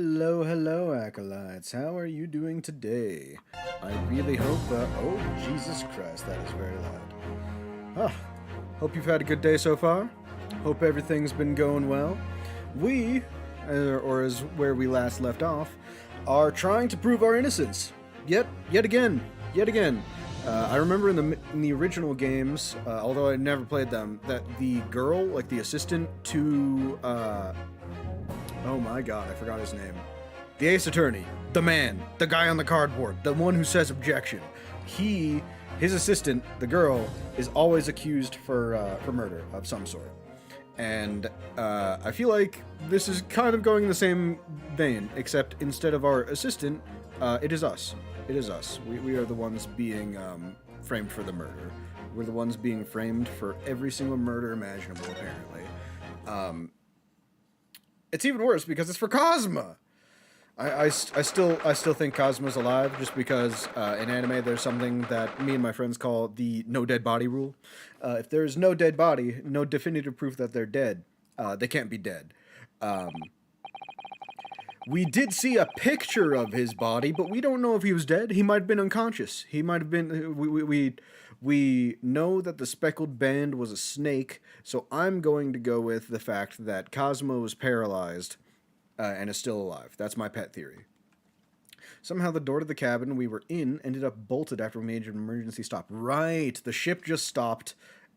Hello, hello, Acolights. How are you doing today? I really hope, oh, Jesus Christ, that is very loud. Hope you've had a good day so far. Hope everything's been going well. We, or as where we last left off, are trying to prove our innocence. Yet again. I remember in the original games, although I never played them, that the girl, like the assistant to, oh my god, I forgot his name. The Ace Attorney. The man. The guy on the cardboard. The one who says objection. His assistant, the girl, is always accused for murder of some sort. And I feel like this is kind of going in the same vein, except instead of our assistant, it is us. It is us. We are the ones being framed for the murder. We're the ones being framed for every single murder imaginable, apparently. It's even worse because it's for Kazuma. I still think Kazuma's alive just because in anime there's something that me and my friends call the no dead body rule. If there's no dead body, no definitive proof that they're dead, they can't be dead. We did see a picture of his body, but we don't know if he was dead. He might have been unconscious. He might have been. We know that the speckled band was a snake, so I'm going to go with the fact that Kazuma was paralyzed and is still alive. That's my pet theory. Somehow the door to the cabin we were in ended up bolted after we made an emergency stop. Right, the ship just stopped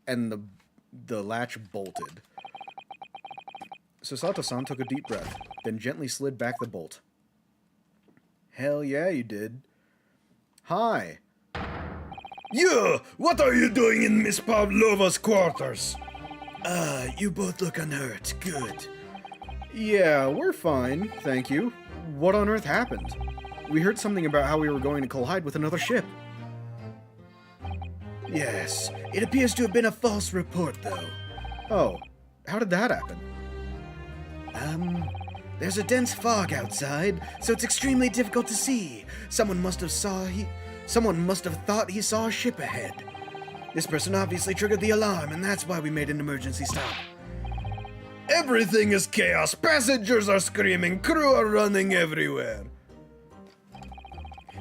and the latch bolted. Susato-san took a deep breath, then gently slid back the bolt. Hell yeah, you did. Hi. Yeah, what are you doing in Miss Pavlova's quarters? You both look unhurt. Good. Yeah, we're fine, thank you. What on earth happened? We heard something about how we were going to collide with another ship. Yes, it appears to have been a false report, though. Oh, how did that happen? There's a dense fog outside, so it's extremely difficult to see. Someone must have thought he saw a ship ahead. This person obviously triggered the alarm, and that's why we made an emergency stop. Everything is chaos. Passengers are screaming. Crew are running everywhere.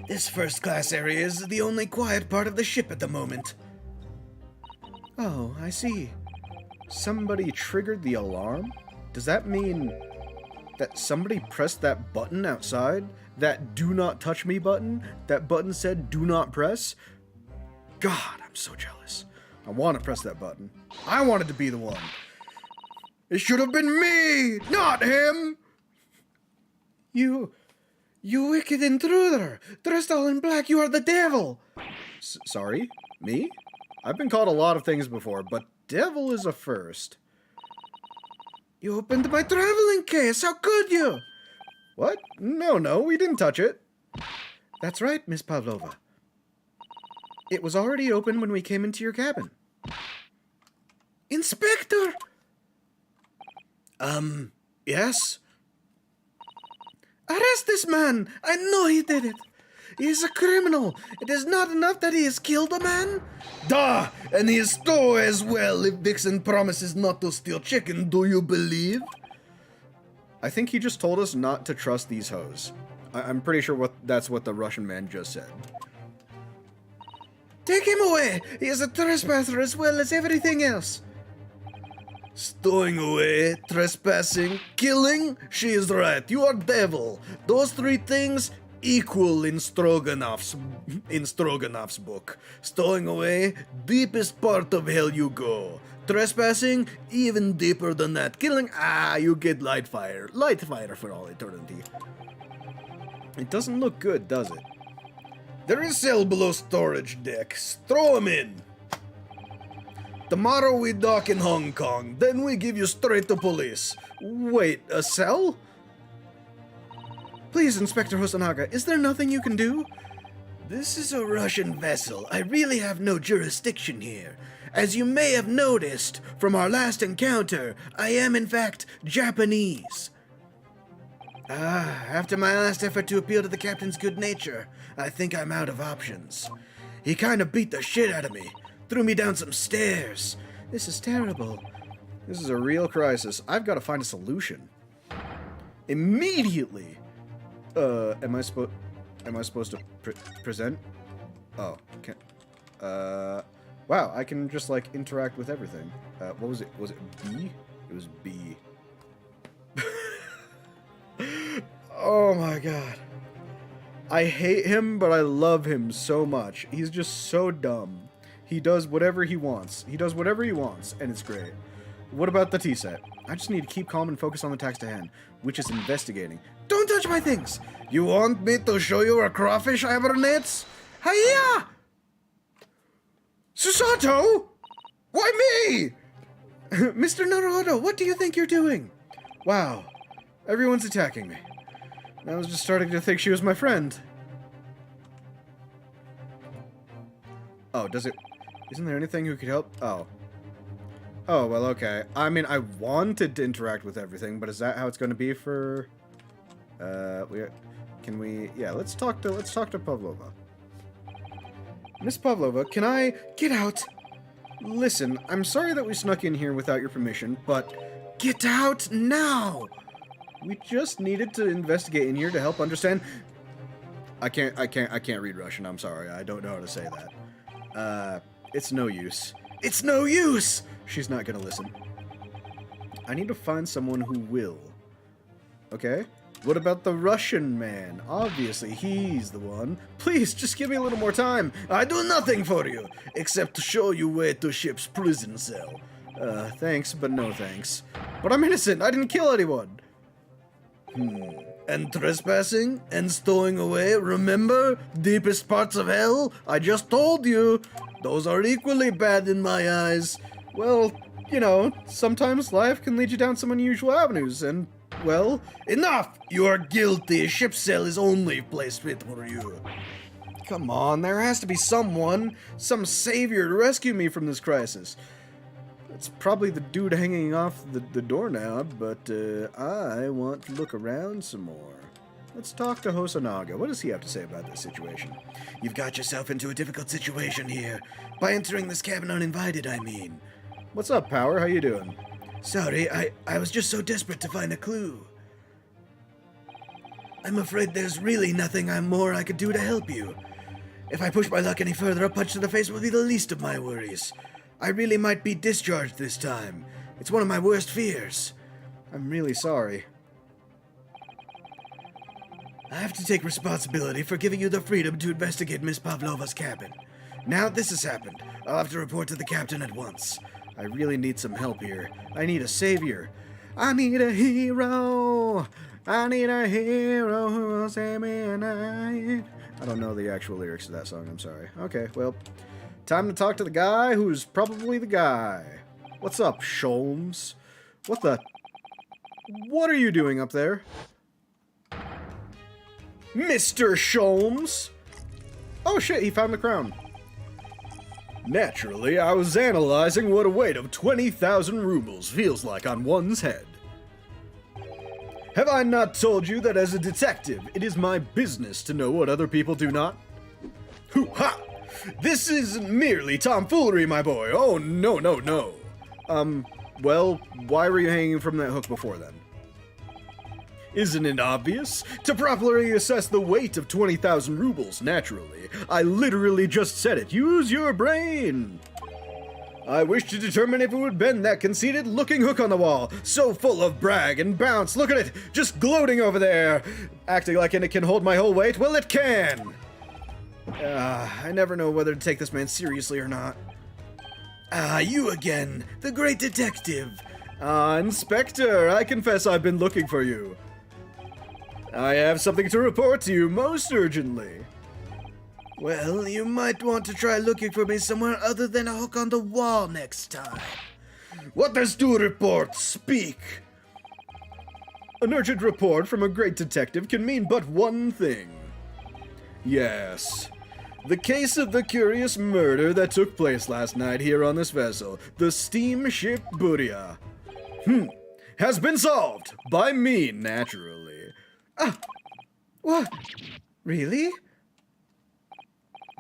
This first-class area is the only quiet part of the ship at the moment. Oh, I see. Somebody triggered the alarm? Does that mean that somebody pressed that button outside? That do not touch me button? That button said do not press? God, I'm so jealous. I want to press that button. I wanted to be the one. It should have been me, not him! You wicked intruder! Dressed all in black, you are the devil! Sorry? Me? I've been called a lot of things before, but devil is a first. You opened my traveling case, how could you? What? No, we didn't touch it. That's right, Miss Pavlova. It was already open when we came into your cabin. Inspector! Yes? Arrest this man! I know he did it! He is a criminal! It is not enough that he has killed a man? Duh! And he stole as well. If Vixen promises not to steal chicken, do you believe? I think he just told us not to trust these hoes. I'm pretty sure that's what the Russian man just said. Take him away! He is a trespasser as well as everything else! Stowing away, trespassing, killing? She is right, you are devil. Those three things equal in Stroganoff's book. Stowing away, deepest part of hell you go. Trespassing, even deeper than that. Killing, you get light fire for all eternity. It doesn't look good, does it? There is cell below storage deck. Throw him in. Tomorrow we dock in Hong Kong, then we give you straight to police. Wait, a cell? Please, Inspector Hosonaga, is there nothing you can do? This is a Russian vessel. I really have no jurisdiction here. As you may have noticed from our last encounter, I am in fact Japanese. After my last effort to appeal to the captain's good nature, I think I'm out of options. He kind of beat the shit out of me. Threw me down some stairs. This is terrible. This is a real crisis. I've got to find a solution. Immediately. Am I supposed to present? Oh, can, wow, I can just, like, interact with everything. What was it? Was it B? It was B. Oh my god. I hate him, but I love him so much. He's just so dumb. He does whatever he wants. He does whatever he wants, and it's great. What about the tea set? I just need to keep calm and focus on the task at hand, which is investigating. Don't touch my things! You want me to show you where crawfish hibernates? Hiya! Susato? Why me? Mr. Naruto, what do you think you're doing? Wow, everyone's attacking me. I was just starting to think she was my friend. Oh, does it... Isn't there anything who could help? Oh. Oh, well, okay. I mean, I wanted to interact with everything, but is that how it's going to be for... Can we... Yeah, let's talk to Pavlova. Miss Pavlova, can I... Get out! Listen, I'm sorry that we snuck in here without your permission, but... Get out now! We just needed to investigate in here to help understand... I can't read Russian, I'm sorry. I don't know how to say that. It's no use. It's no use! She's not gonna listen. I need to find someone who will. Okay? What about the Russian man? Obviously, he's the one. Please, just give me a little more time. I do nothing for you, except to show you way to ship's prison cell. Thanks, but no thanks. But I'm innocent. I didn't kill anyone. And trespassing and stowing away, remember? Deepest parts of hell? I just told you. Those are equally bad in my eyes. Well, you know, sometimes life can lead you down some unusual avenues, and, well... Enough! You are guilty. Ship cell is only place fit for you. Come on, there has to be someone, some savior to rescue me from this crisis. It's probably the dude hanging off the doorknob, but I want to look around some more. Let's talk to Hosonaga. What does he have to say about this situation? You've got yourself into a difficult situation here. By entering this cabin uninvited, I mean. What's up, Power? How you doing? Sorry, I was just so desperate to find a clue. I'm afraid there's really nothing more I could do to help you. If I push my luck any further, a punch to the face will be the least of my worries. I really might be discharged this time. It's one of my worst fears. I'm really sorry. I have to take responsibility for giving you the freedom to investigate Miss Pavlova's cabin. Now this has happened, I'll have to report to the captain at once. I really need some help here. I need a savior. I need a hero. I need a hero who will save me at night. I don't know the actual lyrics of that song, I'm sorry. Okay, well, time to talk to the guy who's probably the guy. What's up, Sholmes? What the... What are you doing up there? Mr. Sholmes! Oh shit, he found the crown. Naturally, I was analyzing what a weight of 20,000 rubles feels like on one's head. Have I not told you that as a detective, it is my business to know what other people do not? Hoo-ha! This is merely tomfoolery, my boy. Oh, no, no, no. Well, why were you hanging from that hook before then? Isn't it obvious? To properly assess the weight of 20,000 rubles, naturally. I literally just said it. Use your brain! I wish to determine if it would bend that conceited-looking hook on the wall. So full of brag and bounce. Look at it! Just gloating over there! Acting like it can hold my whole weight? Well, it can! I never know whether to take this man seriously or not. Ah, you again, the great detective. Inspector, I confess I've been looking for you. I have something to report to you most urgently. Well, you might want to try looking for me somewhere other than a hook on the wall next time. What does to report? Speak! An urgent report from a great detective can mean but one thing. Yes. The case of the curious murder that took place last night here on this vessel, the steamship Buria, has been solved by me, naturally. What? Really?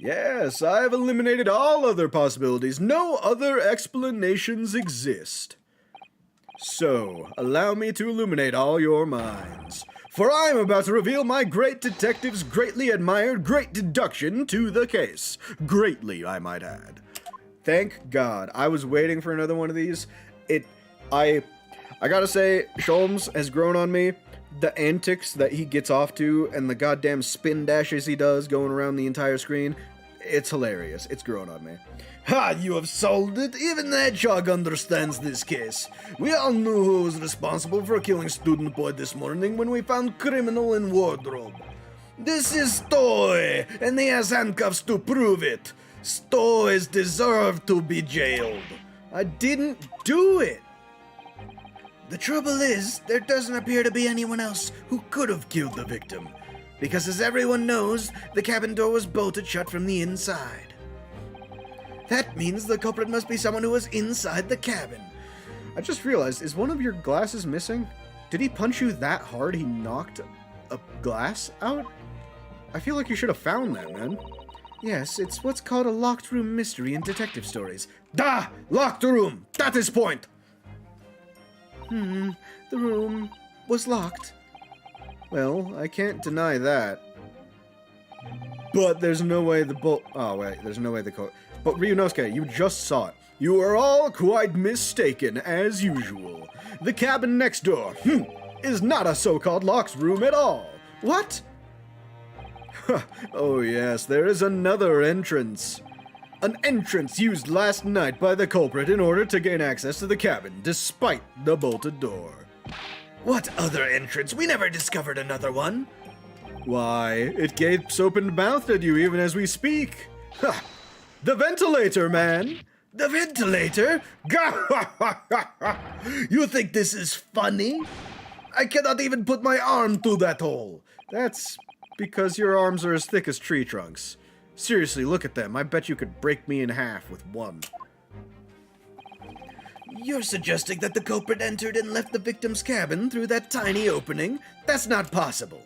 Yes, I have eliminated all other possibilities. No other explanations exist. So, allow me to illuminate all your minds. for I am about to reveal my great detective's greatly admired great deduction to the case. Greatly, I might add. Thank God. I was waiting for another one of these. I gotta say, Sholmes has grown on me. The antics that he gets off to and the goddamn spin dashes he does going around the entire screen, it's hilarious. It's grown on me. Ha! You have solved it! Even the hedgehog understands this case. We all knew who was responsible for killing student boy this morning when we found criminal in wardrobe. This is Stoy, and he has handcuffs to prove it. Stoys deserve to be jailed. I didn't do it. The trouble is, there doesn't appear to be anyone else who could have killed the victim. Because as everyone knows, the cabin door was bolted shut from the inside. That means the culprit must be someone who was inside the cabin. I just realized, is one of your glasses missing? Did he punch you that hard he knocked a glass out? I feel like you should have found that, man. Yes, it's what's called a locked room mystery in detective stories. Da! Locked room! That is point! The room was locked. Well, I can't deny that. But there's no way the bolt... Oh, wait, there's no way the code... But Ryunosuke, you just saw it. You are all quite mistaken, as usual. The cabin next door, is not a so-called locked room at all. What? Oh yes, there is another entrance. An entrance used last night by the culprit in order to gain access to the cabin, despite the bolted door. What other entrance? We never discovered another one. Why, it gapes open-mouthed at you even as we speak. Ha! The ventilator, man! The ventilator? You think this is funny? I cannot even put my arm through that hole. That's because your arms are as thick as tree trunks. Seriously, look at them. I bet you could break me in half with one. You're suggesting that the culprit entered and left the victim's cabin through that tiny opening? That's not possible.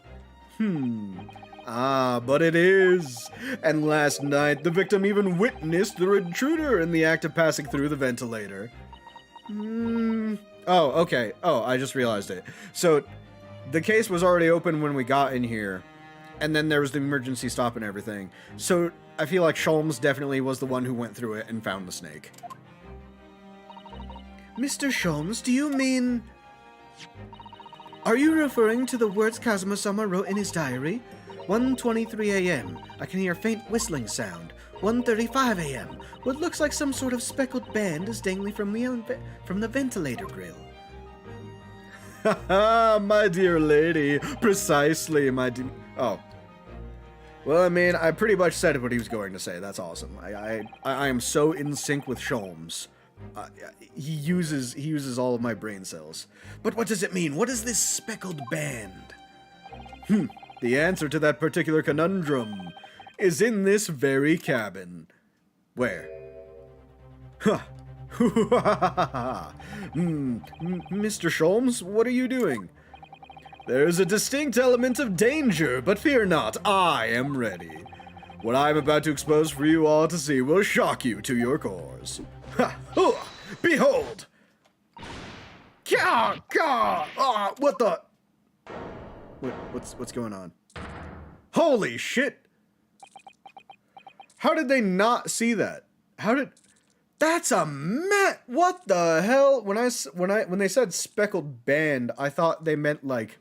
But it is. And last night, the victim even witnessed the intruder in the act of passing through the ventilator. Oh, okay. Oh, I just realized it. So, the case was already open when we got in here. And then there was the emergency stop and everything. So, I feel like Sholmes definitely was the one who went through it and found the snake. Mr. Sholmes, do you mean... Are you referring to the words Kazuma-sama wrote in his diary? 1:23 a.m. I can hear faint whistling sound. 1:35 a.m. What looks like some sort of speckled band is dangling from the ventilator grill. Haha, my dear lady. Precisely, my dear... Oh. Well, I mean, I pretty much said what he was going to say. That's awesome. I am so in sync with Sholmes. He uses all of my brain cells. But what does it mean? What is this speckled band? The answer to that particular conundrum is in this very cabin. Where? Mr. Sholmes, what are you doing? There's a distinct element of danger, but fear not, I am ready. What I'm about to expose for you all to see will shock you to your cores. Behold! What the? What's going on? Holy shit! How did they not see that? That's a what the hell? When they said speckled band, I thought they meant like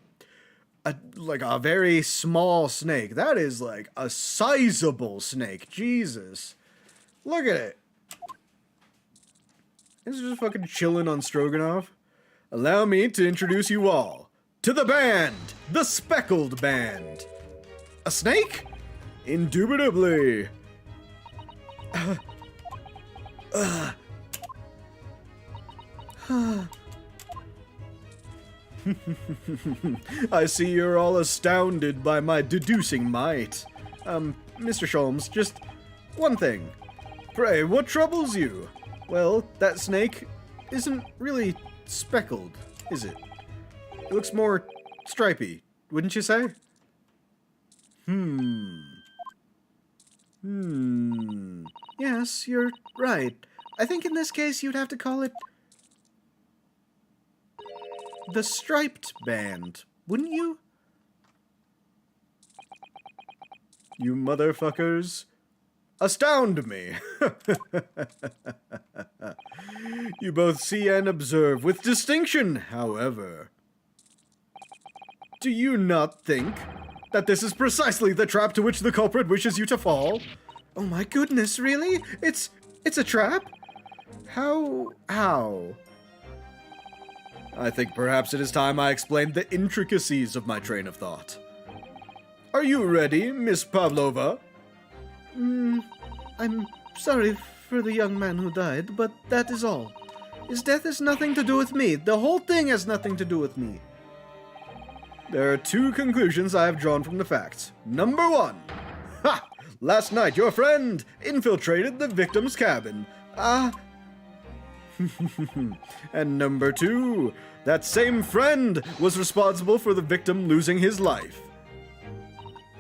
a very small snake. That is like a sizable snake. Jesus. Look at it. It's just fucking chilling on Stroganoff. Allow me to introduce you all to the band, the speckled band. A snake? Indubitably. I see you're all astounded by my deducing might. Mr. Sholmes, just one thing. Pray, what troubles you? Well, that snake isn't really speckled, is it? It looks more stripy, wouldn't you say? Yes, you're right. I think in this case you'd have to call it the striped band, wouldn't you? You motherfuckers astound me. You both see and observe with distinction, however. Do you not think that this is precisely the trap to which the culprit wishes you to fall? Oh my goodness, really? It's a trap? How? I think perhaps it is time I explained the intricacies of my train of thought. Are you ready, Miss Pavlova? I'm sorry for the young man who died, but that is all. His death has nothing to do with me. The whole thing has nothing to do with me. There are two conclusions I have drawn from the facts. Number one. Ha! Last night your friend infiltrated the victim's cabin. And number two. That same friend was responsible for the victim losing his life.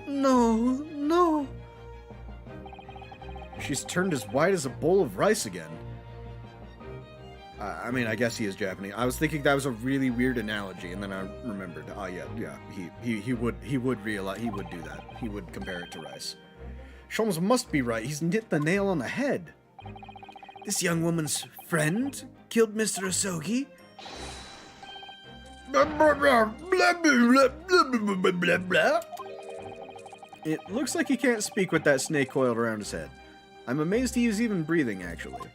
No. She's turned as white as a bowl of rice again. I mean, I guess he is Japanese. I was thinking that was a really weird analogy, and then I remembered. Oh yeah. He would realize he would do that. He would compare it to rice. Sholmes must be right. He's hit the nail on the head. This young woman's friend killed Mr. Asogi? It looks like he can't speak with that snake coiled around his head. I'm amazed he is even breathing, actually.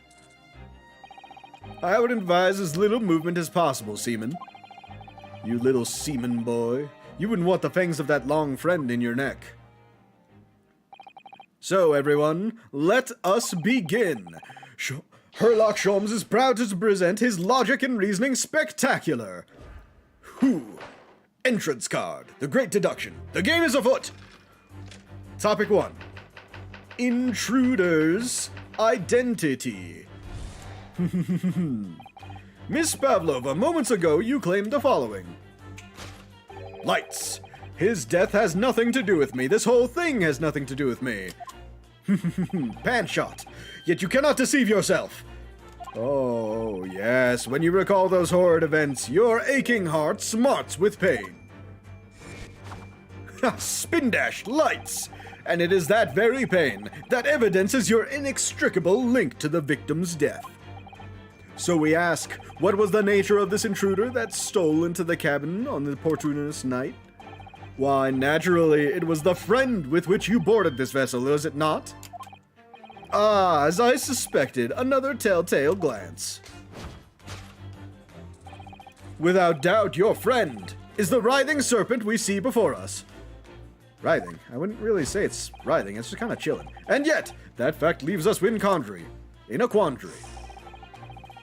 I would advise as little movement as possible, seaman. You little seaman boy. You wouldn't want the fangs of that long friend in your neck. So, everyone, let us begin. Sherlock Sholmes is proud to present his logic and reasoning spectacular. Entrance card. The great deduction. The game is afoot. Topic 1. Intruder's identity. Miss Pavlova, moments ago you claimed the following. Lights. His death has nothing to do with me. This whole thing has nothing to do with me. Pan shot. Yet you cannot deceive yourself. Oh, yes. When you recall those horrid events, your aching heart smarts with pain. Spin dash. Lights. And it is that very pain that evidences your inextricable link to the victim's death. So we ask, what was the nature of this intruder that stole into the cabin on the opportunist night? Why, naturally, it was the friend with which you boarded this vessel, is it not? Ah, as I suspected, another telltale glance. Without doubt, your friend is the writhing serpent we see before us. Writhing? I wouldn't really say it's writhing, it's just kind of chilling. And yet, that fact leaves us in a quandary.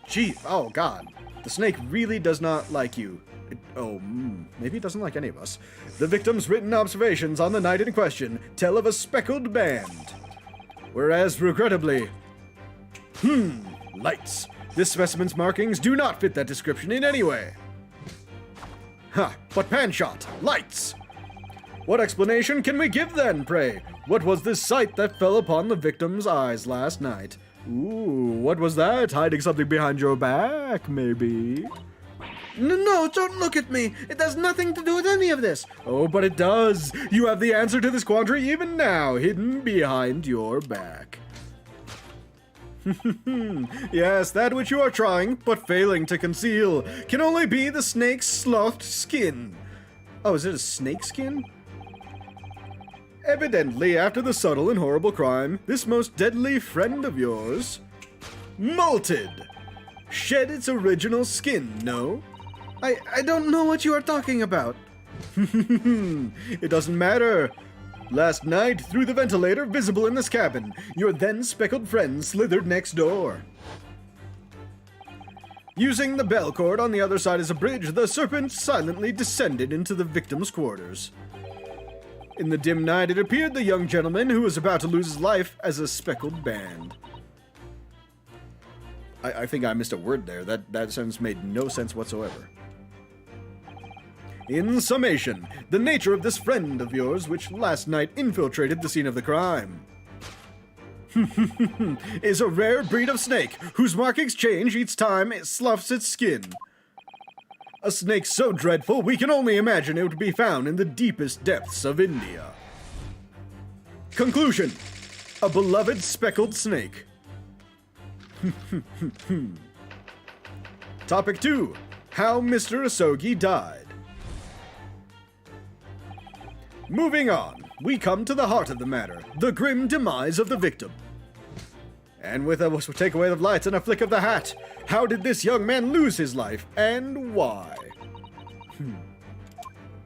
Gee, oh god. The snake really does not like you. Maybe it doesn't like any of us. The victim's written observations on the night in question tell of a speckled band. Whereas, regrettably... lights. This specimen's markings do not fit that description in any way. But Panshot, lights! What explanation can we give then, pray? What was this sight that fell upon the victim's eyes last night? Ooh, what was that? Hiding something behind your back, maybe? No, don't look at me. It has nothing to do with any of this. Oh, but it does. You have the answer to this quandary even now, hidden behind your back. Yes, that which you are trying, but failing to conceal, can only be the snake's sloughed skin. Oh, is it a snake skin? Evidently, after the subtle and horrible crime, this most deadly friend of yours molted. Shed its original skin, no? I don't know what you are talking about. It doesn't matter. Last night, through the ventilator visible in this cabin, your then speckled friend slithered next door. Using the bell cord on the other side as a bridge, the serpent silently descended into the victim's quarters. In the dim night, it appeared the young gentleman who was about to lose his life as a speckled band. I think I missed a word there. That sentence made no sense whatsoever. In summation, the nature of this friend of yours, which last night infiltrated the scene of the crime, is a rare breed of snake whose markings change each time it sloughs its skin. A snake so dreadful we can only imagine it would be found in the deepest depths of India. Conclusion. A beloved speckled snake. Topic 2. How Mr. Asogi died. Moving on, we come to the heart of the matter, the grim demise of the victim. And with a take away the lights and a flick of the hat, how did this young man lose his life, and why?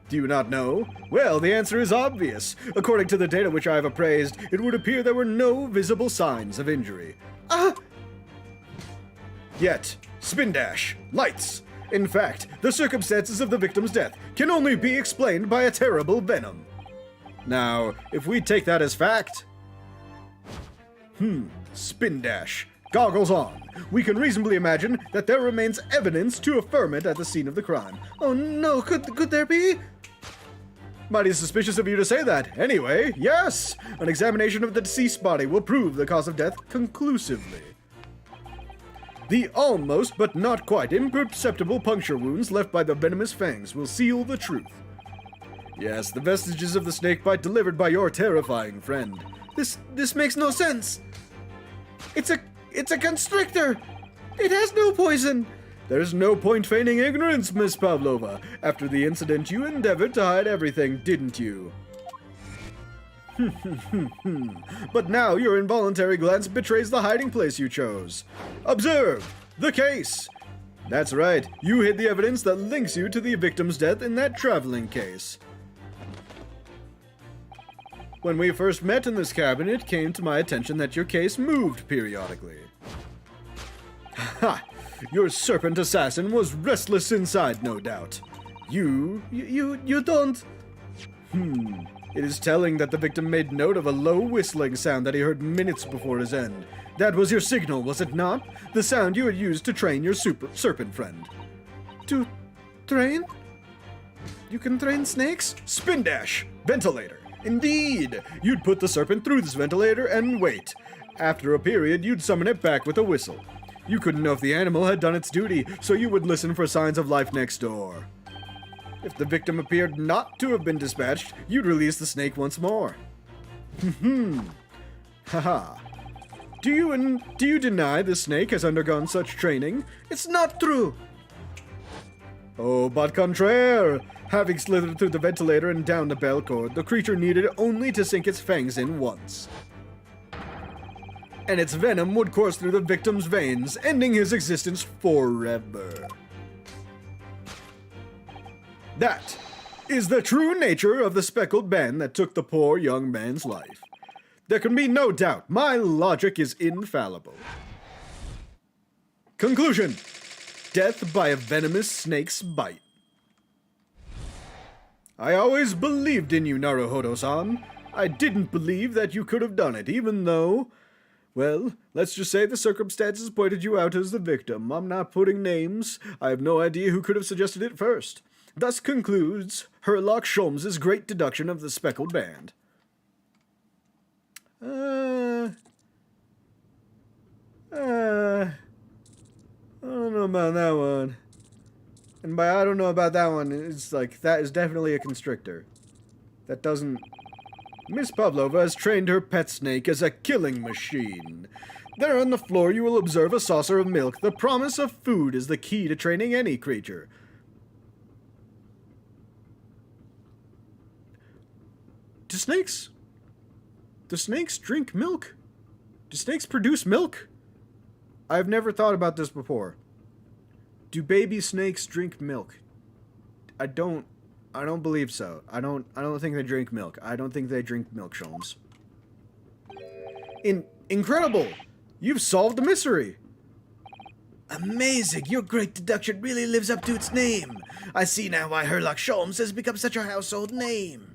Do you not know? Well, the answer is obvious. According to the data which I have appraised, it would appear there were no visible signs of injury. Yet, spin dash, lights. In fact, the circumstances of the victim's death can only be explained by a terrible venom. Now, if we take that as fact... spin dash. Goggles on. We can reasonably imagine that there remains evidence to affirm it at the scene of the crime. Oh no, could there be? Mighty suspicious of you to say that. Anyway, yes! An examination of the deceased body will prove the cause of death conclusively. The almost but not quite imperceptible puncture wounds left by the venomous fangs will seal the truth. Yes, the vestiges of the snake bite delivered by your terrifying friend. This makes no sense. It's a constrictor. It has no poison. There's no point feigning ignorance, Miss Pavlova. After the incident, you endeavored to hide everything, didn't you? But now your involuntary glance betrays the hiding place you chose. Observe the case. That's right, you hid the evidence that links you to the victim's death in that traveling case. When we first met in this cabin, it came to my attention that your case moved periodically. Ha! Your serpent assassin was restless inside, no doubt. You don't... It is telling that the victim made note of a low whistling sound that he heard minutes before his end. That was your signal, was it not? The sound you had used to train your serpent friend. To train? You can train snakes? Spin dash! Ventilator. Indeed! You'd put the serpent through this ventilator and wait. After a period, you'd summon it back with a whistle. You couldn't know if the animal had done its duty, so you would listen for signs of life next door. If the victim appeared not to have been dispatched, you'd release the snake once more. Haha. Do you deny the snake has undergone such training? It's not true. Oh, but contraire. Having slithered through the ventilator and down the bell cord, the creature needed only to sink its fangs in once. And its venom would course through the victim's veins, ending his existence forever. That is the true nature of the speckled band that took the poor young man's life. There can be no doubt, my logic is infallible. Conclusion. Death by a venomous snake's bite. I always believed in you, Naruhodo-san. I didn't believe that you could have done it, even though... Well, let's just say the circumstances pointed you out as the victim. I'm not putting names. I have no idea who could have suggested it first. Thus concludes Sherlock Sholmes' great deduction of the speckled band. I don't know about that one. And by I don't know about that one, it's like, that is definitely a constrictor. That doesn't... Miss Pavlova has trained her pet snake as a killing machine. There on the floor you will observe a saucer of milk. The promise of food is the key to training any creature. Do snakes drink milk? Do snakes produce milk? I've never thought about this before. Do baby snakes drink milk? I don't believe so. I don't think they drink milk. I don't think they drink milk, Sholmes. Incredible! You've solved the mystery! Amazing! Your great deduction really lives up to its name. I see now why Sherlock Sholmes has become such a household name.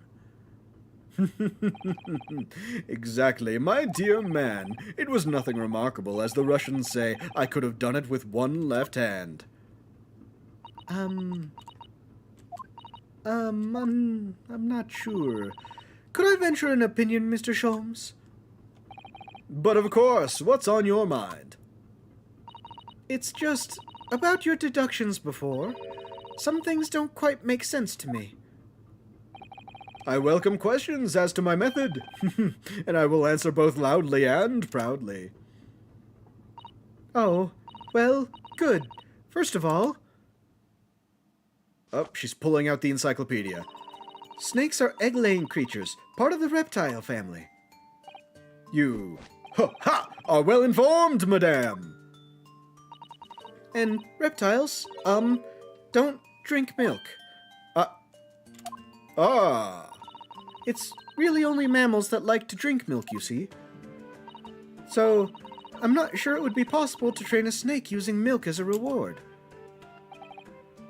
Exactly, my dear man. It was nothing remarkable. As the Russians say, I could have done it with one left hand. I'm not sure. Could I venture an opinion, Mr. Sholmes? But of course, what's on your mind? It's just about your deductions before. Some things don't quite make sense to me. I welcome questions as to my method, and I will answer both loudly and proudly. Oh, well, good. First of all... Oh, she's pulling out the encyclopedia. Snakes are egg-laying creatures, part of the reptile family. You, are well informed, madame. And reptiles, don't drink milk. It's really only mammals that like to drink milk, you see. So, I'm not sure it would be possible to train a snake using milk as a reward.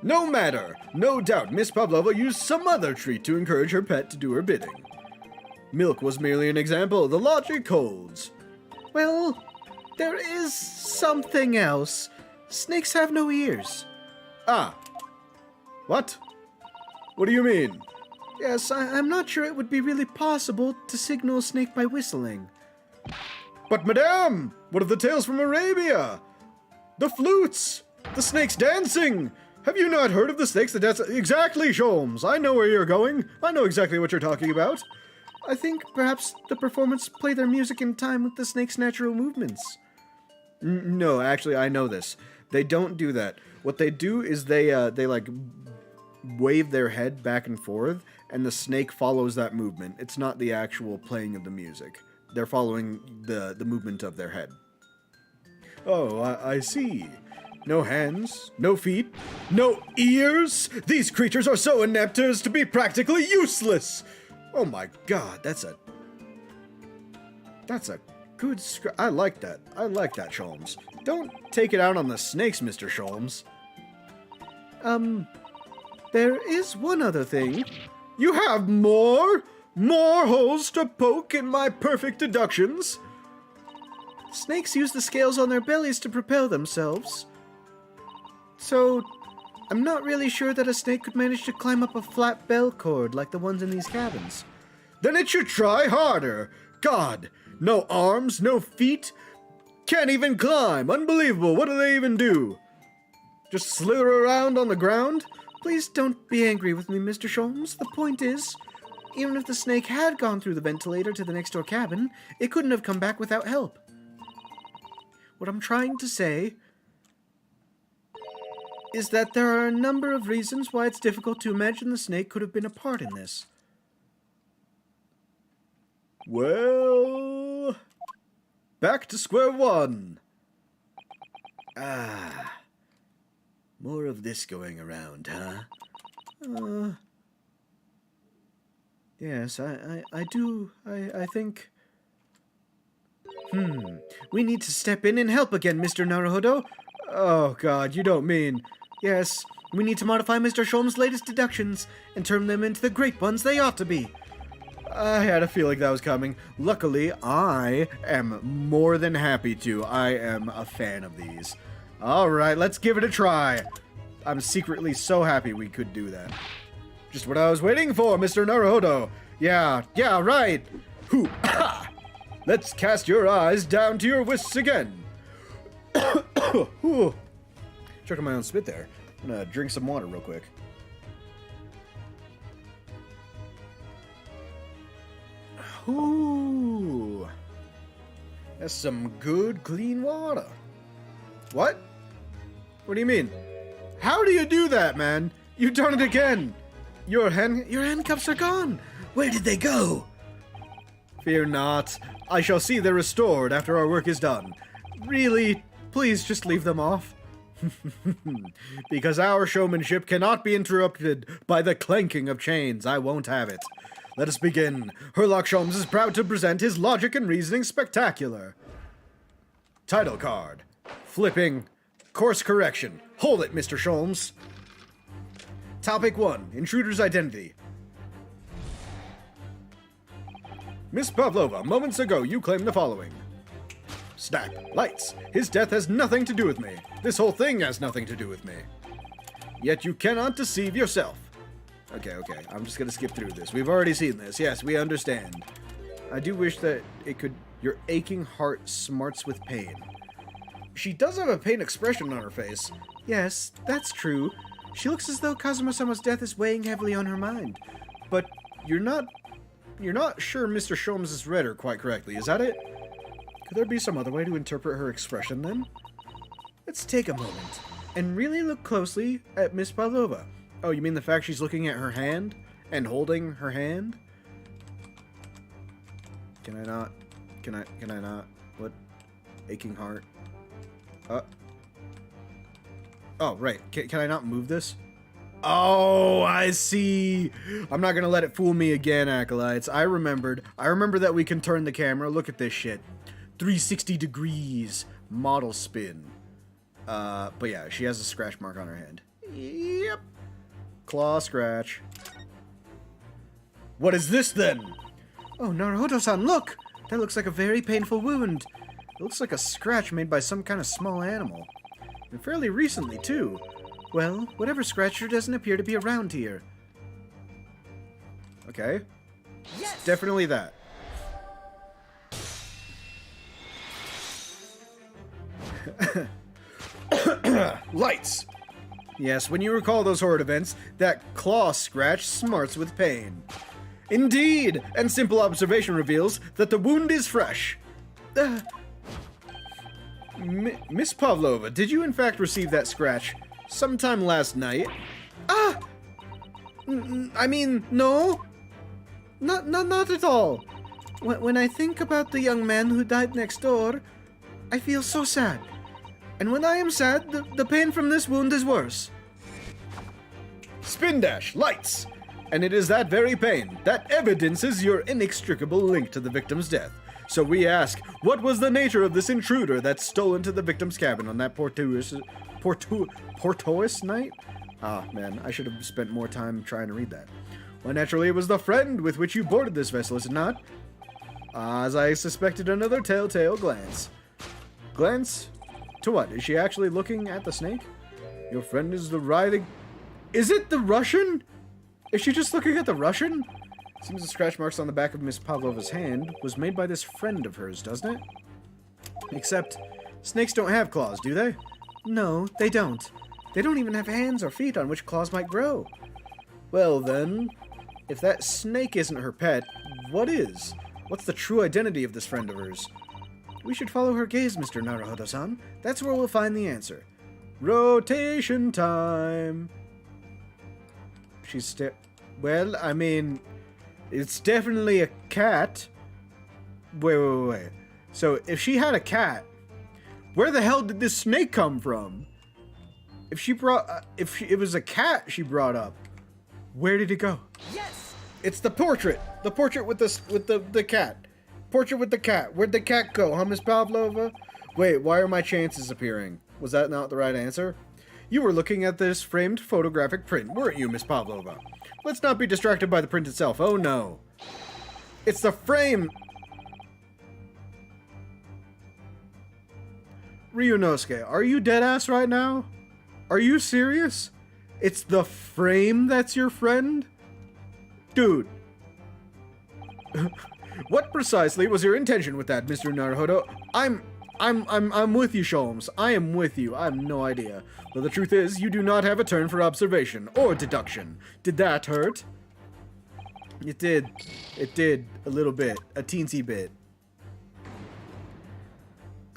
No matter. No doubt Miss Pavlova used some other treat to encourage her pet to do her bidding. Milk was merely an example. The logic holds. Well, there is something else. Snakes have no ears. Ah. What? What do you mean? Yes, I'm not sure it would be really possible to signal a snake by whistling. But madame, what of the tales from Arabia? The flutes! The snakes dancing! Have you not heard of the snakes that dance? Exactly, Sholmes. I know where you're going. I know exactly what you're talking about. I think perhaps the performers play their music in time with the snake's natural movements. No, actually, I know this. They don't do that. What they do is they like wave their head back and forth, and the snake follows that movement. It's not the actual playing of the music. They're following the movement of their head. Oh, I see. No hands, no feet, no ears? These creatures are so inept as to be practically useless! Oh my god, that's a good I like that. I like that, Sholmes. Don't take it out on the snakes, Mr. Sholmes. There is one other thing. You have more? More holes to poke in my perfect deductions? Snakes use the scales on their bellies to propel themselves. So, I'm not really sure that a snake could manage to climb up a flat bell cord like the ones in these cabins. Then it should try harder. God, no arms, no feet. Can't even climb. Unbelievable. What do they even do? Just slither around on the ground? Please don't be angry with me, Mr. Sholmes. The point is, even if the snake had gone through the ventilator to the next door cabin, it couldn't have come back without help. What I'm trying to say is that there are a number of reasons why it's difficult to imagine the snake could have been a part in this. Well, back to square one. More of this going around, huh? Yes, I do. I think... We need to step in and help again, Mr. Naruhodo. Oh, God, you don't mean... Yes, we need to modify Mr. Sholmes' latest deductions and turn them into the great ones they ought to be. I had a feeling that was coming. Luckily, I am more than happy to. I am a fan of these. All right, let's give it a try. I'm secretly so happy we could do that. Just what I was waiting for, Mr. Naruhodo. Yeah, right. Hoo, ha! Let's cast your eyes down to your wrists again. Choking my own spit there. I'm gonna drink some water real quick. Ooh. That's some good, clean water. What? What do you mean? How do you do that, man? You've done it again. Your handcuffs are gone. Where did they go? Fear not. I shall see they're restored after our work is done. Really, please just leave them off. Because our showmanship cannot be interrupted by the clanking of chains. I won't have it. Let us begin. Sherlock Sholmes is proud to present his logic and reasoning spectacular. Title card. Flipping. Course correction. Hold it, Mr. Sholmes. Topic 1. Intruder's identity. Miss Pavlova, moments ago you claimed the following. Snap. Lights. His death has nothing to do with me. This whole thing has nothing to do with me. Yet you cannot deceive yourself. Okay. I'm just gonna skip through this. We've already seen this. Yes, we understand. I do wish that it could... Your aching heart smarts with pain. She does have a pain expression on her face. Yes, that's true. She looks as though Kazuma-sama's death is weighing heavily on her mind. But you're not sure Mr. Sholmes has read her quite correctly, is that it? Could there be some other way to interpret her expression, then? Let's take a moment and really look closely at Miss Pavlova. Oh, you mean the fact she's looking at her hand and holding her hand? Can I not? Can I not? What? Aching heart. Oh, right. Can I not move this? Oh, I see. I'm not gonna let it fool me again, Acolights. I remember that we can turn the camera. Look at this shit. 360 degrees. Model spin. But yeah, she has a scratch mark on her hand. Yep. Claw scratch. What is this, then? Oh, Naruhodo-san, look! That looks like a very painful wound. It looks like a scratch made by some kind of small animal. And fairly recently, too. Well, whatever scratched her doesn't appear to be around here. Okay. Yes! It's definitely that. Lights! Yes, when you recall those horrid events, that claw scratch smarts with pain. Indeed, and simple observation reveals that the wound is fresh. Miss Pavlova, did you in fact receive that scratch sometime last night? I mean, no. Not at all. When I think about the young man who died next door, I feel so sad. And when I am sad, the pain from this wound is worse. Spin dash, lights! And it is that very pain that evidences your inextricable link to the victim's death. So we ask, what was the nature of this intruder that stole into the victim's cabin on that portentous night? Ah, man, I should have spent more time trying to read that. Well, naturally, it was the friend with which you boarded this vessel, is it not? As I suspected, another telltale glance. Glance? To what? Is she actually looking at the snake? Your friend is the writhing... Is it the Russian? Is she just looking at the Russian? Seems the scratch marks on the back of Miss Pavlova's hand was made by this friend of hers, doesn't it? Except, snakes don't have claws, do they? No, they don't. They don't even have hands or feet on which claws might grow. Well then, if that snake isn't her pet, what is? What's the true identity of this friend of hers? We should follow her gaze, Mr. Naruhodo-san. That's where we'll find the answer. Rotation time. She's well, I mean, it's definitely a cat. Wait. So, if she had a cat, where the hell did this snake come from? If it was a cat she brought up, where did it go? Yes! It's the portrait! The portrait with the cat. Portrait with the cat. Where'd the cat go, huh, Miss Pavlova? Wait, why are my chances appearing? Was that not the right answer? You were looking at this framed photographic print, weren't you, Miss Pavlova? Let's not be distracted by the print itself. Oh, no. It's the frame... Ryunosuke, are you deadass right now? Are you serious? It's the frame that's your friend? Dude. What precisely was your intention with that, Mr. Naruhodo? I'm with you, Sholmes. I am with you. I have no idea. But the truth is, you do not have a turn for observation or deduction. Did that hurt? It did. It did. A little bit. A teensy bit.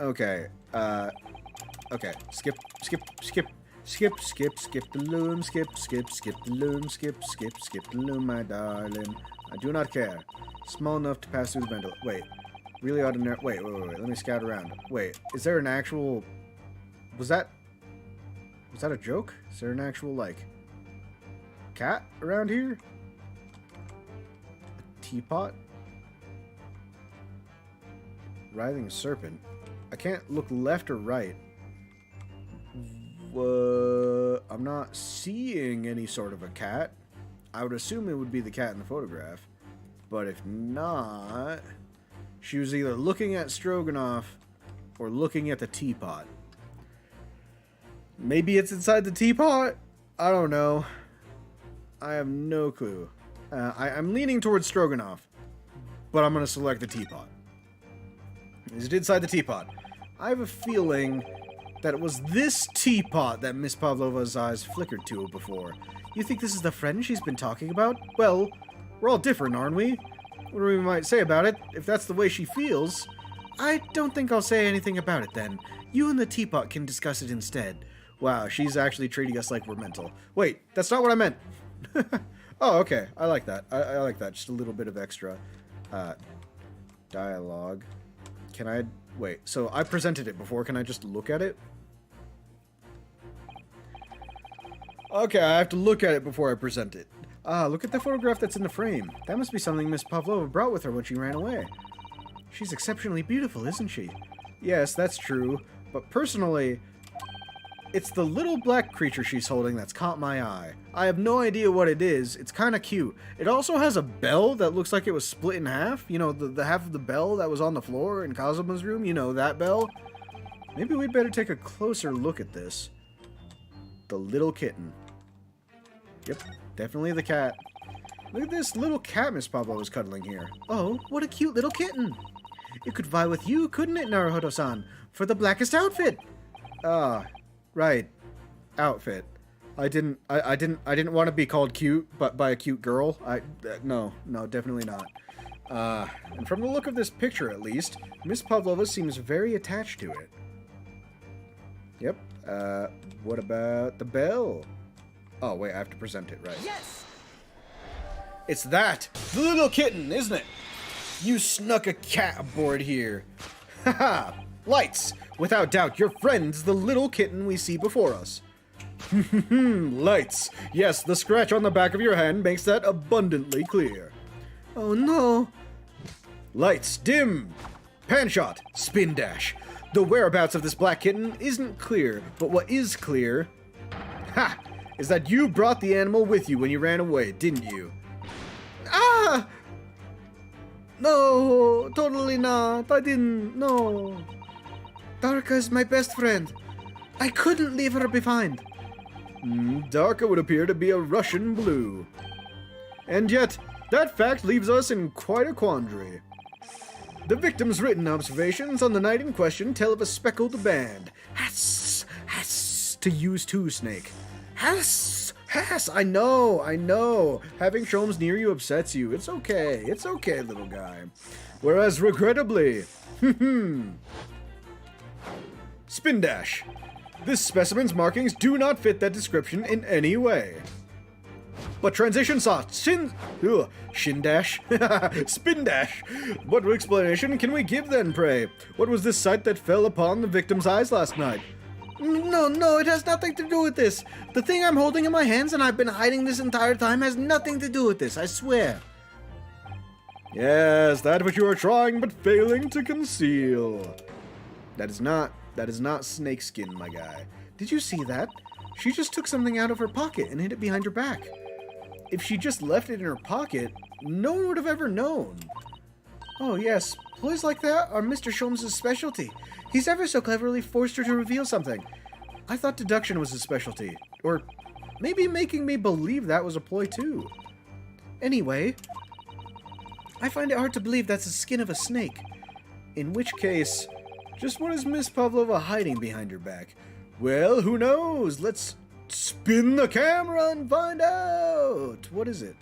Okay. Okay. Skip the loom, skip the loom, skip the loom, my darling. I do not care. Small enough to pass through the window. Wait. Really ordinary. Wait. Let me scout around. Wait. Is there an actual... Was that a joke? Is there an actual, like, cat around here? A teapot? Writhing serpent. I can't look left or right. I'm not seeing any sort of a cat. I would assume it would be the cat in the photograph. But if not... She was either looking at Stroganoff or looking at the teapot. Maybe it's inside the teapot? I don't know. I have no clue. I'm leaning towards Stroganoff, but I'm going to select the teapot. Is it inside the teapot? I have a feeling that it was this teapot that Miss Pavlova's eyes flickered to before. You think this is the friend she's been talking about? Well, We're all different, aren't we? What we might say about it, if that's the way she feels. I don't think I'll say anything about it then. You and the teapot can discuss it instead. Wow, she's actually treating us like we're mental. Wait, that's not what I meant. Oh, okay. I like that. I like that. Just a little bit of extra dialogue. Can I... Wait, so I presented it before. Can I just look at it? Okay, I have to look at it before I present it. Ah, look at the photograph that's in the frame. That must be something Miss Pavlova brought with her when she ran away. She's exceptionally beautiful, isn't she? Yes, that's true. But personally, it's the little black creature she's holding that's caught my eye. I have no idea what it is. It's kind of cute. It also has a bell that looks like it was split in half. You know, the half of the bell that was on the floor in Kazuma's room. You know, that bell. Maybe we'd better take a closer look at this. The little kitten. Yep, definitely the cat. Look at this little cat Miss Pablo is cuddling here. Oh, what a cute little kitten. It could vie with you, couldn't it, Naruhodo-san, for the blackest outfit? Ah, right. Outfit. I didn't want to be called cute, but by a cute girl. No, definitely not. And from the look of this picture, at least, Miss Pavlova seems very attached to it. Yep. What about the bell? Oh, wait, I have to present it, right? Yes! It's that! The little kitten, isn't it? You snuck a cat aboard here. Haha! Lights! Without doubt, your friend's the little kitten we see before us. Lights! Yes, the scratch on the back of your hand makes that abundantly clear. Oh no! Lights, dim! Pan shot, spin dash. The whereabouts of this black kitten isn't clear, but what is clear, is that you brought the animal with you when you ran away, didn't you? Ah! No, totally not. I didn't. No. Darka is my best friend. I couldn't leave her behind. Darka would appear to be a Russian blue. And yet, that fact leaves us in quite a quandary. The victim's written observations on the night in question tell of a speckled band. Hass, to use two, Snake. Hass, I know. Having Sholmes near you upsets you. It's okay, little guy. Whereas, regrettably, spin dash. This specimen's markings do not fit that description in any way. But transition shot, shin dash, spin dash. What explanation can we give then, pray? What was this sight that fell upon the victim's eyes last night? No, it has nothing to do with this. The thing I'm holding in my hands and I've been hiding this entire time has nothing to do with this, I swear. Yes, that which you are trying but failing to conceal. That is not snakeskin, my guy. Did you see that? She just took something out of her pocket and hid it behind her back. If she just left it in her pocket, no one would have ever known. Oh yes, ploys like that are Mr. Sholmes' specialty. He's ever so cleverly forced her to reveal something. I thought deduction was his specialty. Or maybe making me believe that was a ploy too. Anyway, I find it hard to believe that's the skin of a snake. In which case, just what is Miss Pavlova hiding behind her back? Well, who knows? Let's spin the camera and find out. What is it?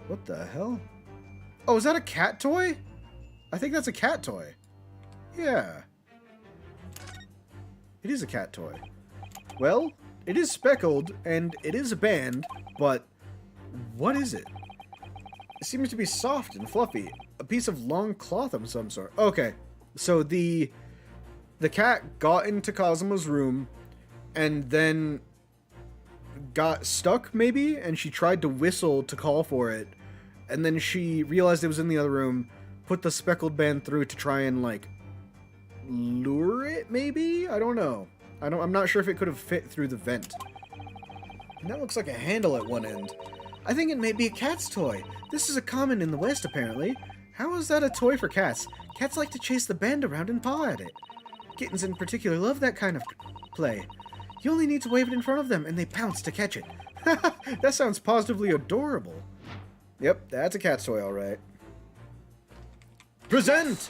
What the hell? Oh, is that a cat toy? I think that's a cat toy. Yeah. It is a cat toy. Well, it is speckled, and it is a band, but what is it? It seems to be soft and fluffy. A piece of long cloth of some sort. Okay, so the cat got into Kazuma's room, and then got stuck, maybe? And she tried to whistle to call for it, and then she realized it was in the other room, put the speckled band through to try and, like, lure it, maybe? I don't know. I'm not sure if it could have fit through the vent. And that looks like a handle at one end. I think it may be a cat's toy. This is a common in the West, apparently. How is that a toy for cats? Cats like to chase the band around and paw at it. Kittens in particular love that kind of play. You only need to wave it in front of them, and they pounce to catch it. That sounds positively adorable. Yep, that's a cat's toy, all right. Present!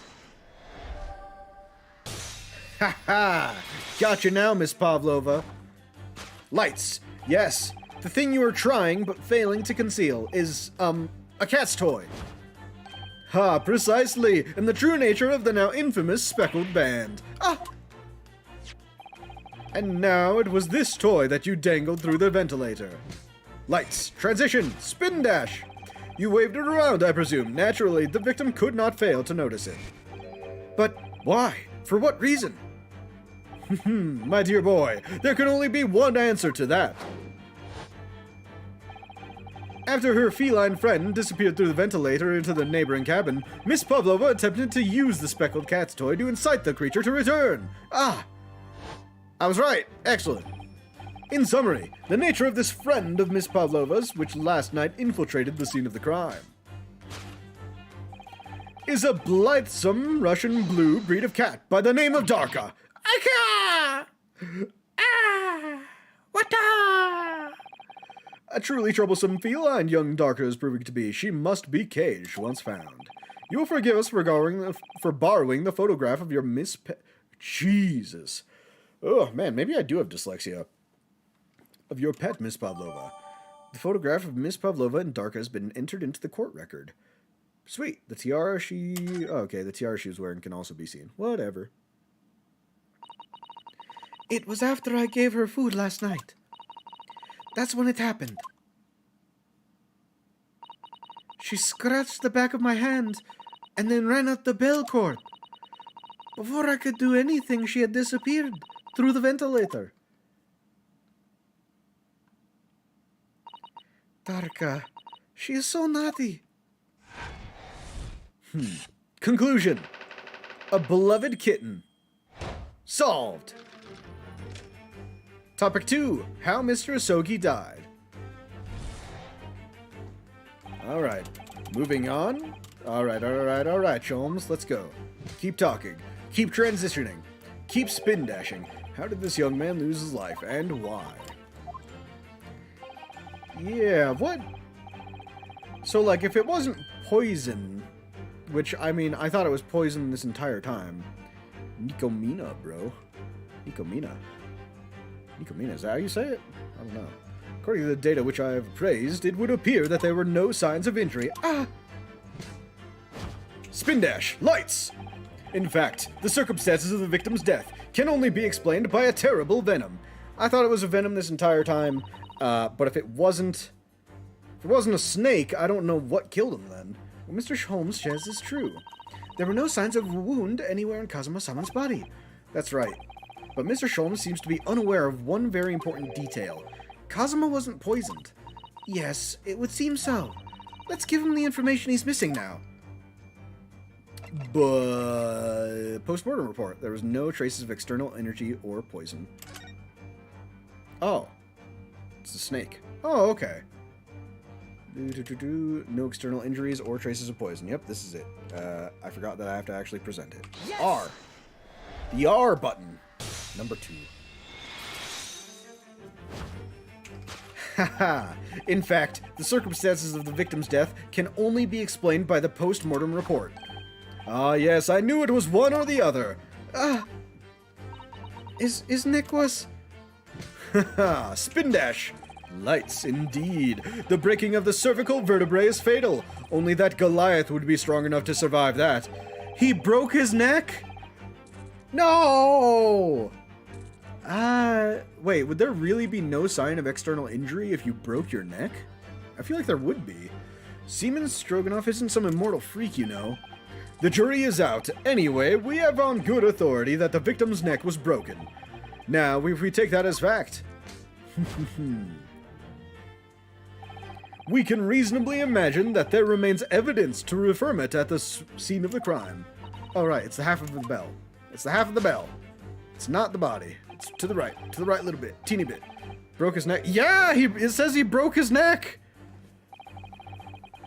Ha ha! Gotcha now, Miss Pavlova. Lights. Yes, the thing you are trying but failing to conceal is, A cat's toy. Ha, precisely, and the true nature of the now infamous speckled band. Ah! And now it was this toy that you dangled through the ventilator. Lights, transition, spin dash. You waved it around, I presume. Naturally, the victim could not fail to notice it. But why? For what reason? My dear boy, there can only be one answer to that. After her feline friend disappeared through the ventilator into the neighboring cabin, Miss Pavlova attempted to use the speckled cat's toy to incite the creature to return. Ah! I was right. Excellent. In summary, the nature of this friend of Miss Pavlova's, which last night infiltrated the scene of the crime, is a blithesome Russian blue breed of cat by the name of Darka. Aka! Ah! Wata! A truly troublesome feline young Darka is proving to be. She must be caged once found. You will forgive us for borrowing the photograph of your Miss Jesus. Oh, man, maybe I do have dyslexia. Of your pet, Miss Pavlova. The photograph of Miss Pavlova and Darka has been entered into the court record. Sweet. The tiara she... Oh, okay, the tiara she was wearing can also be seen. Whatever. It was after I gave her food last night. That's when it happened. She scratched the back of my hand and then ran out the bell cord. Before I could do anything, she had disappeared through the ventilator. Darka, she is so naughty. Conclusion. A beloved kitten. Solved. Topic 2. How Mr. Asogi died. Alright. Moving on. Alright, Sholmes. Let's go. Keep talking. Keep transitioning. Keep spin dashing. How did this young man lose his life, and why? Yeah, what? So, like, if it wasn't poison, which, I mean, I thought it was poison this entire time. Nikomina, bro. Nikomina, is that how you say it? I don't know. According to the data which I have appraised, it would appear that there were no signs of injury. Ah! Spin dash! Lights! In fact, the circumstances of the victim's death can only be explained by a terrible venom. I thought it was a venom this entire time, but if it wasn't a snake, I don't know what killed him then. What Mr. Sholmes says is true. There were no signs of a wound anywhere in Kazuma-sama's body. That's right. But Mr. Sholmes seems to be unaware of one very important detail. Kazuma wasn't poisoned. Yes, it would seem so. Let's give him the information he's missing now. But post-mortem report. There was no traces of external energy or poison. Oh. It's a snake. Oh, okay. No external injuries or traces of poison. Yep, this is it. I forgot that I have to actually present it. Yes! R. The R button. Number 2. Haha. In fact, the circumstances of the victim's death can only be explained by the post-mortem report. Ah, yes, I knew it was one or the other. Is Nicholas... Haha, spin dash. Lights, indeed. The breaking of the cervical vertebrae is fatal. Only that Goliath would be strong enough to survive that. He broke his neck? No! Wait, would there really be no sign of external injury if you broke your neck? I feel like there would be. Seaman Stroganoff isn't some immortal freak, you know. The jury is out. Anyway, we have on good authority that the victim's neck was broken. Now, if we take that as fact, we can reasonably imagine that there remains evidence to affirm it at the scene of the crime. Alright, it's the half of the bell. It's the half of the bell. It's not the body. It's to the right a little bit, teeny bit. Broke his neck. Yeah, it says he broke his neck.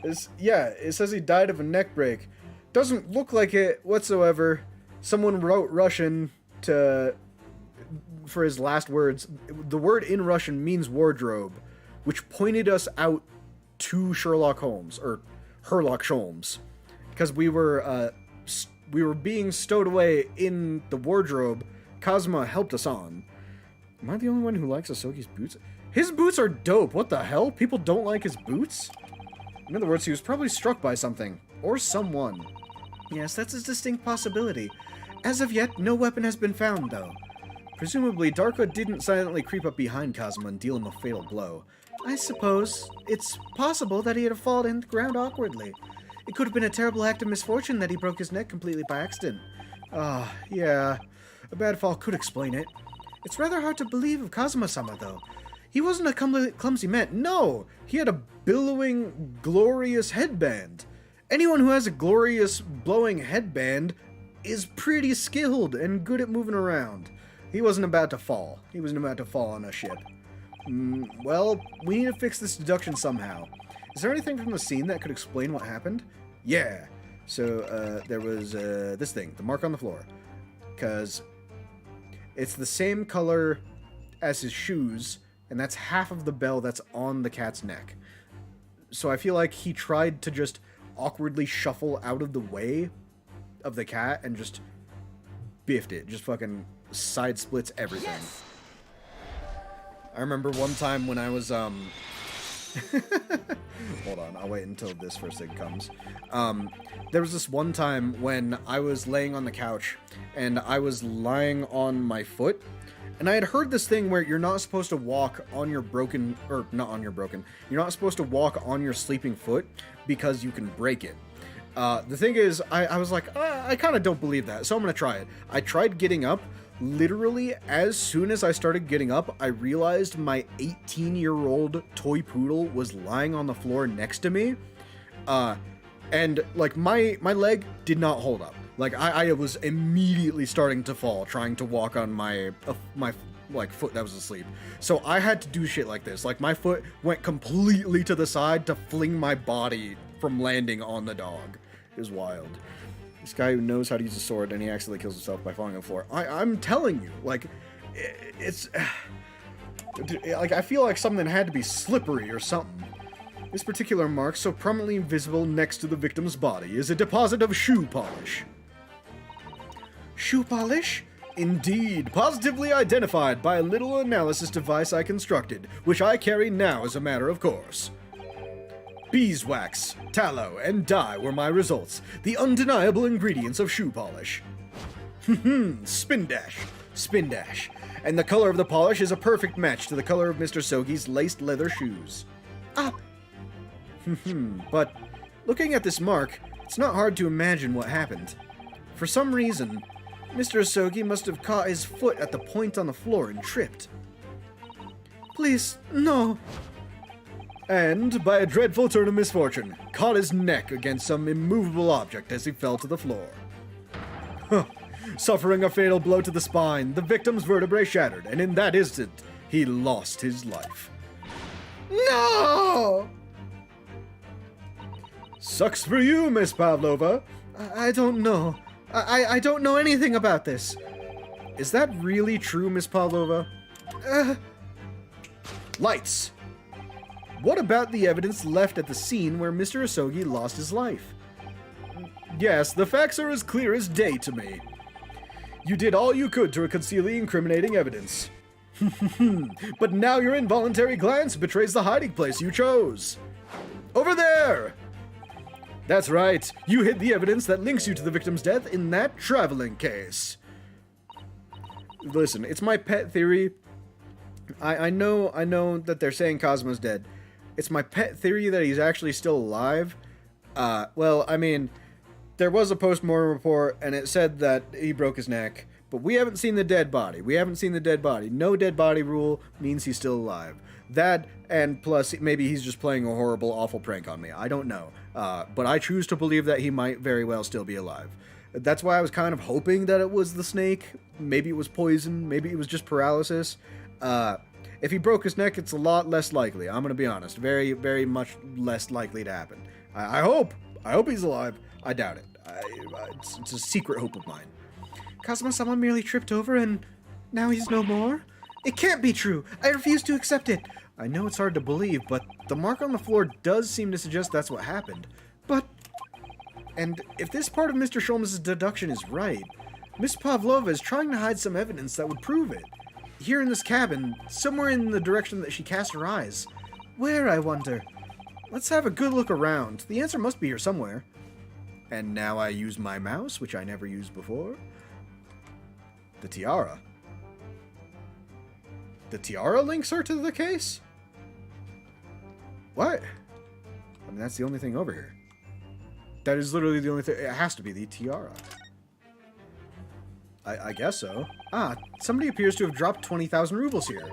It says he died of a neck break. Doesn't look like it whatsoever. Someone wrote Russian for his last words. The word in Russian means wardrobe, which pointed us out to Sherlock Holmes, or Herlock Sholmes, because we were being stowed away in the wardrobe Kazuma helped us on. Am I the only one who likes Asogi's boots? His boots are dope. What the hell? People don't like his boots? In other words, he was probably struck by something. Or someone. Yes, that's a distinct possibility. As of yet, no weapon has been found, though. Presumably, Darkwa didn't silently creep up behind Kazuma and deal him a fatal blow. I suppose it's possible that he had fallen in the ground awkwardly. It could have been a terrible act of misfortune that he broke his neck completely by accident. Ah, yeah. A bad fall could explain it. It's rather hard to believe of Kazuma-sama, though. He wasn't a clumsy man. No! He had a billowing, glorious headband. Anyone who has a glorious, blowing headband is pretty skilled and good at moving around. He wasn't about to fall. He wasn't about to fall on a ship. Well, we need to fix this deduction somehow. Is there anything from the scene that could explain what happened? Yeah. So, there was, this thing, the mark on the floor. Because it's the same color as his shoes, and that's half of the bell that's on the cat's neck. So I feel like he tried to just awkwardly shuffle out of the way of the cat and just biffed it. Just fucking side splits everything. Yes! I remember one time when I was, hold on, I'll wait until this first thing comes. There was this one time when I was laying on the couch and I was lying on my foot, and I had heard this thing where you're not supposed to walk on your broken, or not on your broken, you're not supposed to walk on your sleeping foot because you can break it. The thing is, I was like, I kind of don't believe that, so I'm going to try it. I tried getting up. Literally, as soon as I started getting up, I realized my 18-year-old toy poodle was lying on the floor next to me. And, like, my leg did not hold up. Like, I was immediately starting to fall, trying to walk on my foot that was asleep. So I had to do shit like this. Like, my foot went completely to the side to fling my body from landing on the dog. It was wild. This guy who knows how to use a sword and he accidentally kills himself by falling on the floor. I'm telling you, like, it's... like, I feel like something had to be slippery or something. This particular mark, so prominently visible next to the victim's body, is a deposit of shoe polish. Shoe polish? Indeed, positively identified by a little analysis device I constructed, which I carry now as a matter of course. Beeswax, tallow, and dye were my results, the undeniable ingredients of shoe polish. Spin dash. And the color of the polish is a perfect match to the color of Mr. Sogi's laced leather shoes. But, looking at this mark, it's not hard to imagine what happened. For some reason, Mr. Asogi must have caught his foot at the point on the floor and tripped. Please, no. And, by a dreadful turn of misfortune, caught his neck against some immovable object as he fell to the floor. Suffering a fatal blow to the spine, the victim's vertebrae shattered, and in that instant, he lost his life. No! Sucks for you, Miss Pavlova. I don't know. I don't know anything about this. Is that really true, Miss Pavlova? Lights. What about the evidence left at the scene where Mr. Asogi lost his life? Yes, the facts are as clear as day to me. You did all you could to conceal the incriminating evidence. But now your involuntary glance betrays the hiding place you chose. Over there! That's right, you hid the evidence that links you to the victim's death in that traveling case. Listen, it's my pet theory. I know that they're saying Kazuma's dead. It's my pet theory that he's actually still alive. Well, I mean, there was a post-mortem report, and it said that he broke his neck, but we haven't seen the dead body. No dead body rule means he's still alive. That, and plus, maybe he's just playing a horrible, awful prank on me. I don't know. But I choose to believe that he might very well still be alive. That's why I was kind of hoping that it was the snake. Maybe it was poison. Maybe it was just paralysis. If he broke his neck, it's a lot less likely. I'm going to be honest. Very, very much less likely to happen. I hope he's alive. I doubt it. It's a secret hope of mine. Kazuma-sama merely tripped over and now he's no more? It can't be true. I refuse to accept it. I know it's hard to believe, but the mark on the floor does seem to suggest that's what happened. And if this part of Mr. Sholmes' deduction is right, Miss Pavlova is trying to hide some evidence that would prove it. Here in this cabin, somewhere in the direction that she cast her eyes. Where, I wonder? Let's have a good look around. The answer must be here somewhere. And now I use my mouse, which I never used before. The tiara. The tiara links her to the case? What? I mean, that's the only thing over here. That is literally the only thing. It has to be the tiara. I guess so. Ah, somebody appears to have dropped 20,000 rubles here.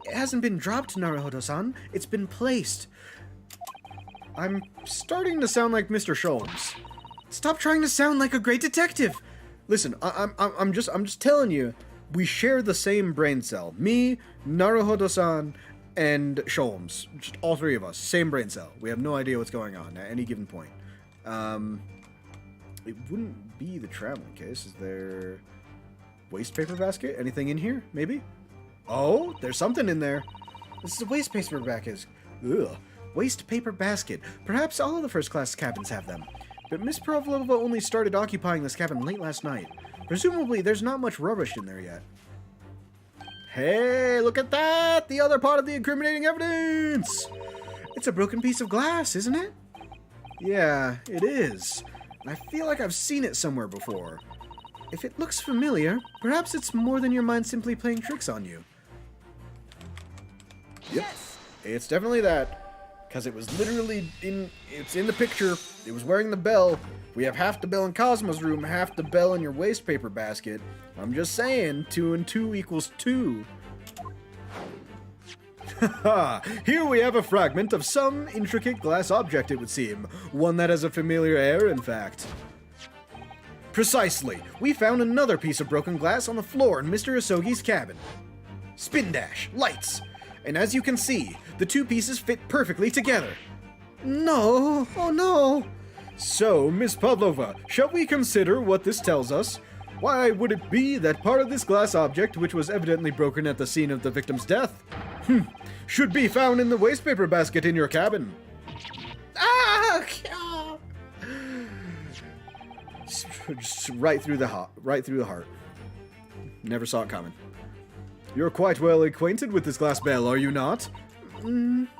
It hasn't been dropped, Naruhodo-san. It's been placed. I'm starting to sound like Mr. Sholmes. Stop trying to sound like a great detective. Listen, I'm just telling you, we share the same brain cell. Me, Naruhodo-san, and Sholmes. Just all three of us. Same brain cell. We have no idea what's going on at any given point. It wouldn't be the traveling case. Is there waste paper basket? Anything in here? Maybe? Oh, there's something in there. This is a waste paper basket. Ugh. Waste paper basket. Perhaps all of the first class cabins have them. But Miss Pavlova only started occupying this cabin late last night. Presumably, there's not much rubbish in there yet. Hey, look at that! The other part of the incriminating evidence! It's a broken piece of glass, isn't it? Yeah, it is. And I feel like I've seen it somewhere before. If it looks familiar, perhaps it's more than your mind simply playing tricks on you. Yep, yes. It's definitely that. Because it was literally it's in the picture. It was wearing the bell. We have half the bell in Kazuma's room, half the bell in your waste paper basket. I'm just saying, 2 and 2 equals 2. Haha, here we have a fragment of some intricate glass object, it would seem. One that has a familiar air, in fact. Precisely. We found another piece of broken glass on the floor in Mr. Asogi's cabin. Spin dash, lights. And as you can see, the two pieces fit perfectly together. No, oh no. So, Miss Pavlova, shall we consider what this tells us? Why would it be that part of this glass object, which was evidently broken at the scene of the victim's death, should be found in the waste paper basket in your cabin? Ah! Just right through the heart. Never saw it coming. You're quite well acquainted with this glass bell, are you not?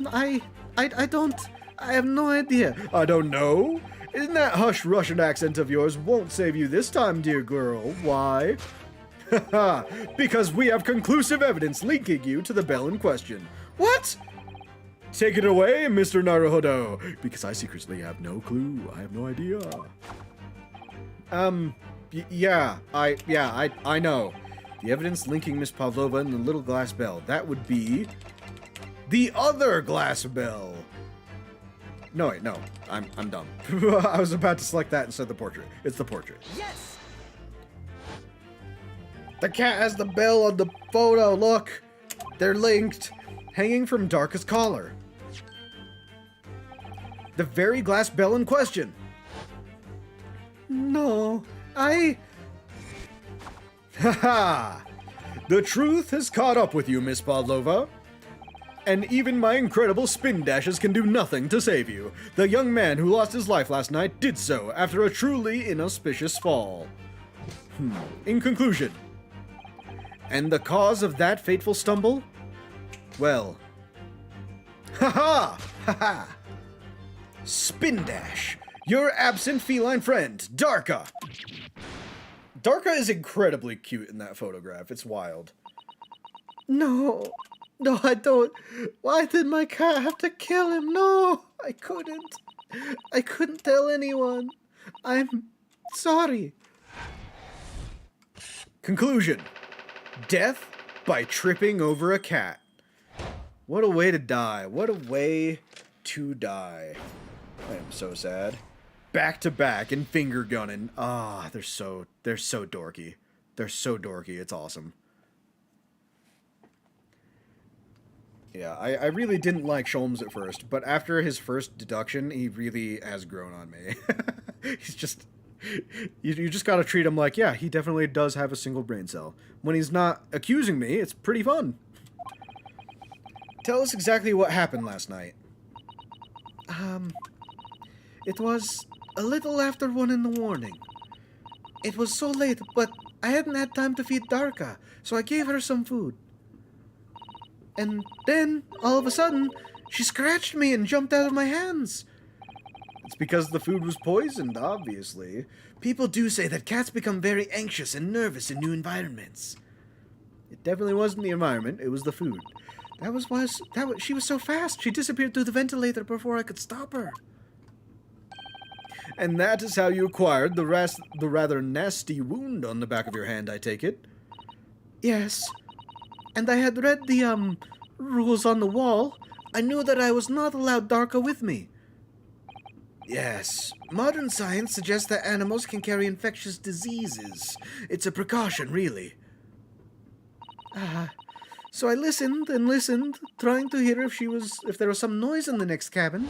I don't. I have no idea. I don't know? Isn't that hush Russian accent of yours won't save you this time, dear girl? Why? Haha, because we have conclusive evidence linking you to the bell in question. What? Take it away, Mr. Naruhodo, because I secretly have no clue. I have no idea. I know. The evidence linking Miss Pavlova and the little glass bell. That would be the other glass bell. No, wait, no. I'm dumb. I was about to select that instead of the portrait. It's the portrait. Yes! The cat has the bell on the photo. Look. They're linked. Hanging from Darka's collar. The very glass bell in question. No, Haha! The truth has caught up with you, Miss Pavlova. And even my incredible spin dashes can do nothing to save you. The young man who lost his life last night did so after a truly inauspicious fall. In conclusion, and the cause of that fateful stumble? Well, haha! Spin dash! Your absent feline friend, Darka! Darka is incredibly cute in that photograph. It's wild. No, I don't. Why did my cat have to kill him? No, I couldn't. I couldn't tell anyone. I'm sorry. Conclusion. Death by tripping over a cat. What a way to die. What a way to die. I am so sad. Back to back and finger gunning. Ah, they're so dorky. They're so dorky. It's awesome. Yeah, I really didn't like Sholmes at first, but after his first deduction, he really has grown on me. He's just... You just gotta treat him like, yeah, he definitely does have a single brain cell. When he's not accusing me, it's pretty fun. Tell us exactly what happened last night. It was a little after 1 in the morning. It was so late, but I hadn't had time to feed so I gave her some food. And then, all of a sudden, She scratched me and jumped out of my hands. It's because the food was poisoned, obviously. People do say that cats become very anxious and nervous in new environments. It definitely wasn't the environment, it was the food. She was so fast. She disappeared through the ventilator before I could stop her. And that is how you acquired the rather nasty wound on the back of your hand, I take it? Yes. And I had read the, rules on the wall. I knew that I was not allowed Darka with me. Yes. Modern science suggests that animals can carry infectious diseases. It's a precaution, really. So I listened and listened, trying to hear if there was some noise in the next cabin.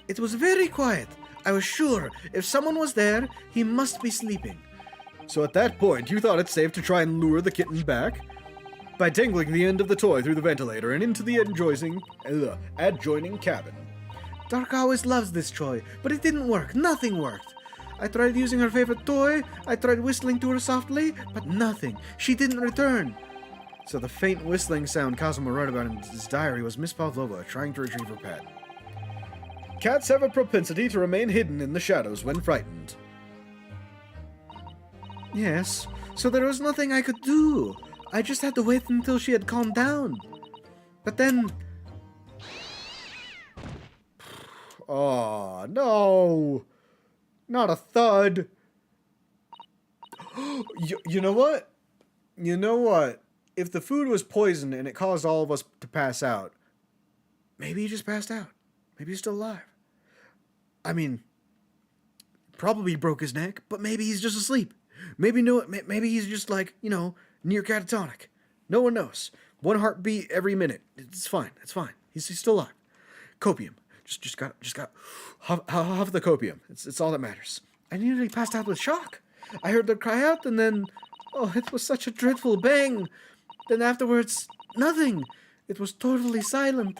It was very quiet. I was sure if someone was there, he must be sleeping. So at that point, you thought it safe to try and lure the kitten back? By dangling the end of the toy through the ventilator and into the adjoining cabin. Dark always loves this toy, but it didn't work. Nothing worked. I tried using her favorite toy. I tried whistling to her softly, but nothing. She didn't return. So the faint whistling sound Kazuma wrote about in his diary was Miss Pavlova trying to retrieve her pet. Cats have a propensity to remain hidden in the shadows when frightened. Yes, so there was nothing I could do. I just had to wait until she had calmed down. But then... Oh, no! Not a thud! You know what? You know what? If the food was poisoned and it caused all of us to pass out, maybe he just passed out. Maybe he's still alive. I mean, probably broke his neck, but maybe he's just asleep. Maybe he's just like, near catatonic. No one knows. One heartbeat every minute. It's fine. It's fine. He's still alive. Copium. Just got huff the copium. It's all that matters. I nearly passed out with shock. I heard her cry out, and then, it was such a dreadful bang. Then afterwards, nothing. It was totally silent.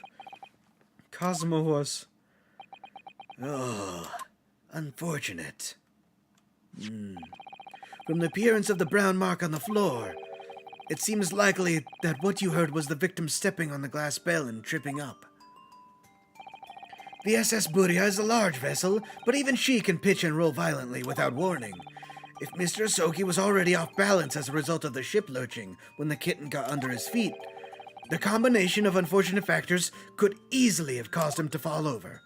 Kazuma was. Oh, unfortunate. From the appearance of the brown mark on the floor, it seems likely that what you heard was the victim stepping on the glass bell and tripping up. The SS Buria is a large vessel, but even she can pitch and roll violently without warning. If Mr. Asoki was already off balance as a result of the ship lurching when the kitten got under his feet, the combination of unfortunate factors could easily have caused him to fall over.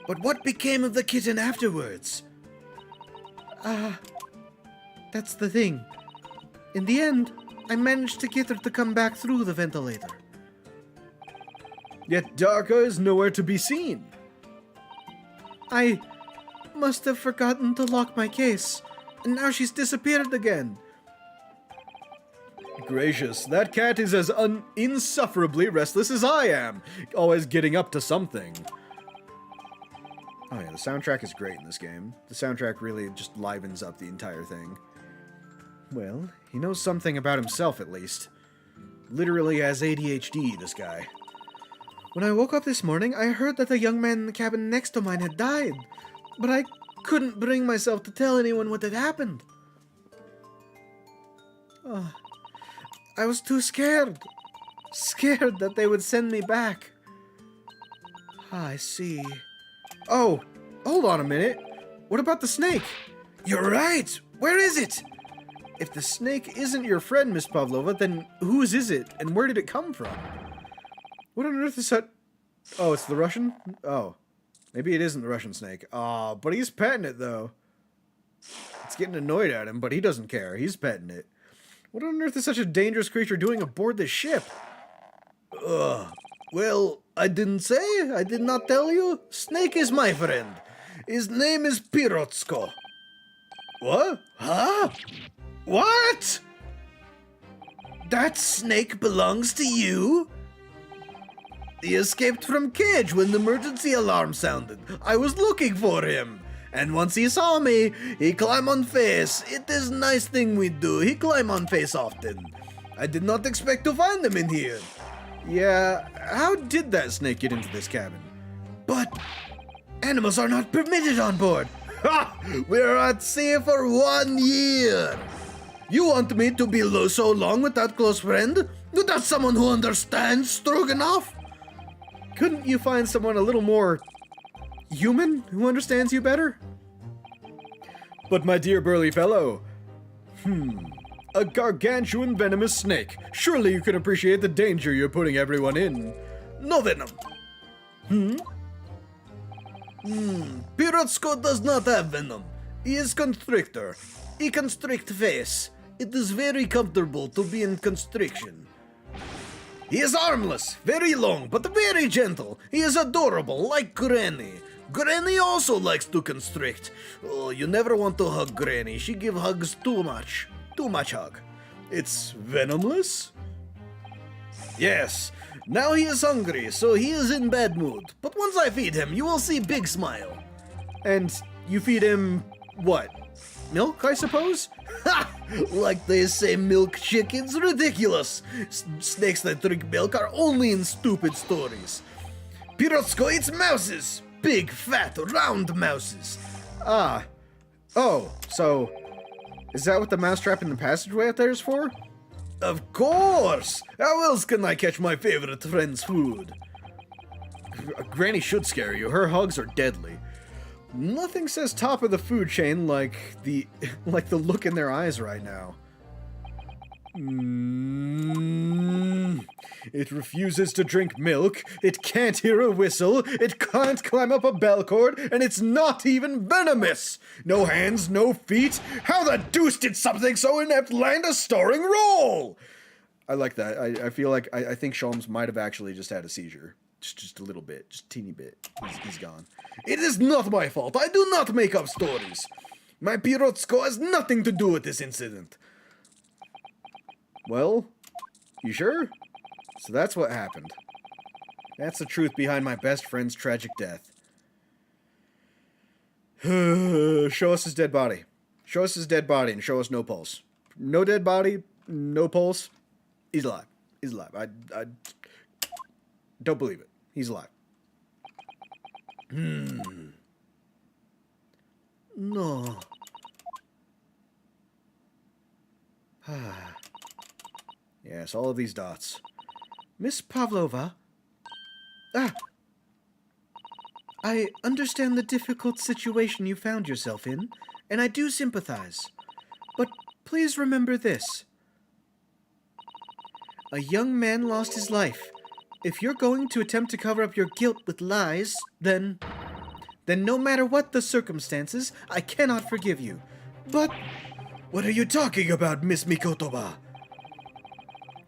But what became of the kitten afterwards? That's the thing. In the end, I managed to get her to come back through the ventilator. Yet Darka is nowhere to be seen. I must have forgotten to lock my case, and now she's disappeared again. Gracious, that cat is as insufferably restless as I am, always getting up to something. Oh yeah, the soundtrack is great in this game. The soundtrack really just livens up the entire thing. Well, he knows something about himself at least. Literally has ADHD, this guy. When I woke up this morning, I heard that the young man in the cabin next to mine had died, but I couldn't bring myself to tell anyone what had happened. I was too scared. Scared that they would send me back. I see. Oh, hold on a minute. What about the snake? You're right. Where is it? If the snake isn't your friend, Miss Pavlova, then whose is it, and where did it come from? What on earth is that? Oh, it's the Russian? Oh. Maybe it isn't the Russian snake. Oh, but he's petting it, though. It's getting annoyed at him, but he doesn't care. He's petting it. What on earth is such a dangerous creature doing aboard this ship? Well, I didn't say. I did not tell you. Snake is my friend. His name is Pirotsko. What? Huh? What? That snake belongs to you? He escaped from cage when the emergency alarm sounded. I was looking for him. And once he saw me, he climb on face. It is nice thing we do. He climb on face often. I did not expect to find him in here. Yeah, how did that snake get into this cabin? But animals are not permitted on board. Ha! We're at sea for 1 year. You want me to be so long without close friend? Without someone who understands Stroganoff? Couldn't you find someone a little more human who understands you better? But my dear burly fellow, a gargantuan venomous snake. Surely you can appreciate the danger you're putting everyone in. No venom. Pirotsko does not have venom. He is constrictor. He constrict face. It is very comfortable to be in constriction. He is armless, very long, but very gentle. He is adorable, like Granny. Granny also likes to constrict. Oh, you never want to hug Granny. She give hugs too much. Too much hug. It's venomless? Yes. Now he is hungry, so he is in bad mood. But once I feed him, you will see big smile. And you feed him what? Milk, I suppose? Ha! Like they say milk chickens? Ridiculous! Snakes that drink milk are only in stupid stories. Pirotsko eats mouses! Big, fat, round mouses. Ah. Oh, so is that what the mousetrap in the passageway out there is for? Of course! How else can I catch my favorite friend's food? Granny should scare you. Her hugs are deadly. Nothing says top of the food chain like the look in their eyes right now. It refuses to drink milk, it can't hear a whistle, it can't climb up a bell cord, and it's not even venomous! No hands, no feet! How the deuce did something so inept land a starring role? I like that. I feel like I think Sholmes might have actually just had a seizure. Just a little bit. Just a teeny bit. He's gone. It is not my fault. I do not make up stories. My Pirotsko has nothing to do with this incident. Well, you sure? So that's what happened. That's the truth behind my best friend's tragic death. Show us his dead body. Show us his dead body and show us no pulse. No dead body, no pulse. He's alive. He's alive. I don't believe it. He's alive. No. Yes, all of these dots. Miss Pavlova? I understand the difficult situation you found yourself in, and I do sympathize. But please remember this. A young man lost his life. If you're going to attempt to cover up your guilt with lies, then no matter what the circumstances, I cannot forgive you. But what are you talking about, Miss Mikotoba?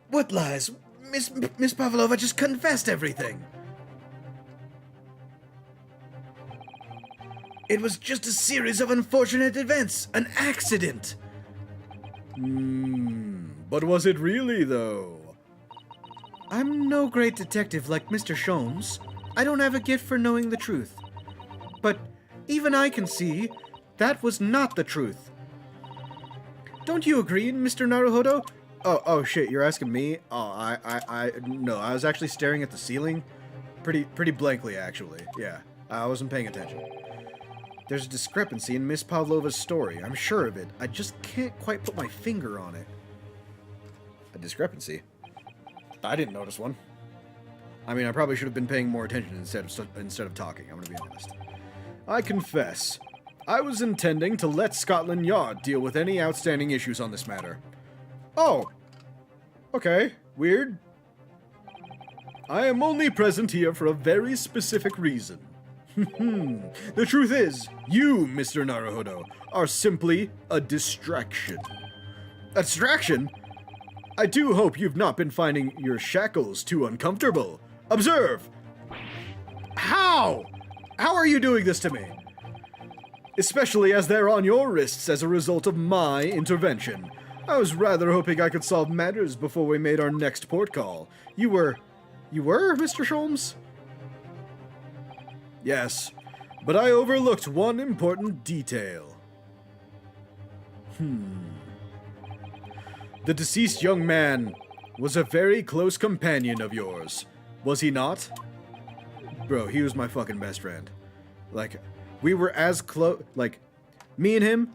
What lies? Miss Pavlova just confessed everything. It was just a series of unfortunate events, an accident. But was it really, though? I'm no great detective like Mr. Sholmes. I don't have a gift for knowing the truth. But even I can see that was not the truth. Don't you agree, Mr. Naruhodo? Oh shit, you're asking me? Oh, no, I was actually staring at the ceiling. Pretty blankly, actually. Yeah, I wasn't paying attention. There's a discrepancy in Miss Pavlova's story. I'm sure of it. I just can't quite put my finger on it. A discrepancy? I didn't notice one. I mean, I probably should have been paying more attention instead of talking, I'm gonna be honest. I confess, I was intending to let Scotland Yard deal with any outstanding issues on this matter. Oh. Okay, weird. I am only present here for a very specific reason. The truth is, you, Mr. Naruhodo, are simply a distraction. A distraction? I do hope you've not been finding your shackles too uncomfortable. Observe! How? How are you doing this to me? Especially as they're on your wrists as a result of my intervention. I was rather hoping I could solve matters before we made our next port call. You were, Mr. Sholmes? Yes, but I overlooked one important detail. The deceased young man was a very close companion of yours, was he not? Bro, he was my fucking best friend. Like, we were as close, like, me and him,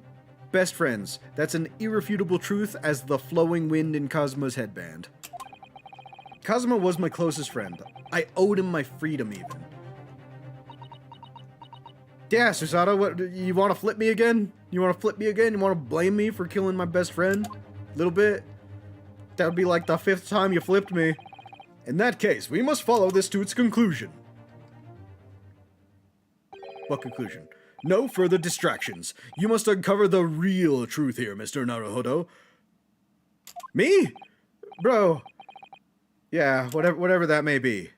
best friends. That's an irrefutable truth as the flowing wind in Kazuma's headband. Kazuma was my closest friend. I owed him my freedom, even. Yeah, Susato, what, you want to flip me again? You want to flip me again? You want to blame me for killing my best friend? A little bit? That would be like the 5th time you flipped me. In that case, we must follow this to its conclusion. What conclusion? No further distractions. You must uncover the real truth here, Mr. Naruhodo. Me? Bro. Yeah, whatever that may be.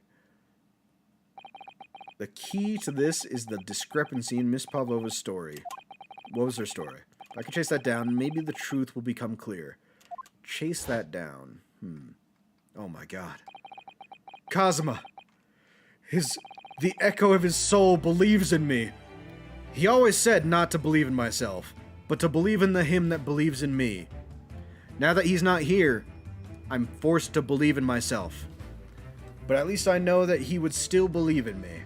The key to this is the discrepancy in Miss Pavlova's story. What was her story? If I can chase that down, maybe the truth will become clear. Chase that down. Oh my god. Kazuma. The echo of his soul believes in me. He always said not to believe in myself, but to believe in the him that believes in me. Now that he's not here, I'm forced to believe in myself. But at least I know that he would still believe in me.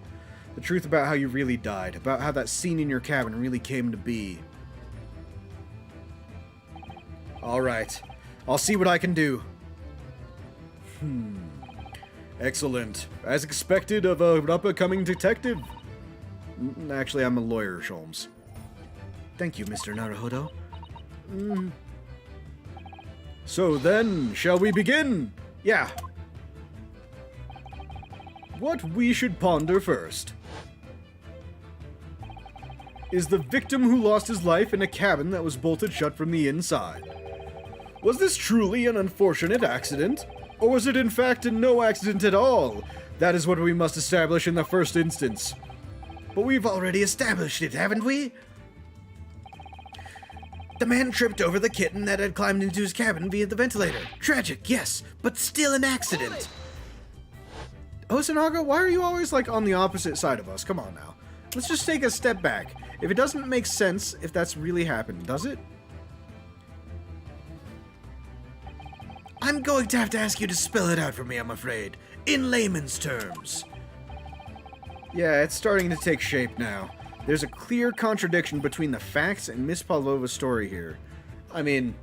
The truth about how you really died, about how that scene in your cabin really came to be. Alright, I'll see what I can do. Excellent. As expected of an up-and-coming detective. Actually, I'm a lawyer, Sholmes. Thank you, Mr. Naruhodo. So then, shall we begin? Yeah. What we should ponder first is the victim who lost his life in a cabin that was bolted shut from the inside. Was this truly an unfortunate accident? Or was it in fact no accident at all? That is what we must establish in the first instance. But we've already established it, haven't we? The man tripped over the kitten that had climbed into his cabin via the ventilator. Tragic, yes, but still an accident. Osanaga, why are you always like on the opposite side of us? Come on now. Let's just take a step back. If it doesn't make sense if that's really happened, does it? I'm going to have to ask you to spell it out for me, I'm afraid. In layman's terms. Yeah, it's starting to take shape now. There's a clear contradiction between the facts and Miss Pavlova's story here. I mean,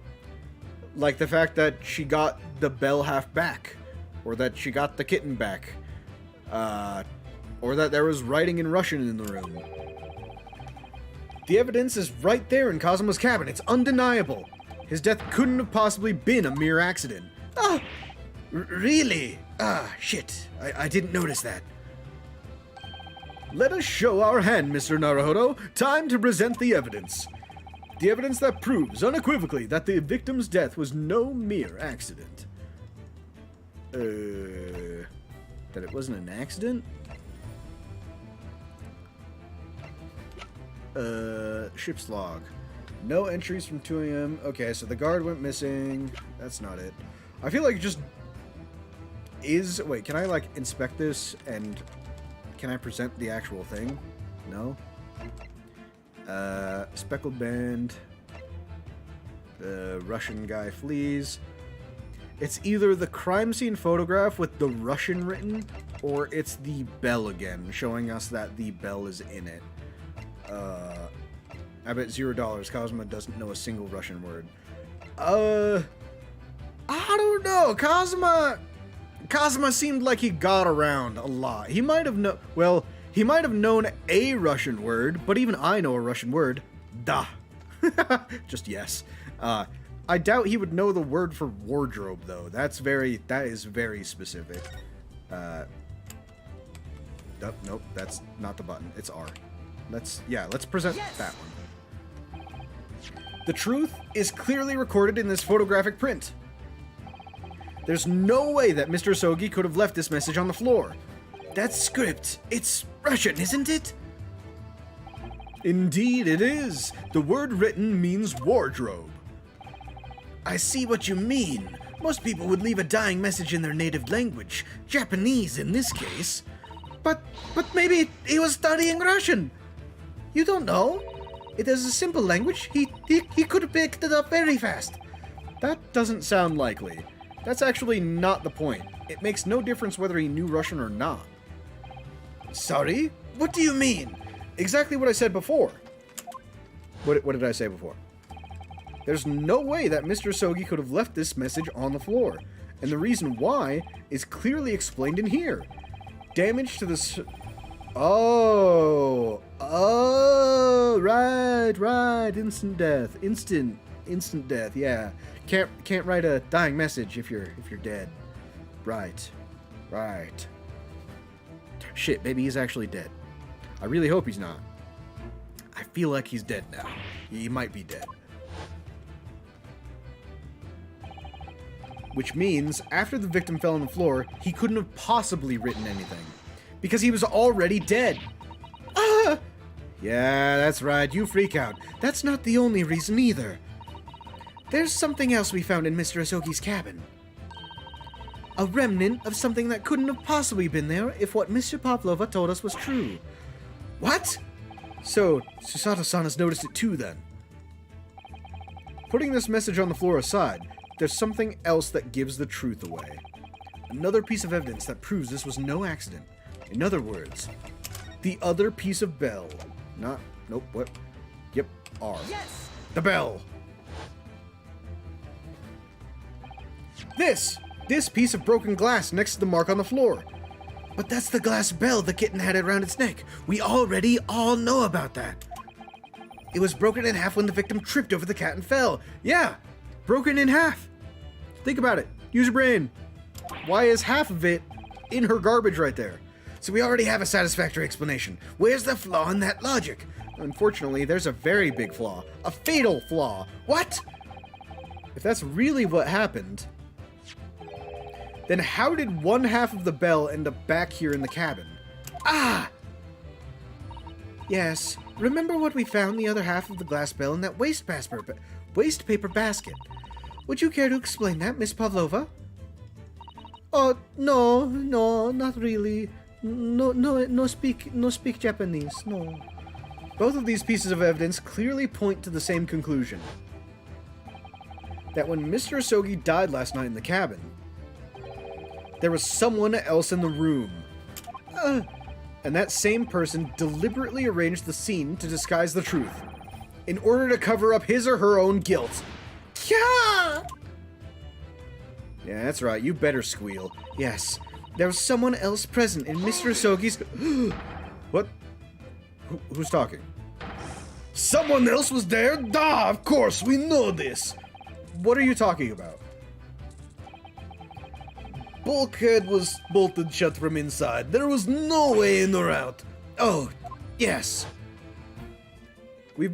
like the fact that she got the bell half back, or that she got the kitten back, or that there was writing in Russian in the room. The evidence is right there in Kazuma's cabin. It's undeniable. His death couldn't have possibly been a mere accident. Ah! Really? Ah, shit. I didn't notice that. Let us show our hand, Mr. Naruhodo. Time to present the evidence. The evidence that proves unequivocally that the victim's death was no mere accident. That it wasn't an accident? Ship's log. No entries from 2 a.m. Okay, so the guard went missing. That's not it. I feel like it just is... Wait, can I, like, inspect this and... Can I present the actual thing? No? Speckled band. The Russian guy flees. It's either the crime scene photograph with the Russian written, or it's the bell again, showing us that the bell is in it. I bet $0. Kazuma doesn't know a single Russian word. I don't know. Kazuma seemed like he got around a lot. He might have he might have known a Russian word, but even I know a Russian word. Da. Just yes. I doubt he would know the word for wardrobe though. That is very specific. Nope, that's not the button. It's R. Let's present that one. The truth is clearly recorded in this photographic print. There's no way that Mr. Sogi could have left this message on the floor. That's script. It's Russian, isn't it? Indeed it is. The word written means wardrobe. I see what you mean. Most people would leave a dying message in their native language. Japanese in this case. But maybe he was studying Russian. You don't know. It is a simple language. He could have picked it up very fast. That doesn't sound likely. That's actually not the point. It makes no difference whether he knew Russian or not. Sorry? What do you mean? Exactly what I said before. What did I say before? There's no way that Mr. Sogi could have left this message on the floor. And the reason why is clearly explained in here. Damage to the... Oh, right. Instant death, yeah. Can't write a dying message if you're dead. Right. Shit, maybe he's actually dead. I really hope he's not. I feel like he's dead now. He might be dead. Which means, after the victim fell on the floor, he couldn't have possibly written anything. Because he was already dead. Ah! Yeah, that's right, you freak out. That's not the only reason either. There's something else we found in Mr. Asogi's cabin. A remnant of something that couldn't have possibly been there if what Mr. Pavlova told us was true. What? So, Susato-san has noticed it too, then. Putting this message on the floor aside, there's something else that gives the truth away. Another piece of evidence that proves this was no accident. In other words, the other piece of bell. Nope, what? Yep, R. Yes! The bell! This piece of broken glass next to the mark on the floor. But that's the glass bell the kitten had around its neck. We already all know about that. It was broken in half when the victim tripped over the cat and fell. Yeah, broken in half. Think about it. Use your brain. Why is half of it in her garbage right there? So we already have a satisfactory explanation. Where's the flaw in that logic? Unfortunately, there's a very big flaw. A fatal flaw. What? If that's really what happened, then how did one half of the bell end up back here in the cabin? Ah! Yes, remember what we found the other half of the glass bell in that waste paper basket? Would you care to explain that, Miss Pavlova? Oh, no, not really. No speak Japanese, no. Both of these pieces of evidence clearly point to the same conclusion. That when Mr. Asogi died last night in the cabin, there was someone else in the room. And that same person deliberately arranged the scene to disguise the truth, in order to cover up his or her own guilt. Yeah, that's right, you better squeal. Yes, there was someone else present in Mr. Asogi's... What? Who's talking? Someone else was there? Da, of course, we know this. What are you talking about? Bulkhead was bolted shut from inside. There was no way in or out. Oh, yes. We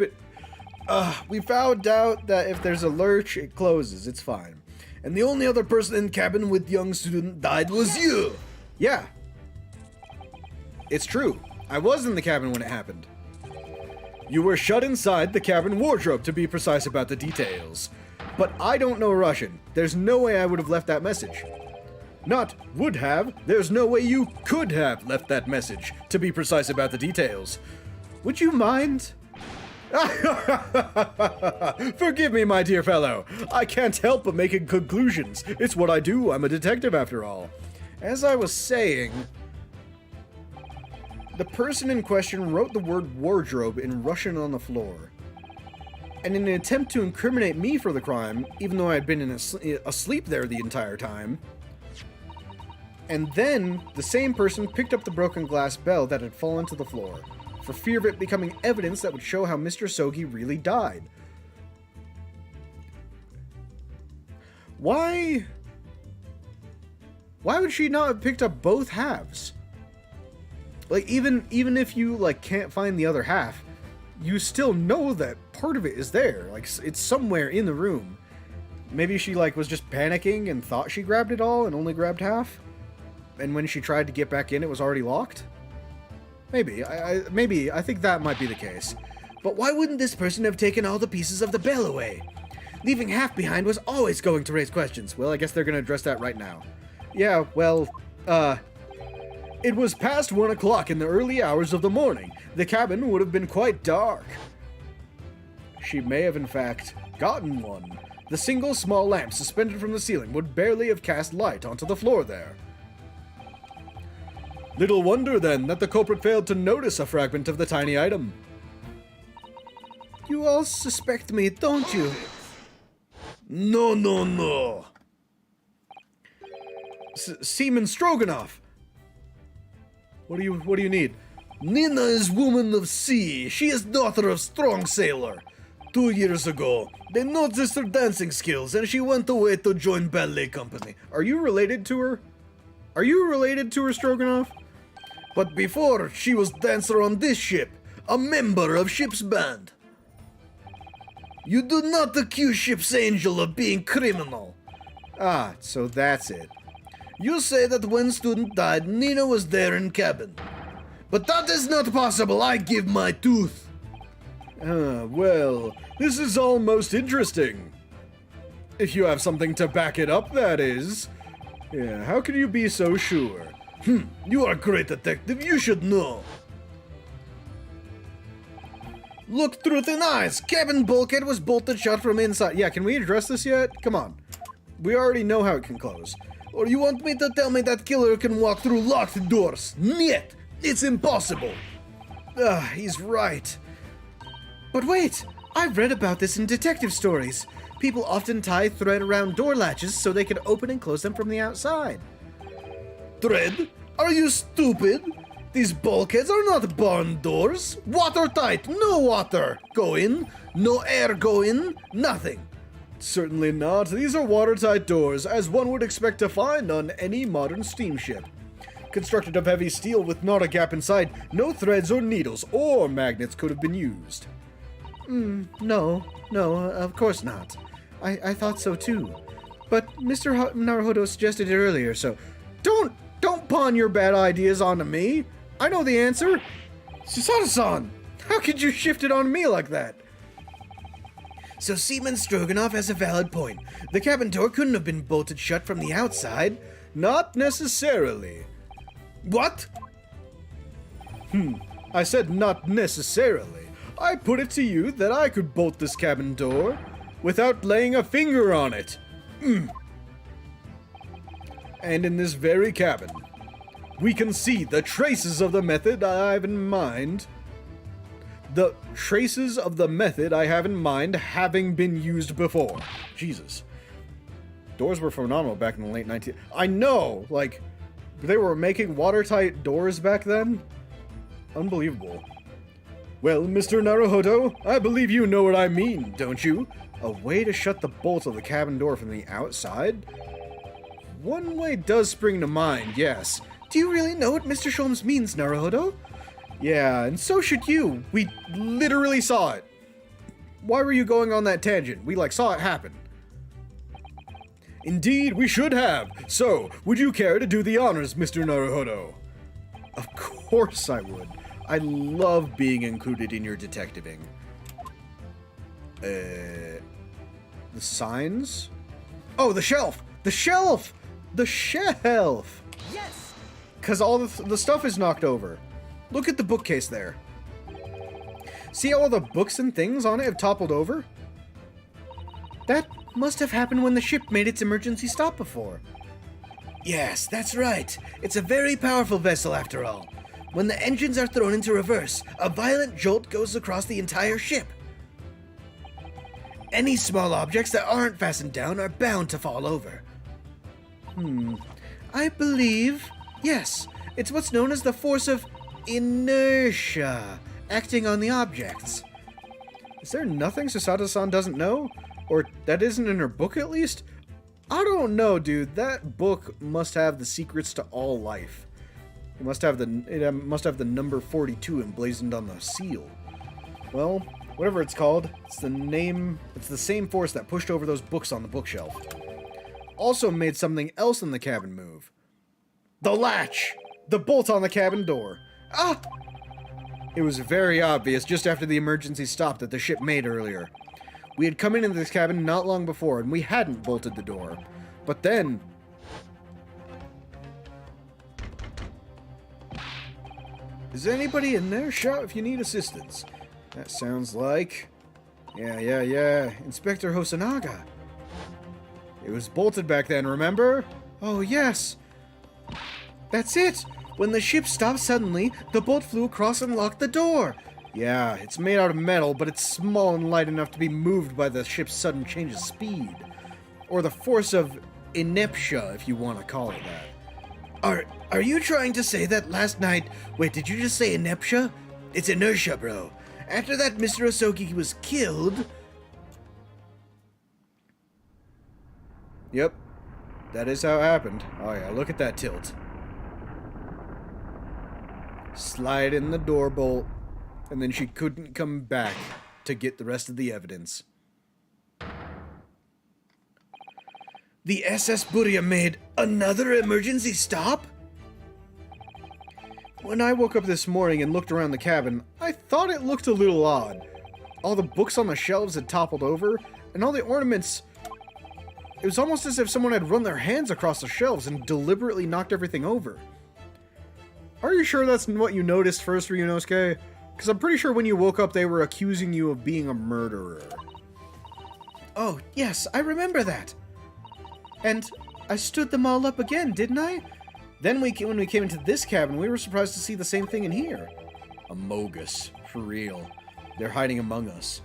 found out that if there's a lurch, it closes. It's fine. And the only other person in cabin with young student died was you. Yeah. It's true. I was in the cabin when it happened. You were shut inside the cabin wardrobe, to be precise about the details. But I don't know Russian. There's no way I would have left that message. Not would have, there's no way you could have left that message, to be precise about the details. Would you mind? Forgive me, my dear fellow. I can't help but making conclusions. It's what I do. I'm a detective after all. As I was saying, the person in question wrote the word wardrobe in Russian on the floor. And in an attempt to incriminate me for the crime, even though I had been asleep there the entire time, and then, the same person picked up the broken glass bell that had fallen to the floor, for fear of it becoming evidence that would show how Mr. Sogi really died. Why would she not have picked up both halves? Like, even if you, like, can't find the other half, you still know that part of it is there. Like, it's somewhere in the room. Maybe she, like, was just panicking and thought she grabbed it all and only grabbed half? And when she tried to get back in, it was already locked? Maybe. I think that might be the case. But why wouldn't this person have taken all the pieces of the bell away? Leaving half behind was always going to raise questions. Well, I guess they're going to address that right now. Yeah, well, it was past 1 o'clock in the early hours of the morning. The cabin would have been quite dark. She may have, in fact, gotten one. The single small lamp suspended from the ceiling would barely have cast light onto the floor there. Little wonder, then, that the culprit failed to notice a fragment of the tiny item. You all suspect me, don't you? No, no, no. Seaman Stroganoff. What do you need? Nina is woman of sea. She is daughter of strong sailor. 2 years ago, they noticed her dancing skills and she went away to join ballet company. Are you related to her? Are you related to her, Stroganoff? But before, she was dancer on this ship, a member of ship's band. You do not accuse ship's angel of being criminal. Ah, so that's it. You say that when student died, Nina was there in cabin. But that is not possible. I give my tooth. Well, this is all most interesting. If you have something to back it up, that is. Yeah, how can you be so sure? You are a great detective. You should know. Look truth in eyes. Cabin bulkhead was bolted shut from inside. Yeah, can we address this yet? Come on. We already know how it can close. Or you want me to tell me that killer can walk through locked doors? Niet! It's impossible. He's right. But wait, I've read about this in detective stories. People often tie thread around door latches so they can open and close them from the outside. Thread? Are you stupid? These bulkheads are not barn doors. Watertight, no water go in, no air go in, nothing. Certainly not. These are watertight doors, as one would expect to find on any modern steamship. Constructed of heavy steel with not a gap inside, no threads or needles or magnets could have been used. No, of course not. I thought so too. But Mr. Naruhodo suggested it earlier, so don't pawn your bad ideas onto me. I know the answer. Susato-san, how could you shift it on me like that? So Seaman Stroganoff has a valid point. The cabin door couldn't have been bolted shut from the outside. Not necessarily. What? I said not necessarily. I put it to you that I could bolt this cabin door without laying a finger on it. And in this very cabin, we can see the traces of the method I have in mind. The traces of the method I have in mind having been used before. Jesus. Doors were phenomenal back in the late 19th. I know, like, they were making watertight doors back then? Unbelievable. Well, Mr. Naruhodo, I believe you know what I mean, don't you? A way to shut the bolt of the cabin door from the outside? One way does spring to mind, yes. Do you really know what Mr. Sholmes means, Naruhodo? Yeah, and so should you. We literally saw it. Why were you going on that tangent? We, saw it happen. Indeed, we should have. So, would you care to do the honors, Mr. Naruhodo? Of course I would. I love being included in your detectiving. The signs? Oh, the shelf! The shelf! The shelf! Yes! Because all the stuff is knocked over. Look at the bookcase there. See how all the books and things on it have toppled over? That must have happened when the ship made its emergency stop before. Yes, that's right. It's a very powerful vessel after all. When the engines are thrown into reverse, a violent jolt goes across the entire ship. Any small objects that aren't fastened down are bound to fall over. I believe, yes, it's what's known as the force of inertia acting on the objects. Is there nothing Susato-san doesn't know? Or that isn't in her book at least? I don't know, dude. That book must have the secrets to all life. It must have the number 42 emblazoned on the seal. Well, whatever it's called, it's the same force that pushed over those books on the bookshelf. Also made something else in the cabin move. The latch! The bolt on the cabin door. Ah! It was very obvious just after the emergency stop that the ship made earlier. We had come into this cabin not long before, and we hadn't bolted the door. But then... Is anybody in there? Shout if you need assistance. That sounds like... Yeah. Inspector Hosonaga. It was bolted back then, remember? Oh, yes. That's it. When the ship stopped suddenly, the bolt flew across and locked the door. Yeah, it's made out of metal, but it's small and light enough to be moved by the ship's sudden change of speed. Or the force of ineptia, if you want to call it that. Are you trying to say that last night... Wait, did you just say ineptia? It's inertia, bro. After that Mr. Osoki was killed... Yep. That is how it happened. Oh yeah, look at that tilt. Slide in the door bolt, and then she couldn't come back to get the rest of the evidence. The SS Burya made another emergency stop? When I woke up this morning and looked around the cabin, I thought it looked a little odd. All the books on the shelves had toppled over, and all the ornaments... It was almost as if someone had run their hands across the shelves and deliberately knocked everything over. Are you sure that's what you noticed first, Ryunosuke? Because I'm pretty sure when you woke up they were accusing you of being a murderer. Oh, yes, I remember that. And I stood them all up again, didn't I? Then when we came into this cabin, we were surprised to see the same thing in here. A Mogus, for real. They're hiding among us.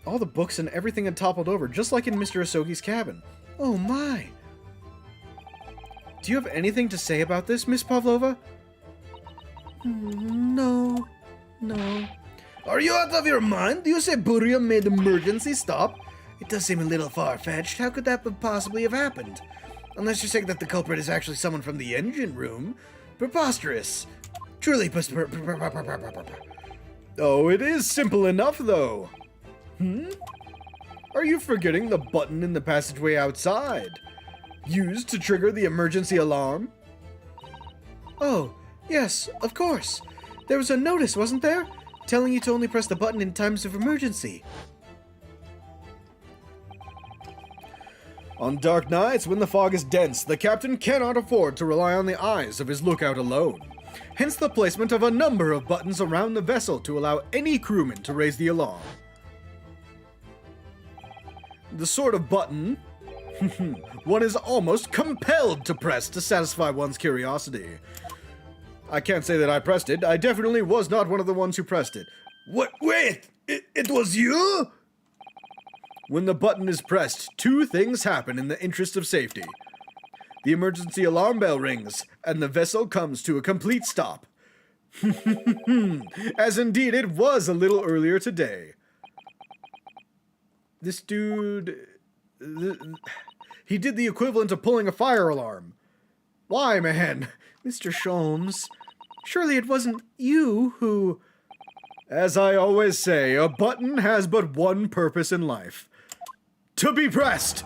All the books and everything had toppled over, just like in Mr. Asogi's cabin. Oh my. Do you have anything to say about this, Miss Pavlova? No. Are you out of your mind? You say Burya made emergency stop? It does seem a little far-fetched. How could that possibly have happened? Unless you're saying that the culprit is actually someone from the engine room. Preposterous. Truly Oh, it is simple enough, though. Are you forgetting the button in the passageway outside? Used to trigger the emergency alarm? Oh, yes, of course. There was a notice, wasn't there? Telling you to only press the button in times of emergency. On dark nights, when the fog is dense, the captain cannot afford to rely on the eyes of his lookout alone. Hence the placement of a number of buttons around the vessel to allow any crewman to raise the alarm. The sort of button one is almost compelled to press to satisfy one's curiosity. I can't say that I pressed it. I definitely was not one of the ones who pressed it. What? Wait! It was you? When the button is pressed, two things happen in the interest of safety. The emergency alarm bell rings, and the vessel comes to a complete stop. As indeed it was a little earlier today. This dude... he did the equivalent of pulling a fire alarm. Why, man? Mr. Sholmes, surely it wasn't you who... As I always say, a button has but one purpose in life. To be pressed!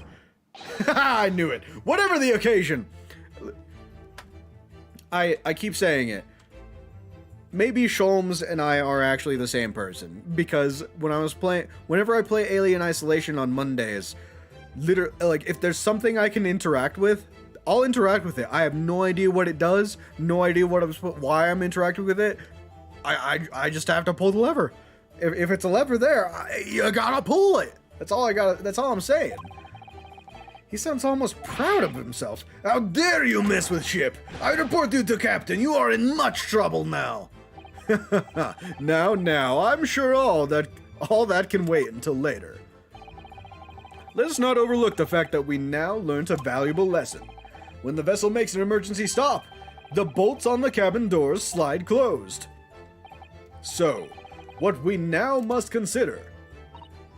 I knew it. Whatever the occasion. I keep saying it. Maybe Sholmes and I are actually the same person, because whenever I play Alien Isolation on Mondays, literally, like, if there's something I can interact with, I'll interact with it. I have no idea what it does, no idea why I'm interacting with it. I just have to pull the lever. If it's a lever there, you gotta pull it. That's all I'm saying. He sounds almost proud of himself. How dare you mess with ship? I report you to captain. You are in much trouble now. Now, I'm sure all that can wait until later. Let us not overlook the fact that we now learnt a valuable lesson. When the vessel makes an emergency stop, the bolts on the cabin doors slide closed. So, what we now must consider...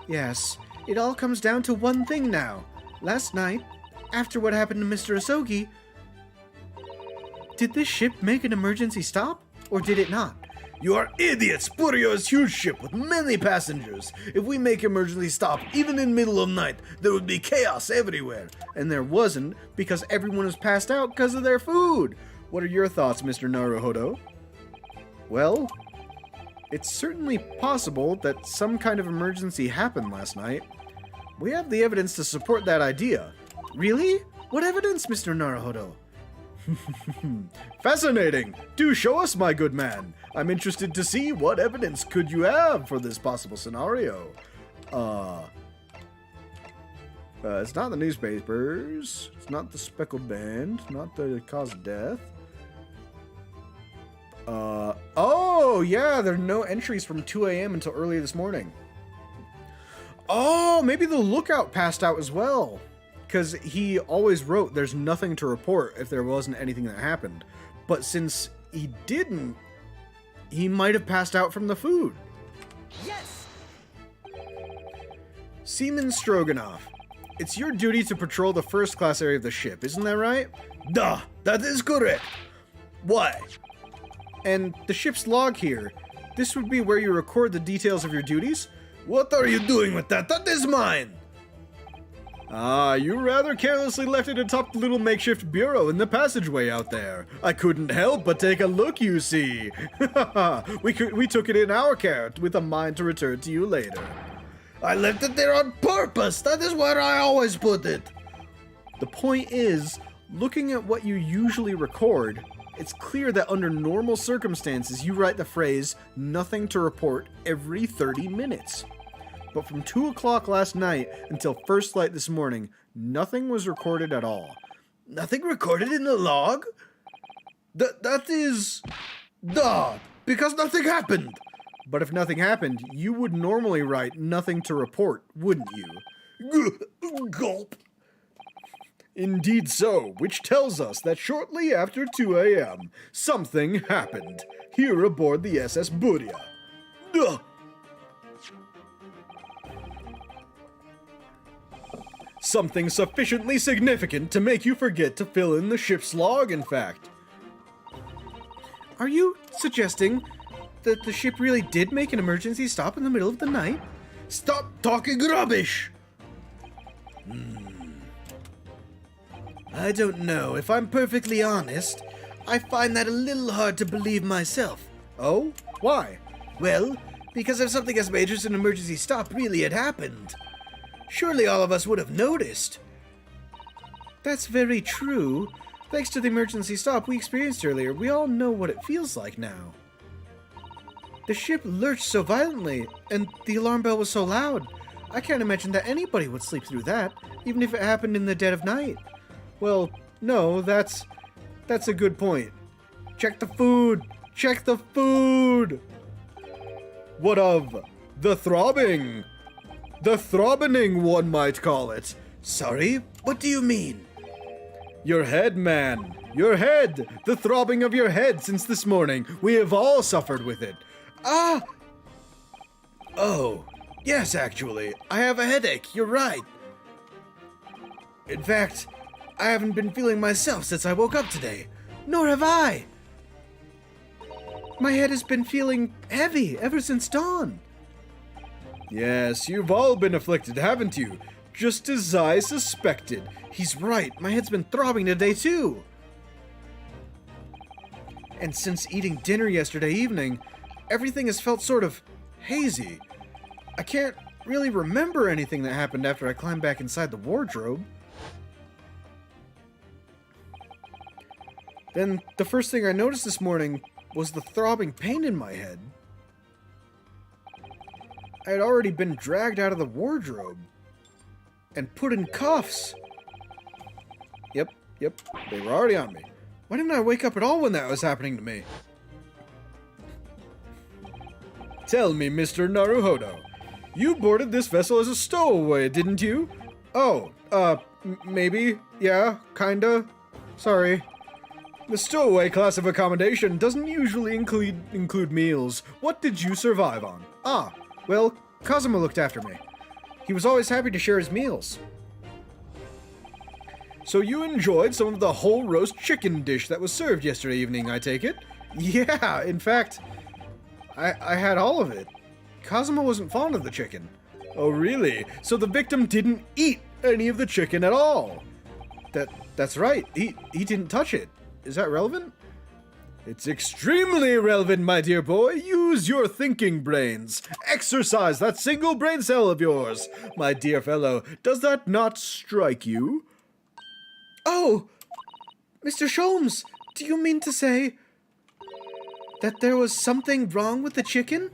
Yes, it all comes down to one thing now. Last night, after what happened to Mr. Asogi, did this ship make an emergency stop, or did it not? You are idiots! Burya is a huge ship with many passengers. If we make emergency stop, even in middle of night, there would be chaos everywhere. And there wasn't, because everyone was passed out because of their food. What are your thoughts, Mr. Naruhodo? Well, it's certainly possible that some kind of emergency happened last night. We have the evidence to support that idea. Really? What evidence, Mr. Naruhodo? Fascinating! Do show us, my good man. I'm interested to see what evidence could you have for this possible scenario. It's not the newspapers. It's not the speckled band. Not the cause of death. Oh, yeah, there are no entries from 2 a.m. until early this morning. Oh, maybe the lookout passed out as well. because he always wrote there's nothing to report if there wasn't anything that happened. But since he didn't, he might have passed out from the food. Yes! Seaman Stroganoff, it's your duty to patrol the first class area of the ship, isn't that right? Duh, that is correct. Why? And the ship's log here, this would be where you record the details of your duties? What are you doing with that? That is mine! Ah, you rather carelessly left it atop the little makeshift bureau in the passageway out there. I couldn't help but take a look, you see. we took it in our care with a mind to return to you later. I left it there on purpose. That is where I always put it. The point is, looking at what you usually record, it's clear that under normal circumstances you write the phrase, "nothing to report," every 30 minutes. But from 2 o'clock last night until first light this morning, nothing was recorded at all. Nothing recorded in the log? That is... Duh, because nothing happened. But if nothing happened, you would normally write "nothing to report," wouldn't you? Gulp. Indeed so, which tells us that shortly after 2 a.m., something happened, here aboard the SS Buria. Duh. Something sufficiently significant to make you forget to fill in the ship's log, in fact. Are you suggesting that the ship really did make an emergency stop in the middle of the night? Stop talking rubbish! I don't know. If I'm perfectly honest, I find that a little hard to believe myself. Oh? Why? Well, because if something as major as an emergency stop really had happened, surely all of us would have noticed. That's very true. Thanks to the emergency stop we experienced earlier, we all know what it feels like now. The ship lurched so violently, and the alarm bell was so loud. I can't imagine that anybody would sleep through that, even if it happened in the dead of night. Well, no, that's a good point. Check the food! Check the food! What of the throbbing? The throbbening, one might call it. Sorry, what do you mean? Your head, man. Your head. The throbbing of your head since this morning. We have all suffered with it. Ah! Oh, yes, actually. I have a headache. You're right. In fact, I haven't been feeling myself since I woke up today. Nor have I. My head has been feeling heavy ever since dawn. Yes, you've all been afflicted, haven't you? Just as I suspected. He's right. My head's been throbbing today, too. And since eating dinner yesterday evening, everything has felt sort of hazy. I can't really remember anything that happened after I climbed back inside the wardrobe. Then the first thing I noticed this morning was the throbbing pain in my head. I had already been dragged out of the wardrobe and put in cuffs. Yep, they were already on me. Why didn't I wake up at all when that was happening to me? Tell me, Mr. Naruhodo, you boarded this vessel as a stowaway, didn't you? Oh, maybe, yeah, kinda. Sorry. The stowaway class of accommodation doesn't usually include meals. What did you survive on? Ah, well, Kazuma looked after me. He was always happy to share his meals. So you enjoyed some of the whole roast chicken dish that was served yesterday evening, I take it? Yeah, in fact, I had all of it. Kazuma wasn't fond of the chicken. Oh, really? So the victim didn't eat any of the chicken at all? That's right. He didn't touch it. Is that relevant? It's extremely relevant, my dear boy. Use your thinking brains. Exercise that single brain cell of yours. My dear fellow, does that not strike you? Oh! Mr. Sholmes, do you mean to say that there was something wrong with the chicken?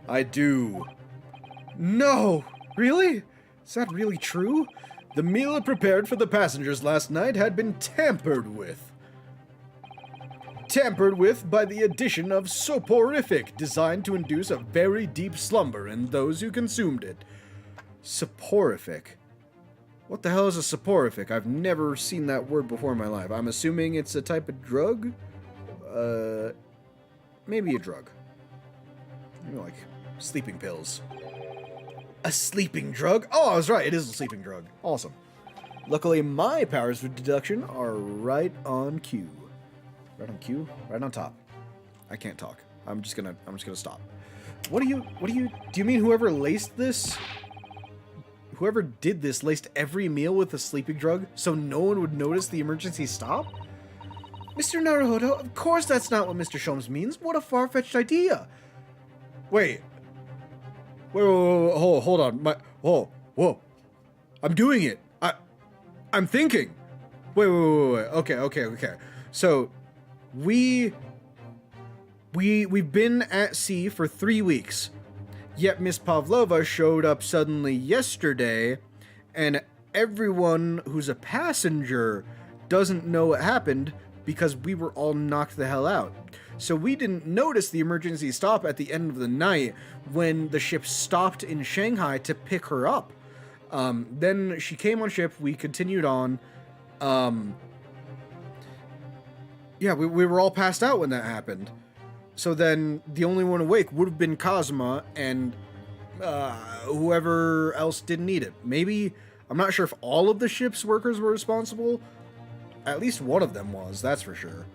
I do. No! Really? Is that really true? The meal prepared for the passengers last night had been tampered with. Tampered with by the addition of soporific, designed to induce a very deep slumber in those who consumed it. Soporific. What the hell is a soporific? I've never seen that word before in my life. I'm assuming it's a type of drug? Maybe a drug. Like sleeping pills. A sleeping drug? Oh, I was right. It is a sleeping drug. Awesome. Luckily, my powers for deduction are right on cue. Right on cue? Right on top. I can't talk. I'm just gonna stop. Do you mean whoever laced this? Whoever did this laced every meal with a sleeping drug so no one would notice the emergency stop? Mr. Naruhodo, of course that's not what Mr. Sholmes means. What a far-fetched idea. Wait, hold on. Whoa. I'm doing it. I'm thinking. Wait. Okay. So, we've been at sea for 3 weeks. Yet Miss Pavlova showed up suddenly yesterday, and everyone who's a passenger doesn't know what happened because we were all knocked the hell out. So we didn't notice the emergency stop at the end of the night when the ship stopped in Shanghai to pick her up. Then she came on ship, we continued on. We were all passed out when that happened. So then the only one awake would have been Kazuma and whoever else didn't need it. Maybe, I'm not sure if all of the ship's workers were responsible. At least one of them was, that's for sure.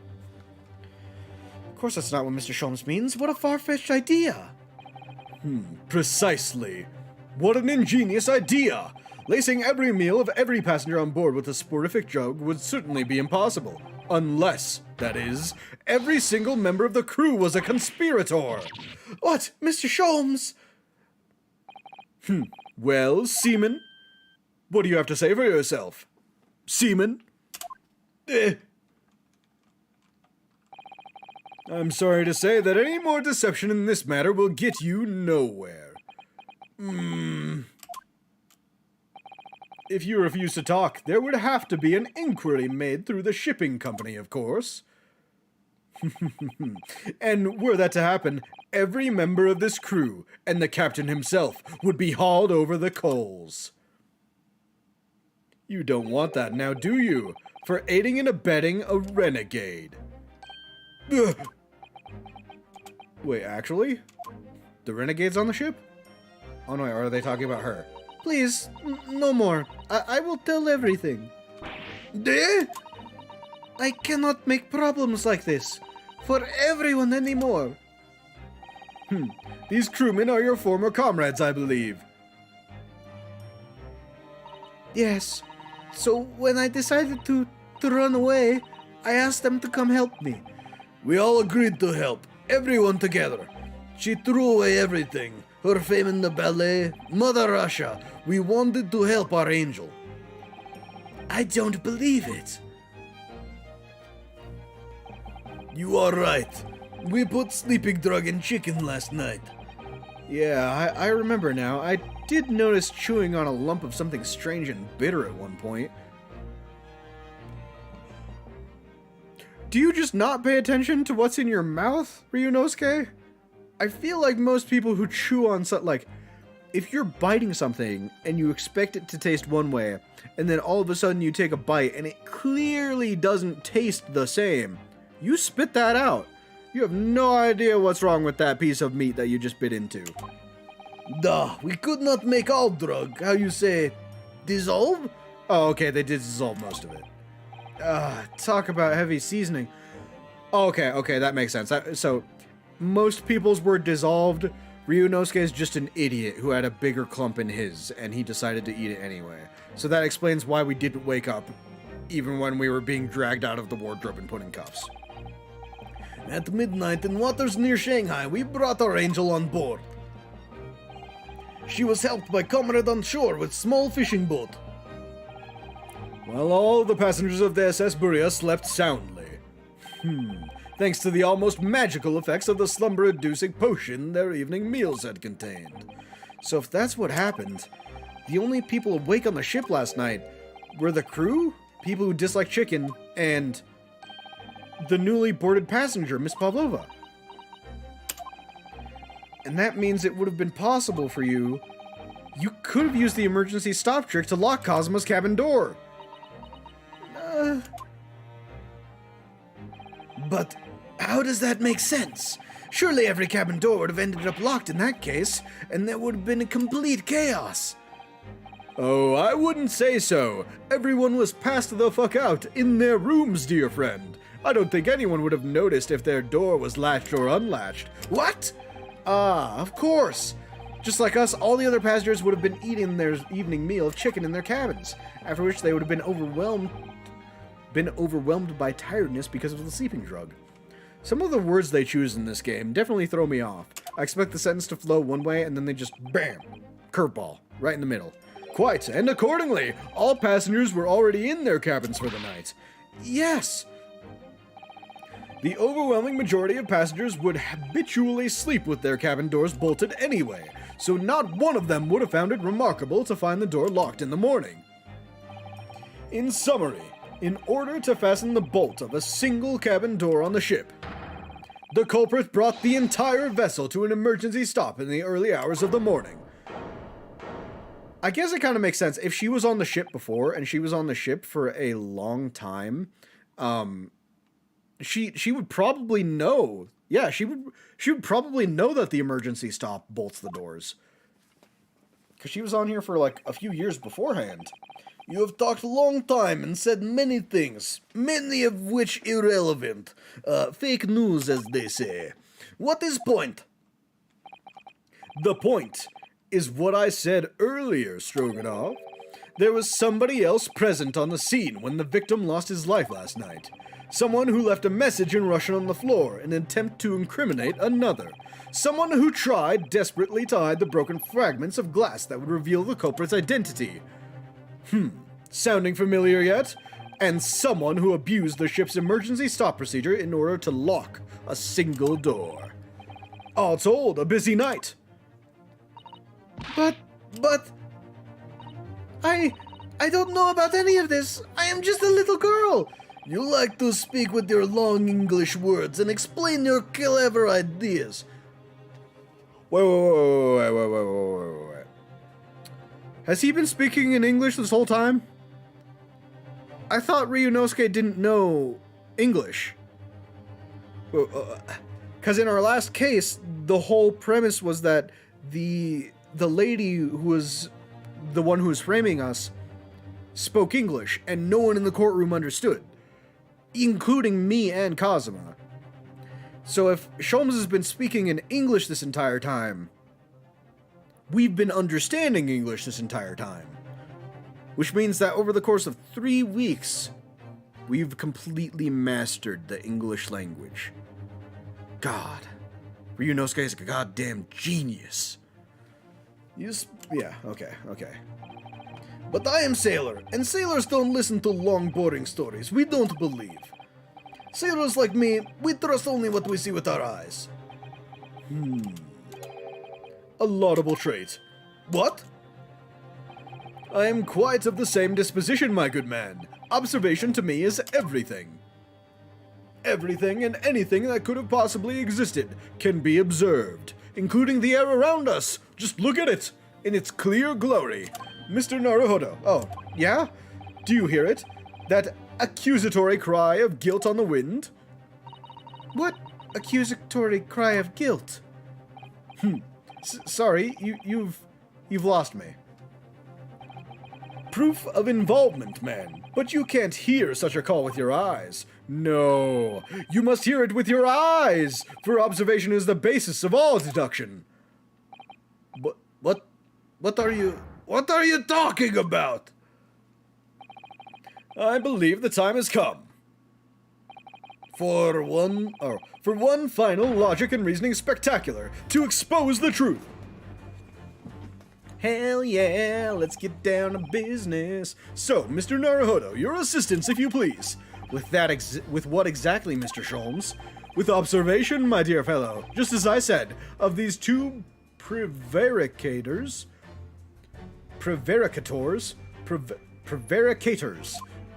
Of course that's not what Mr. Sholmes means. What a far-fetched idea. Precisely. What an ingenious idea! Lacing every meal of every passenger on board with a soporific drug would certainly be impossible. Unless, that is, every single member of the crew was a conspirator. What? Mr. Sholmes? Well, Seaman? What do you have to say for yourself? Seaman? I'm sorry to say that any more deception in this matter will get you nowhere. If you refuse to talk, there would have to be an inquiry made through the shipping company, of course. And were that to happen, every member of this crew, and the captain himself, would be hauled over the coals. You don't want that now, do you? For aiding and abetting a renegade. Ugh. Wait, actually? The renegade's on the ship? Oh no, are they talking about her? Please, no more. I will tell everything. I cannot make problems like this for everyone anymore. These crewmen are your former comrades, I believe. Yes. So when I decided to run away, I asked them to come help me. We all agreed to help, everyone together. She threw away everything. Her fame in the ballet, Mother Russia. We wanted to help our angel. I don't believe it. You are right. We put sleeping drug in chicken last night. Yeah, I remember now. I did notice chewing on a lump of something strange and bitter at one point. Do you just not pay attention to what's in your mouth, Ryunosuke? I feel like most people who chew on something, like, if you're biting something and you expect it to taste one way, and then all of a sudden you take a bite and it clearly doesn't taste the same, you spit that out. You have no idea what's wrong with that piece of meat that you just bit into. Duh, we could not make all drug, how you say, dissolve? Oh, okay, they did dissolve most of it. Talk about heavy seasoning. Okay, that makes sense. So, most people's were dissolved. Ryunosuke is just an idiot who had a bigger clump in his, and he decided to eat it anyway. So that explains why we didn't wake up, even when we were being dragged out of the wardrobe and put in cuffs. At midnight in waters near Shanghai, we brought our angel on board. She was helped by comrade on shore with small fishing boat. While all the passengers of the SS Buria slept soundly. Thanks to the almost magical effects of the slumber-inducing potion their evening meals had contained. So if that's what happened, the only people awake on the ship last night were the crew, people who dislike chicken, and the newly boarded passenger, Miss Pavlova. And that means it would have been possible for you You could have used the emergency stop trick to lock Kazuma's cabin door. But how does that make sense? Surely every cabin door would have ended up locked in that case, and there would have been a complete chaos. Oh, I wouldn't say so. Everyone was passed the fuck out in their rooms, dear friend. I don't think anyone would have noticed if their door was latched or unlatched. What? Ah, of course. Just like us, all the other passengers would have been eating their evening meal of chicken in their cabins, after which they would have been overwhelmed by tiredness because of the sleeping drug. Some of the words they choose in this game definitely throw me off. I expect the sentence to flow one way, and then they just, bam, curveball, right in the middle. Quite, and accordingly, all passengers were already in their cabins for the night. Yes! The overwhelming majority of passengers would habitually sleep with their cabin doors bolted anyway, so not one of them would have found it remarkable to find the door locked in the morning. In summary, in order to fasten the bolt of a single cabin door on the ship, the culprit brought the entire vessel to an emergency stop in the early hours of the morning. I guess it kind of makes sense. If she was on the ship before, and she was on the ship for a long time, she would probably know. Yeah, she would probably know that the emergency stop bolts the doors. Because she was on here for like a few years beforehand. You have talked a long time and said many things, many of which irrelevant. Fake news, as they say. What is point? The point is what I said earlier, Stroganoff. There was somebody else present on the scene when the victim lost his life last night. Someone who left a message in Russian on the floor in an attempt to incriminate another. Someone who tried desperately to hide the broken fragments of glass that would reveal the culprit's identity. Sounding familiar yet? And someone who abused the ship's emergency stop procedure in order to lock a single door. All told, a busy night. But... I don't know about any of this. I am just a little girl. You like to speak with your long English words and explain your clever ideas. Wait. Has he been speaking in English this whole time? I thought Ryunosuke didn't know English. Because in our last case, the whole premise was that the lady who was the one who was framing us spoke English, and no one in the courtroom understood, including me and Kazuma. So if Sholmes has been speaking in English this entire time, we've been understanding English this entire time. Which means that over the course of 3 weeks, we've completely mastered the English language. God. Ryunosuke is a goddamn genius. Yeah, okay. But I am sailor, and sailors don't listen to long, boring stories. We don't believe. Sailors like me, we trust only what we see with our eyes. A laudable trait. What? I am quite of the same disposition, my good man. Observation to me is everything. Everything and anything that could have possibly existed can be observed, including the air around us. Just look at it, in its clear glory. Mr. Naruhodo. Oh, yeah? Do you hear it? That accusatory cry of guilt on the wind? What accusatory cry of guilt? Sorry, you've lost me. Proof of involvement, man. But you can't hear such a call with your eyes. No, you must hear it with your eyes, for observation is the basis of all deduction. What are you talking about? I believe the time has come. For one final logic and reasoning spectacular to expose the truth. Hell yeah, let's get down to business. So, Mr. Naruhodo, your assistance, if you please. With what exactly, Mr. Sholmes? With observation, my dear fellow, just as I said, of these two prevaricators.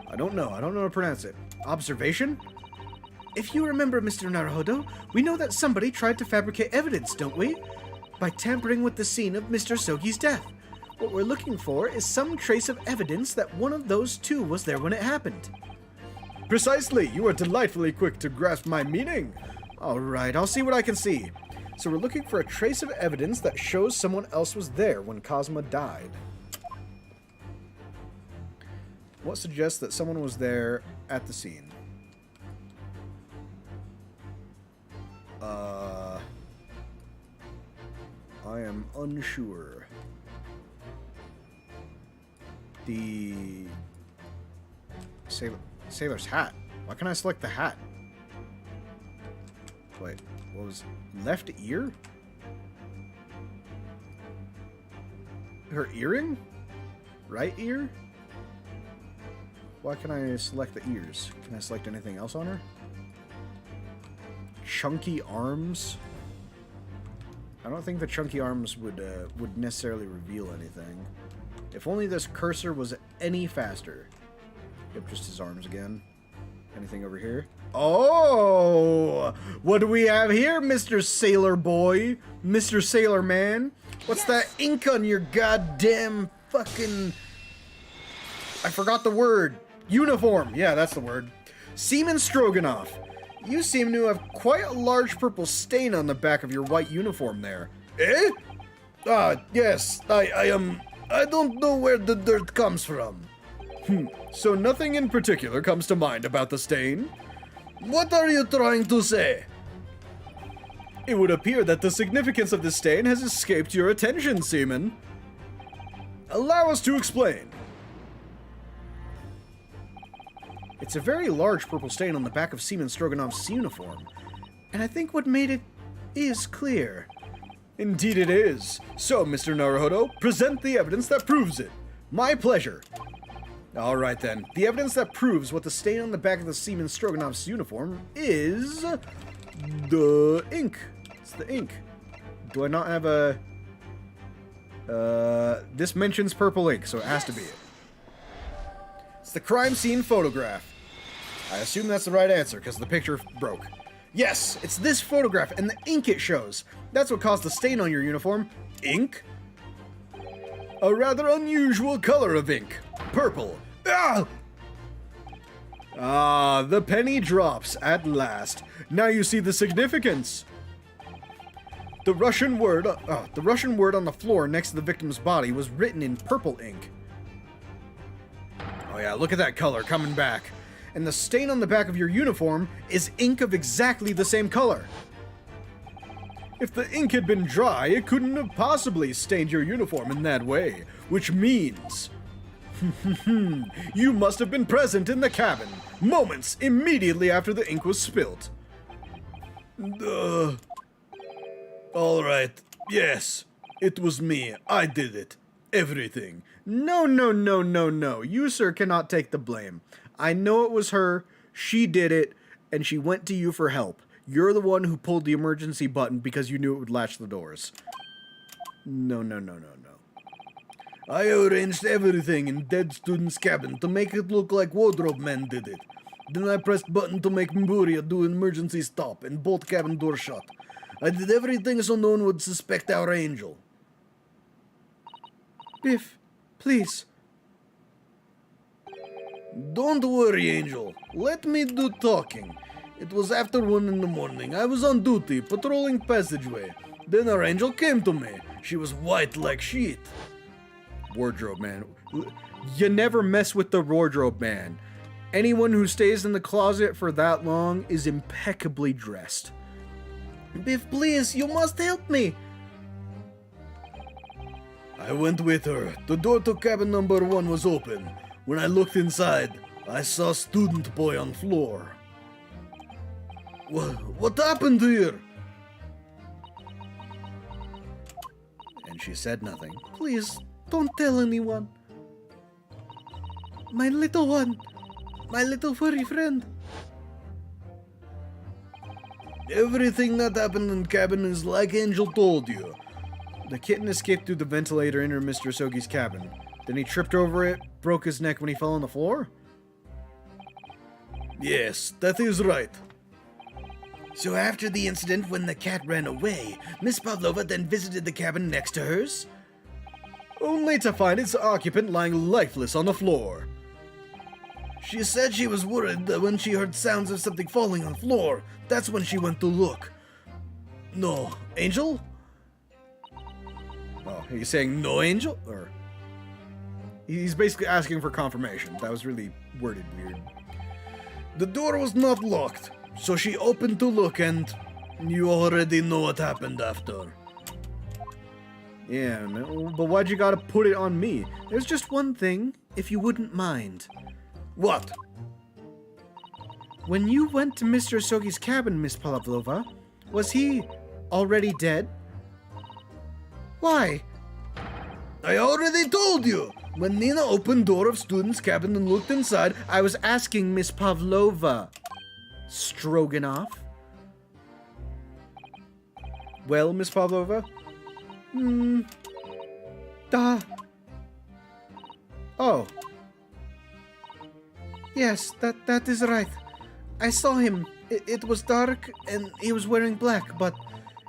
I don't know how to pronounce it. Observation? If you remember, Mr. Naruhodo, we know that somebody tried to fabricate evidence, don't we? By tampering with the scene of Mr. Sogi's death. What we're looking for is some trace of evidence that one of those two was there when it happened. Precisely! You are delightfully quick to grasp my meaning. Alright, I'll see what I can see. So we're looking for a trace of evidence that shows someone else was there when Kazuma died. What suggests that someone was there at the scene? I am unsure. The sailor's hat. Why can't I select the hat? Wait, what was left ear? Her earring? Right ear? Why can I select the ears? Can I select anything else on her? Chunky arms? I don't think the chunky arms would necessarily reveal anything. If only this cursor was any faster. Yep, just his arms again. Anything over here? Oh! What do we have here, Mr. Sailor Boy? Mr. Sailor Man? What's that ink on your goddamn fucking... I forgot the word. Uniform. Yeah, that's the word. Seaman Stroganoff. You seem to have quite a large purple stain on the back of your white uniform there. Eh? Yes. I don't know where the dirt comes from. So nothing in particular comes to mind about the stain? What are you trying to say? It would appear that the significance of this stain has escaped your attention, Seaman. Allow us to explain. It's a very large purple stain on the back of Seaman Stroganoff's uniform, and I think what made it is clear. Indeed it is. So, Mr. Naruhodo, present the evidence that proves it. My pleasure. Alright then, the evidence that proves what the stain on the back of the Seaman Stroganoff's uniform is... the ink. It's the ink. Do I not have a... this mentions purple ink, so it has to be it. It's the crime scene photograph. I assume that's the right answer, because the picture broke. Yes, it's this photograph, and the ink it shows. That's what caused the stain on your uniform. Ink? A rather unusual color of ink. Purple. The penny drops at last. Now you see the significance. The Russian word on the floor next to the victim's body was written in purple ink. Oh yeah, look at that color coming back. And the stain on the back of your uniform is ink of exactly the same color. If the ink had been dry, it couldn't have possibly stained your uniform in that way, which means... you must have been present in the cabin, moments immediately after the ink was spilt. Alright, yes, it was me, I did it. Everything. No. You, sir, cannot take the blame. I know it was her, she did it, and she went to you for help. You're the one who pulled the emergency button because you knew it would latch the doors. No. I arranged everything in dead student's cabin to make it look like Wardrobe Man did it. Then I pressed button to make Mburia do an emergency stop and bolt cabin door shut. I did everything so no one would suspect our angel. Biff, please. Don't worry, Angel. Let me do talking. It was after 1 in the morning. I was on duty, patrolling passageway. Then our angel came to me. She was white like sheet. Wardrobe Man. You never mess with the Wardrobe Man. Anyone who stays in the closet for that long is impeccably dressed. Biff, please, you must help me. I went with her. The door to cabin number 1 was open. When I looked inside, I saw student boy on floor. What happened here? And she said nothing. Please, don't tell anyone. My little one. My little furry friend. Everything that happened in cabin is like Angel told you. The kitten escaped through the ventilator into Mr. Sogi's cabin. Then he tripped over it, broke his neck when he fell on the floor? Yes, that is right. So after the incident when the cat ran away, Miss Pavlova then visited the cabin next to hers? only to find its occupant lying lifeless on the floor. She said she was worried that when she heard sounds of something falling on the floor, that's when she went to look. No, Angel? Oh, he's saying no, Angel? Or he's basically asking for confirmation. That was really worded weird. The door was not locked, so she opened to look, and you already know what happened after. Yeah, man, but why'd you gotta put it on me? There's just one thing, if you wouldn't mind. What? When you went to Mr. Sogi's cabin, Miss Pavlova, was he already dead? Why? I already told you! When Nina opened door of student's cabin and looked inside, I was asking Miss Pavlova. Stroganoff? Well, Miss Pavlova? Oh. Yes, that is right. I saw him. It was dark and he was wearing black, but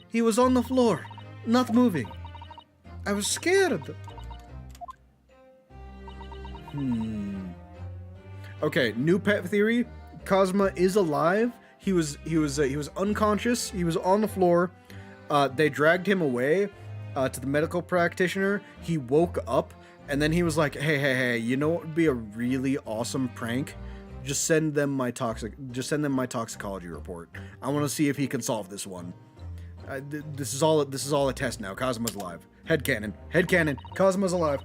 he was on the floor, not moving. I was scared. Okay, new pet theory. Kazuma is alive. He was unconscious. He was on the floor. They dragged him away to the medical practitioner. He woke up, and then he was like, "Hey, you know what would be a really awesome prank? Just send them my toxicology report. I want to see if he can solve this one." This is all a test now. Kazuma's alive. Headcanon. Kazuma's alive.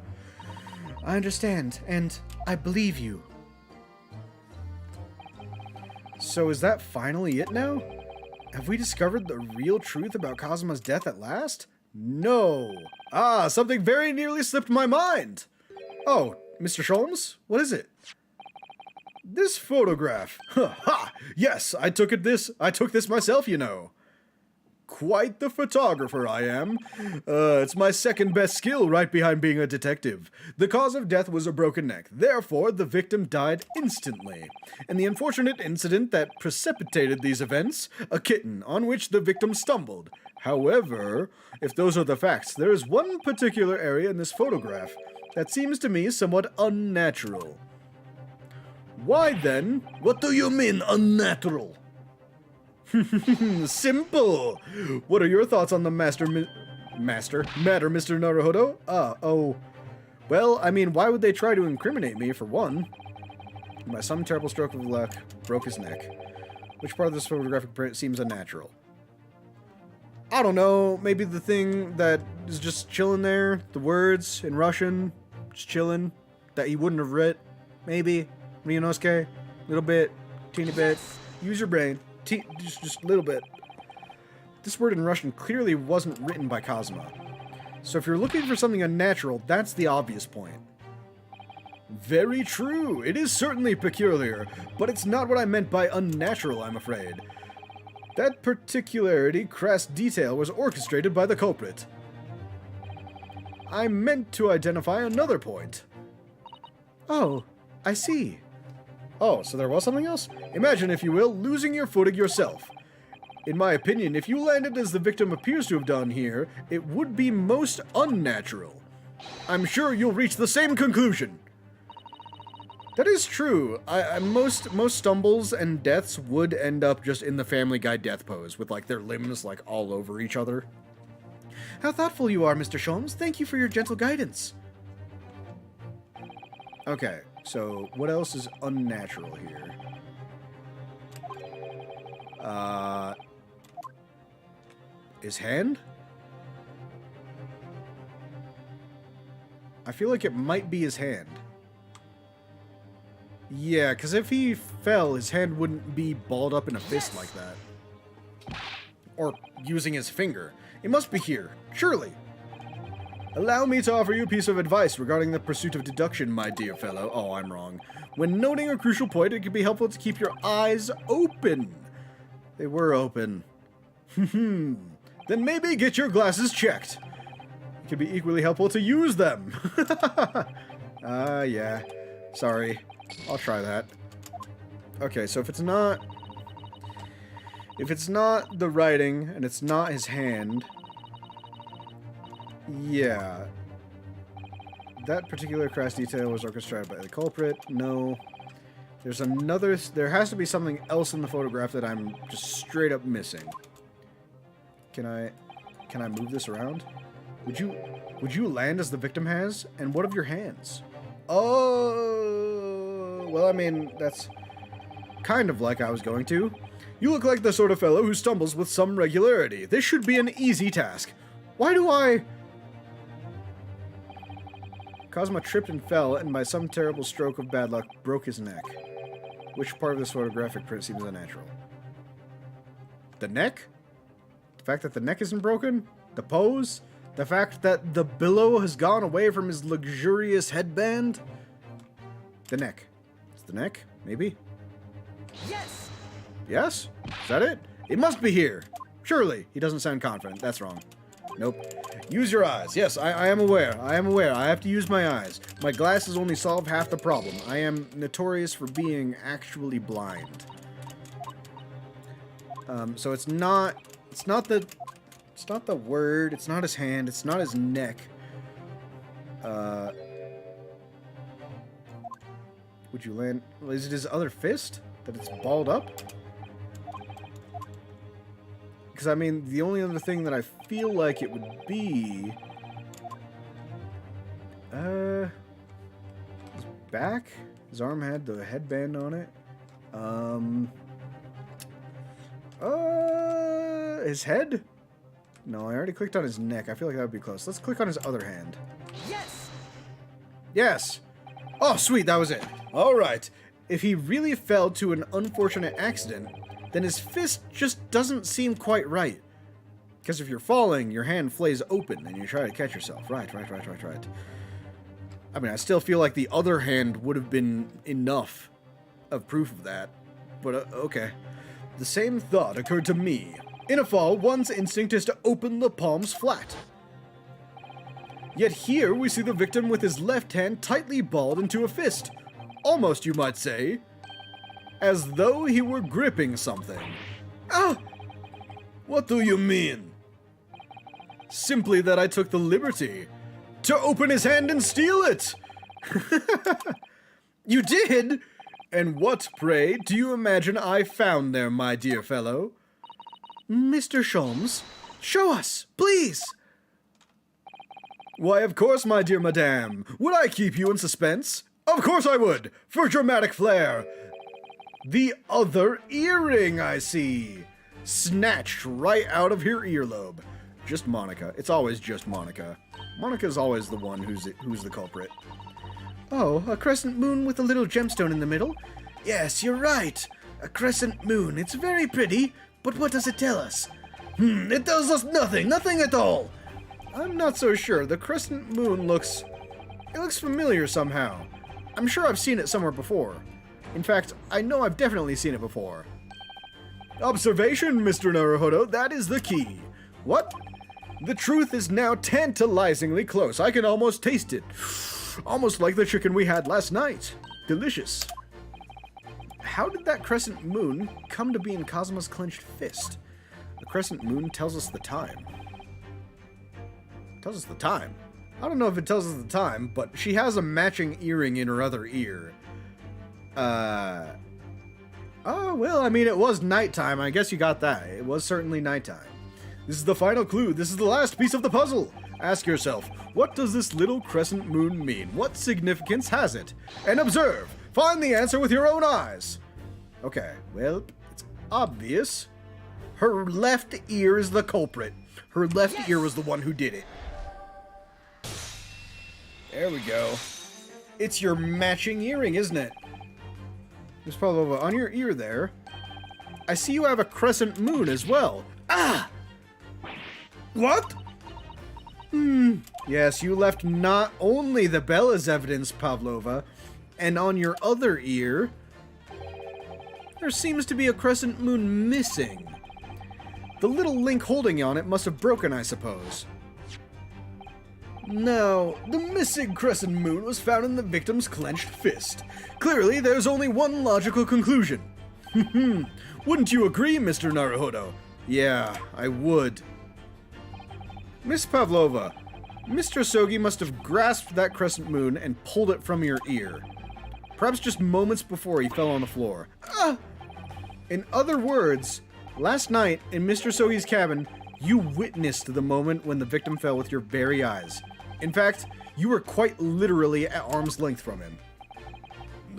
I understand, and I believe you. So is that finally it now? Have we discovered the real truth about Kazuma's death at last? No. Something very nearly slipped my mind. Oh, Mr. Sholmes? What is it? This photograph. Ha! Yes, I took this myself, you know. Quite the photographer I am. It's my second best skill, right behind being a detective. The cause of death was a broken neck. Therefore, the victim died instantly. And the unfortunate incident that precipitated these events, a kitten on which the victim stumbled. However, if those are the facts, there is one particular area in this photograph that seems to me somewhat unnatural. Why then? What do you mean, unnatural? Simple! What are your thoughts on the matter, Mr. Naruhodo? Well, I mean, why would they try to incriminate me, for one? By some terrible stroke of luck, broke his neck. Which part of this photographic print seems unnatural? I don't know, maybe the thing that is just chilling there, the words in Russian, just chilling, that he wouldn't have writ, maybe. Ryunosuke, little bit, teeny bit, use your brain. Just a little bit. This word in Russian clearly wasn't written by Kazuma. So if you're looking for something unnatural, that's the obvious point. Very true. It is certainly peculiar, but it's not what I meant by unnatural, I'm afraid. That particularity, crass detail, was orchestrated by the culprit. I meant to identify another point. Oh, I see. Oh, so there was something else? Imagine, if you will, losing your footing yourself. In my opinion, if you landed as the victim appears to have done here, it would be most unnatural. I'm sure you'll reach the same conclusion. That is true. Most stumbles and deaths would end up just in the Family Guy death pose, with like their limbs like all over each other. How thoughtful you are, Mr. Sholmes. Thank you for your gentle guidance. Okay. So, what else is unnatural here? His hand? I feel like it might be his hand. Yeah, because if he fell, his hand wouldn't be balled up in a fist like that. Or using his finger. It must be here, surely. Allow me to offer you a piece of advice regarding the pursuit of deduction, my dear fellow. Oh, I'm wrong. When noting a crucial point, it can be helpful to keep your eyes open. They were open. Then maybe get your glasses checked. It can be equally helpful to use them. Yeah. Sorry. I'll try that. Okay, so if it's not the writing and it's not his hand, yeah. that particular crass detail was orchestrated by the culprit. No. There's another... There has to be something else in the photograph that I'm just straight up missing. Can I move this around? Would you land as the victim has? And what of your hands? Oh... Well, I mean, that's kind of like I was going to. You look like the sort of fellow who stumbles with some regularity. This should be an easy task. Why do I... Kazuma tripped and fell, and by some terrible stroke of bad luck, broke his neck. Which part of this photographic print seems unnatural? The neck? The fact that the neck isn't broken? The pose? The fact that the billow has gone away from his luxurious headband? The neck. It's the neck? Maybe? Yes! Yes? Is that it? It must be here! Surely! He doesn't sound confident. That's wrong. Nope. Use your eyes. Yes, I am aware. I am aware. I have to use my eyes. My glasses only solve half the problem. I am notorious for being actually blind. So it's not the word. It's not his hand. It's not his neck. Would you land? Is it his other fist that it's balled up? Because, I mean, the only other thing that I feel like it would be... his back? His arm had the headband on it. His head? No, I already clicked on his neck. I feel like that would be close. Let's click on his other hand. Yes! Yes! Oh, sweet, that was it. Alright. If he really fell to an unfortunate accident, then his fist just doesn't seem quite right. Because if you're falling, your hand flays open and you try to catch yourself. Right. I mean, I still feel like the other hand would have been enough of proof of that. But, okay. The same thought occurred to me. In a fall, one's instinct is to open the palms flat. Yet here we see the victim with his left hand tightly balled into a fist. Almost, you might say, as though he were gripping something. Ah! What do you mean? Simply that I took the liberty to open his hand and steal it! You did? And what, pray, do you imagine I found there, my dear fellow? Mr. Sholmes, show us, please! Why, of course, my dear madame. Would I keep you in suspense? Of course I would, for dramatic flair. The other earring, I see. Snatched right out of her earlobe. Just Monica. It's always just Monica. Monica's always the one who's the culprit. Oh, a crescent moon with a little gemstone in the middle? Yes, you're right. A crescent moon. It's very pretty, but what does it tell us? It tells us nothing. Nothing at all. I'm not so sure. The crescent moon looks familiar somehow. I'm sure I've seen it somewhere before. In fact, I know I've definitely seen it before. Observation, Mr. Naruhodo, that is the key. What? The truth is now tantalizingly close. I can almost taste it. Almost like the chicken we had last night. Delicious. How did that crescent moon come to be in Kazuma's clenched fist? The crescent moon tells us the time. Tells us the time? I don't know if it tells us the time, but she has a matching earring in her other ear. Oh, well, I mean, it was nighttime. I guess you got that. It was certainly nighttime. This is the final clue. This is the last piece of the puzzle. Ask yourself, what does this little crescent moon mean? What significance has it? And observe. Find the answer with your own eyes. Okay, well, it's obvious. Her left ear is the culprit. Her left ear was the one who did it. There we go. It's your matching earring, isn't it? Ms. Pavlova, on your ear there, I see you have a crescent moon as well. Ah! What? Yes, you left not only the bell as evidence, Pavlova, and on your other ear, there seems to be a crescent moon missing. The little link holding on it must have broken, I suppose. Now, the missing crescent moon was found in the victim's clenched fist. Clearly, there's only one logical conclusion. Wouldn't you agree, Mr. Naruhodo? Yeah, I would. Miss Pavlova, Mr. Sogi must have grasped that crescent moon and pulled it from your ear. Perhaps just moments before he fell on the floor. Ah! In other words, last night in Mr. Sogi's cabin, you witnessed the moment when the victim fell with your very eyes. In fact, you were quite literally at arm's length from him.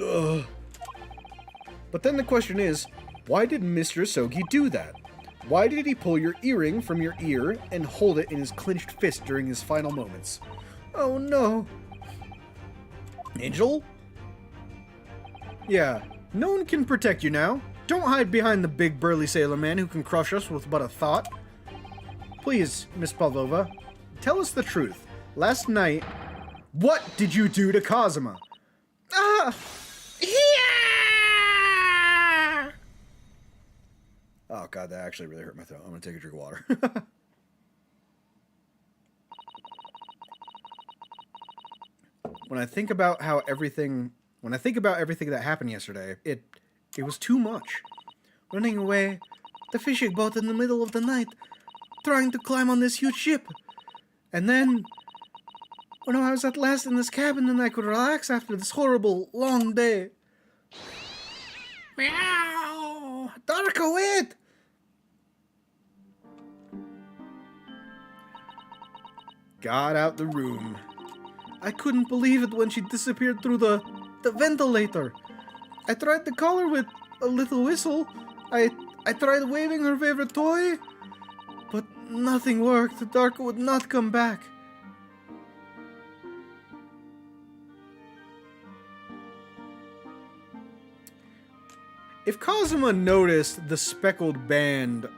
Ugh. But then the question is, why did Mr. Sogi do that? Why did he pull your earring from your ear and hold it in his clenched fist during his final moments? Oh no. Angel? Yeah, no one can protect you now. Don't hide behind the big burly sailor man who can crush us with but a thought. Please, Miss Pavlova, tell us the truth. Last night, what did you do to Kazuma? Ah! Yeah! Oh god, that actually really hurt my throat. I'm gonna take a drink of water. When I think about everything that happened yesterday, it was too much. Running away, the fishing boat in the middle of the night, trying to climb on this huge ship. And then, when I was at last in this cabin and I could relax after this horrible, long day. Meow! Darko, wait! Got out the room. I couldn't believe it when she disappeared through the ventilator. I tried to call her with a little whistle. I tried waving her favorite toy, but nothing worked. Darko would not come back. If Kazuma noticed the speckled band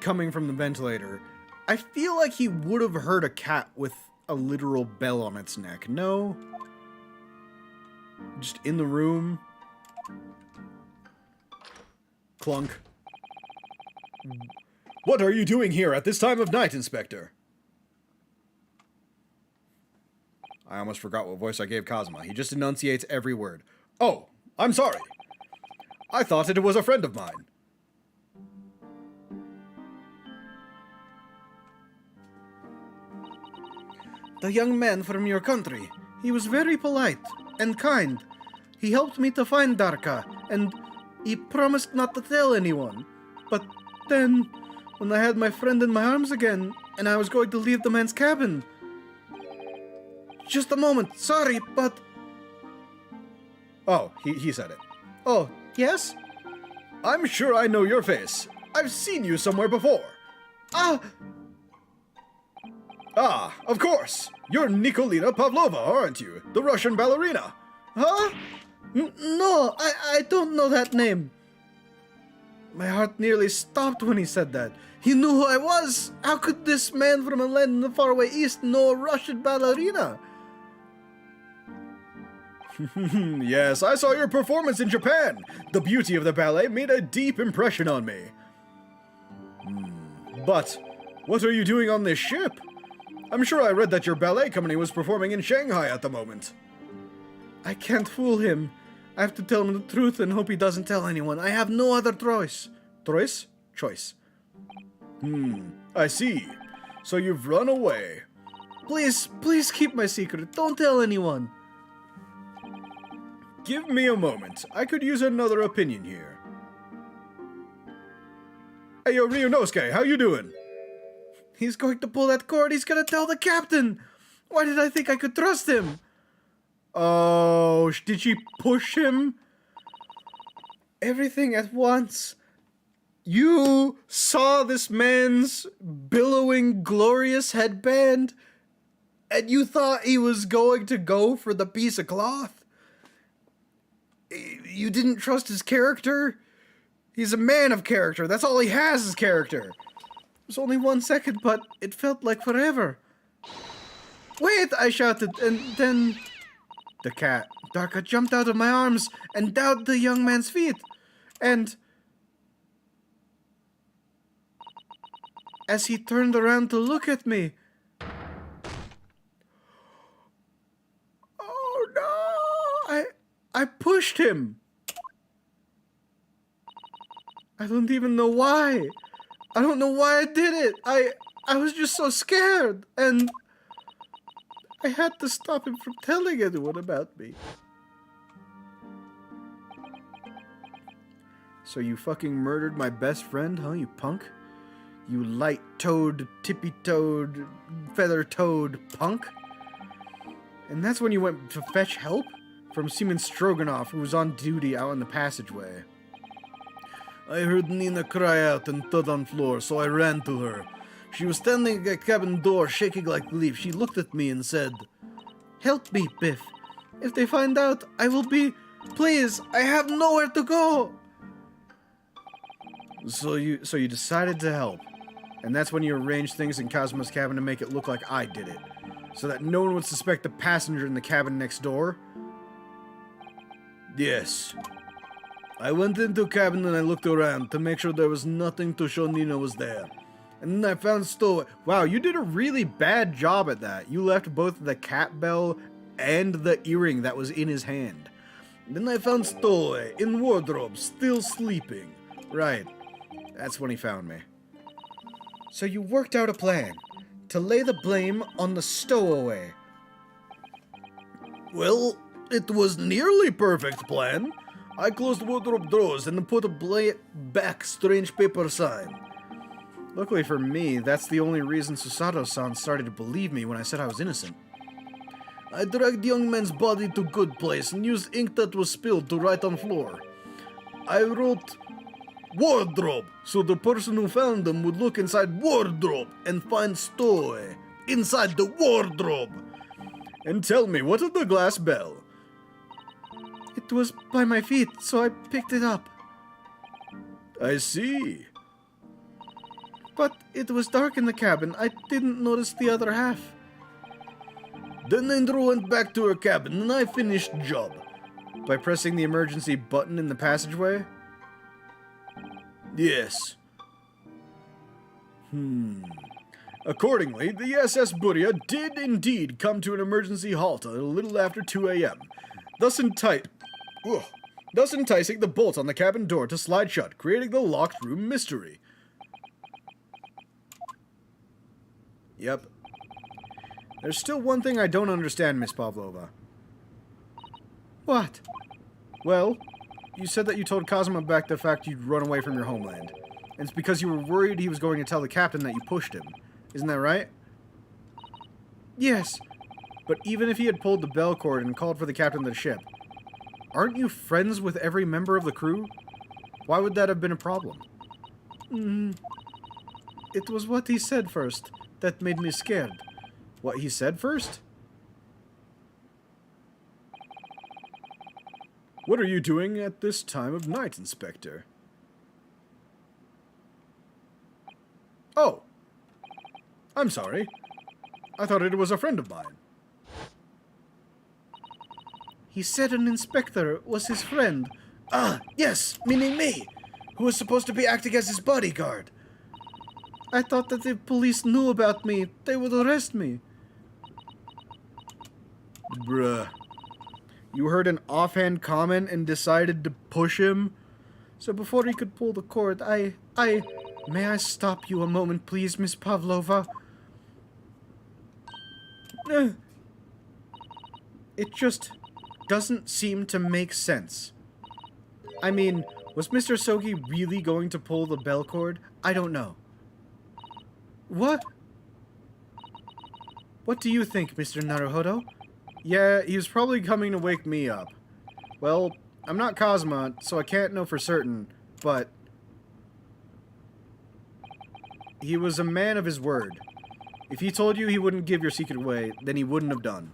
coming from the ventilator, I feel like he would have heard a cat with a literal bell on its neck. No? Just in the room. Clunk. What are you doing here at this time of night, Inspector? I almost forgot what voice I gave Kazuma. He just enunciates every word. Oh, I'm sorry. I thought it was a friend of mine. The young man from your country. He was very polite and kind. He helped me to find Darka, and he promised not to tell anyone. But then, when I had my friend in my arms again, and I was going to leave the man's cabin... Just a moment, sorry, but... Oh, he said it. Oh, yes? I'm sure I know your face. I've seen you somewhere before. Ah! Ah, of course. You're Nikolina Pavlova, aren't you? The Russian ballerina. Huh? No, I don't know that name. My heart nearly stopped when he said that. He knew who I was. How could this man from a land in the faraway east know a Russian ballerina? Yes, I saw your performance in Japan. The beauty of the ballet made a deep impression on me. But what are you doing on this ship? I'm sure I read that your ballet company was performing in Shanghai at the moment. I can't fool him. I have to tell him the truth and hope he doesn't tell anyone. I have no other choice. Choice? Choice. I see. So you've run away. Please keep my secret. Don't tell anyone. Give me a moment. I could use another opinion here. Hey, yo, Ryunosuke, how you doing? He's going to pull that cord. He's going to tell the captain. Why did I think I could trust him? Oh, did she push him? Everything at once. You saw this man's billowing, glorious headband, and you thought he was going to go for the piece of cloth? You didn't trust his character? He's a man of character. That's all he has is character. It was only 1 second, but it felt like forever. Wait, I shouted, and then... The cat. Darka jumped out of my arms and downed the young man's feet. And... as he turned around to look at me... Oh no! I pushed him. I don't even know why. I don't know why I did it. I was just so scared. And I had to stop him from telling anyone about me. So you fucking murdered my best friend, huh, you punk? You light-toed, tippy-toed, feather-toed punk? And that's when you went to fetch help? From Seaman Stroganoff, who was on duty out in the passageway. I heard Nina cry out and thud on floor, so I ran to her. She was standing at the cabin door, shaking like a leaf. She looked at me and said, Help me, Biff. If they find out, I will be... Please, I have nowhere to go. So you decided to help. And that's when you arranged things in Kazuma's cabin to make it look like I did it. So that no one would suspect the passenger in the cabin next door? Yes. I went into cabin and I looked around to make sure there was nothing to show Nina was there. And then I found Stowaway. Wow, you did a really bad job at that. You left both the cat bell and the earring that was in his hand. Then I found Stowaway in wardrobe, still sleeping. Right. That's when he found me. So you worked out a plan to lay the blame on the stowaway. Well, it was nearly perfect plan. I closed wardrobe drawers and put a back strange paper sign. Luckily for me, that's the only reason Susato-san started to believe me when I said I was innocent. I dragged the young man's body to good place and used ink that was spilled to write on floor. I wrote wardrobe, so the person who found them would look inside wardrobe and find Stowaway inside the wardrobe. And tell me, what of the glass bell? It was by my feet, so I picked it up. I see. But it was dark in the cabin. I didn't notice the other half. Then Andrew went back to her cabin and I finished job. By pressing the emergency button in the passageway? Yes. Accordingly, the SS Buria did indeed come to an emergency halt a little after 2 a.m., thus enticing the bolt on the cabin door to slide shut, creating the locked room mystery. Yep. There's still one thing I don't understand, Miss Pavlova. What? Well, you said that you told Kazuma back the fact you'd run away from your homeland. And it's because you were worried he was going to tell the captain that you pushed him. Isn't that right? Yes. But even if he had pulled the bell cord and called for the captain of the ship, aren't you friends with every member of the crew? Why would that have been a problem? It was what he said first that made me scared. What he said first? What are you doing at this time of night, Inspector? Oh. I'm sorry. I thought it was a friend of mine. He said an inspector was his friend. Ah, yes, meaning me, who was supposed to be acting as his bodyguard. I thought that if police knew about me, they would arrest me. Bruh. You heard an offhand comment and decided to push him? So before he could pull the cord, May I stop you a moment, please, Miss Pavlova? It just doesn't seem to make sense. I mean, was Mr. Sogi really going to pull the bell cord? I don't know. What? What do you think, Mr. Naruhodo? Yeah, he was probably coming to wake me up. Well, I'm not Kazuma, so I can't know for certain, but he was a man of his word. If he told you he wouldn't give your secret away, then he wouldn't have done.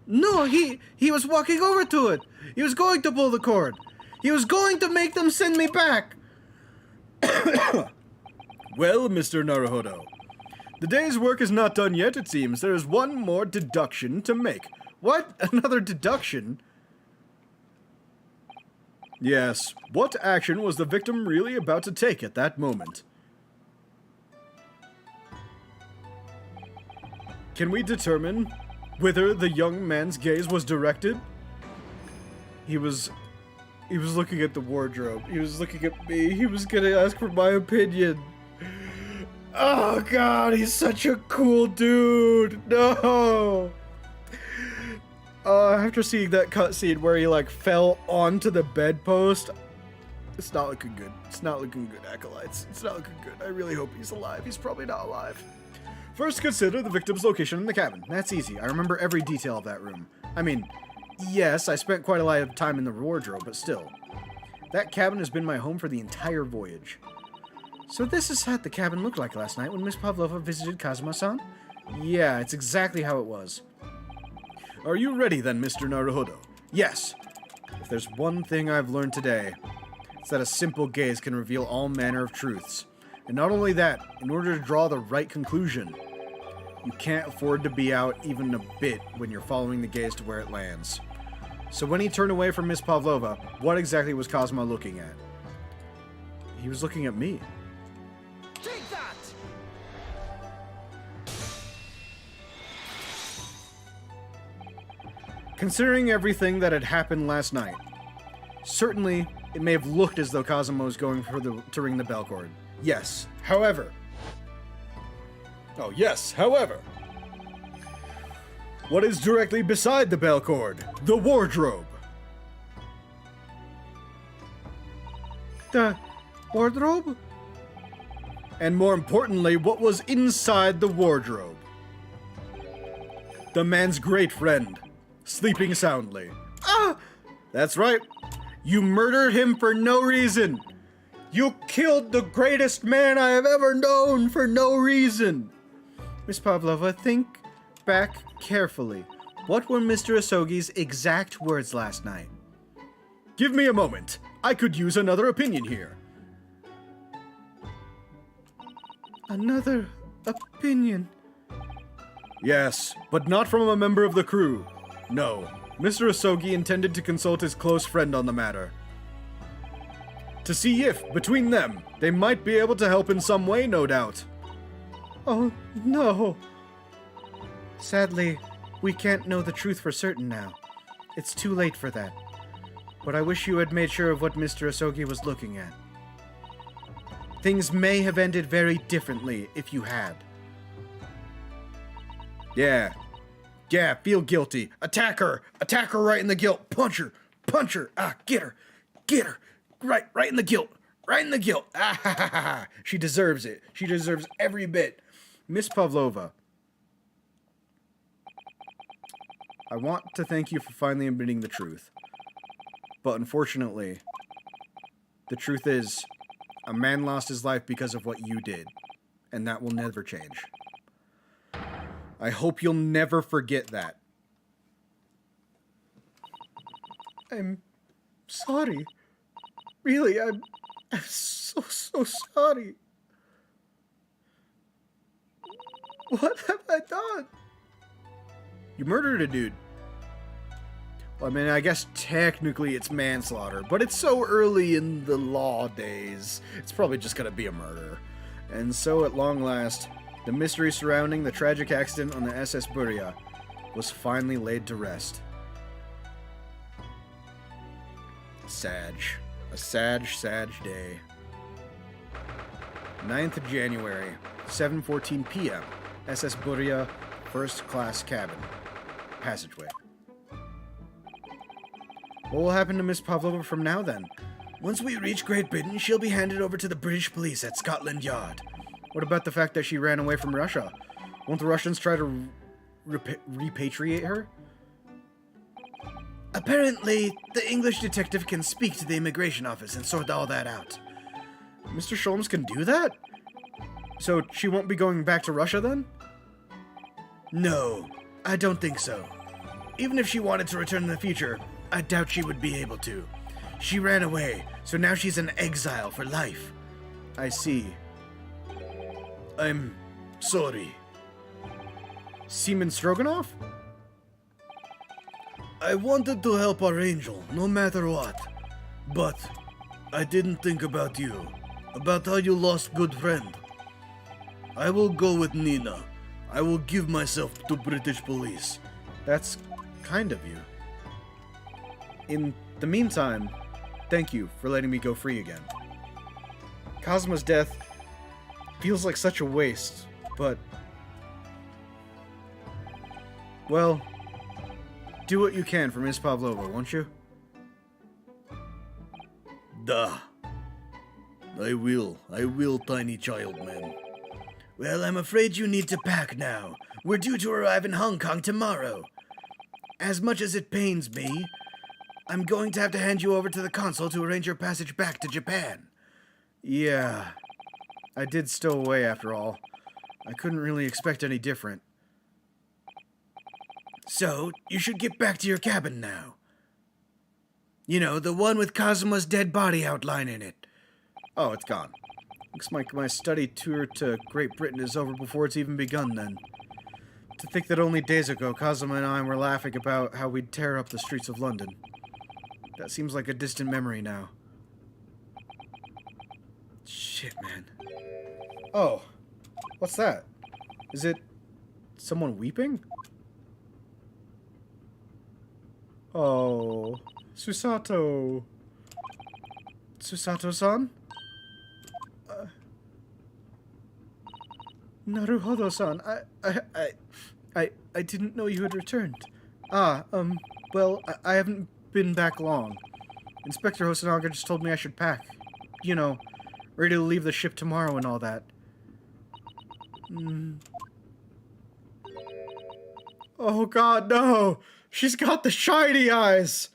No, he was walking over to it. He was going to pull the cord. He was going to make them send me back. Well, Mr. Naruhodo, the day's work is not done yet, it seems. There is one more deduction to make. What? Another deduction? Yes. What action was the victim really about to take at that moment? Can we determine whither the young man's gaze was directed? He was looking at the wardrobe. He was looking at me. He was gonna ask for my opinion. Oh god, he's such a cool dude. No. After seeing that cutscene where he like fell onto the bedpost, it's not looking good. It's not looking good, Acolights. It's not looking good. I really hope he's alive. He's probably not alive. First, consider the victim's location in the cabin. That's easy. I remember every detail of that room. I mean, yes, I spent quite a lot of time in the wardrobe, but still. That cabin has been my home for the entire voyage. So this is how the cabin looked like last night when Miss Pavlova visited Kazuma-san? Yeah, it's exactly how it was. Are you ready then, Mr. Naruhodo? Yes. If there's one thing I've learned today, it's that a simple gaze can reveal all manner of truths. And not only that, in order to draw the right conclusion, you can't afford to be out even a bit when you're following the gaze to where it lands. So when he turned away from Miss Pavlova, what exactly was Kazuma looking at? He was looking at me. Take that! Considering everything that had happened last night, certainly it may have looked as though Kazuma was going for to ring the bell cord. Yes, however. What is directly beside the bell cord? The wardrobe. The wardrobe? And more importantly, what was inside the wardrobe? The man's great friend, sleeping soundly. Ah! That's right. You murdered him for no reason. You killed the greatest man I have ever known for no reason. Miss Pavlova, think back carefully. What were Mr. Asogi's exact words last night? Give me a moment. I could use another opinion here. Another opinion? Yes, but not from a member of the crew. No, Mr. Asogi intended to consult his close friend on the matter. To see if, between them, they might be able to help in some way, no doubt. Oh, no. Sadly, we can't know the truth for certain now. It's too late for that. But I wish you had made sure of what Mr. Asogi was looking at. Things may have ended very differently if you had. Yeah, feel guilty. Attack her! Attack her right in the guilt! Punch her! Punch her! Ah, get her! Get her! Right in the guilt! Right in the guilt! Ah, ha, ha, ha, ha. She deserves it. She deserves every bit. Miss Pavlova, I want to thank you for finally admitting the truth. But unfortunately, the truth is, a man lost his life because of what you did. And that will never change. I hope you'll never forget that. I'm sorry. Really, I'm so sorry. What have I done? You murdered a dude. Well, I mean, I guess technically it's manslaughter, but it's so early in the law days, it's probably just gonna be a murder. And so, at long last, the mystery surrounding the tragic accident on the SS Buria was finally laid to rest. A sad day. 9th of January, 7:14 p.m. SS Buria, first class cabin. Passageway. What will happen to Miss Pavlova from now then? Once we reach Great Britain, she'll be handed over to the British police at Scotland Yard. What about the fact that she ran away from Russia? Won't the Russians try to repatriate her? Apparently, the English detective can speak to the immigration office and sort all that out. Mr. Sholmes can do that? So she won't be going back to Russia then? No, I don't think so. Even if she wanted to return in the future, I doubt she would be able to. She ran away, so now she's in exile for life. I see. I'm sorry. Seaman Stroganoff? I wanted to help our angel, no matter what. But I didn't think about you, about how you lost good friend. I will go with Nina. I will give myself to British police. That's kind of you. In the meantime, thank you for letting me go free again. Kazuma's death feels like such a waste, but... Well, do what you can for Miss Pavlova, won't you? Duh. I will, tiny child man. Well, I'm afraid you need to pack now. We're due to arrive in Hong Kong tomorrow. As much as it pains me, I'm going to have to hand you over to the consul to arrange your passage back to Japan. Yeah, I did stow away after all. I couldn't really expect any different. So, you should get back to your cabin now. You know, the one with Kazuma's dead body outline in it. Oh, it's gone. Looks like my study tour to Great Britain is over before it's even begun then. To think that only days ago, Kazuma and I were laughing about how we'd tear up the streets of London. That seems like a distant memory now. Shit, man. Oh, what's that? Is it someone weeping? Oh, Susato. Susato-san? Naruhodo-san, I didn't know you had returned. Well, I haven't been back long. Inspector Hosonaga just told me I should pack. You know, ready to leave the ship tomorrow and all that. Oh god, no! She's got the shiny eyes!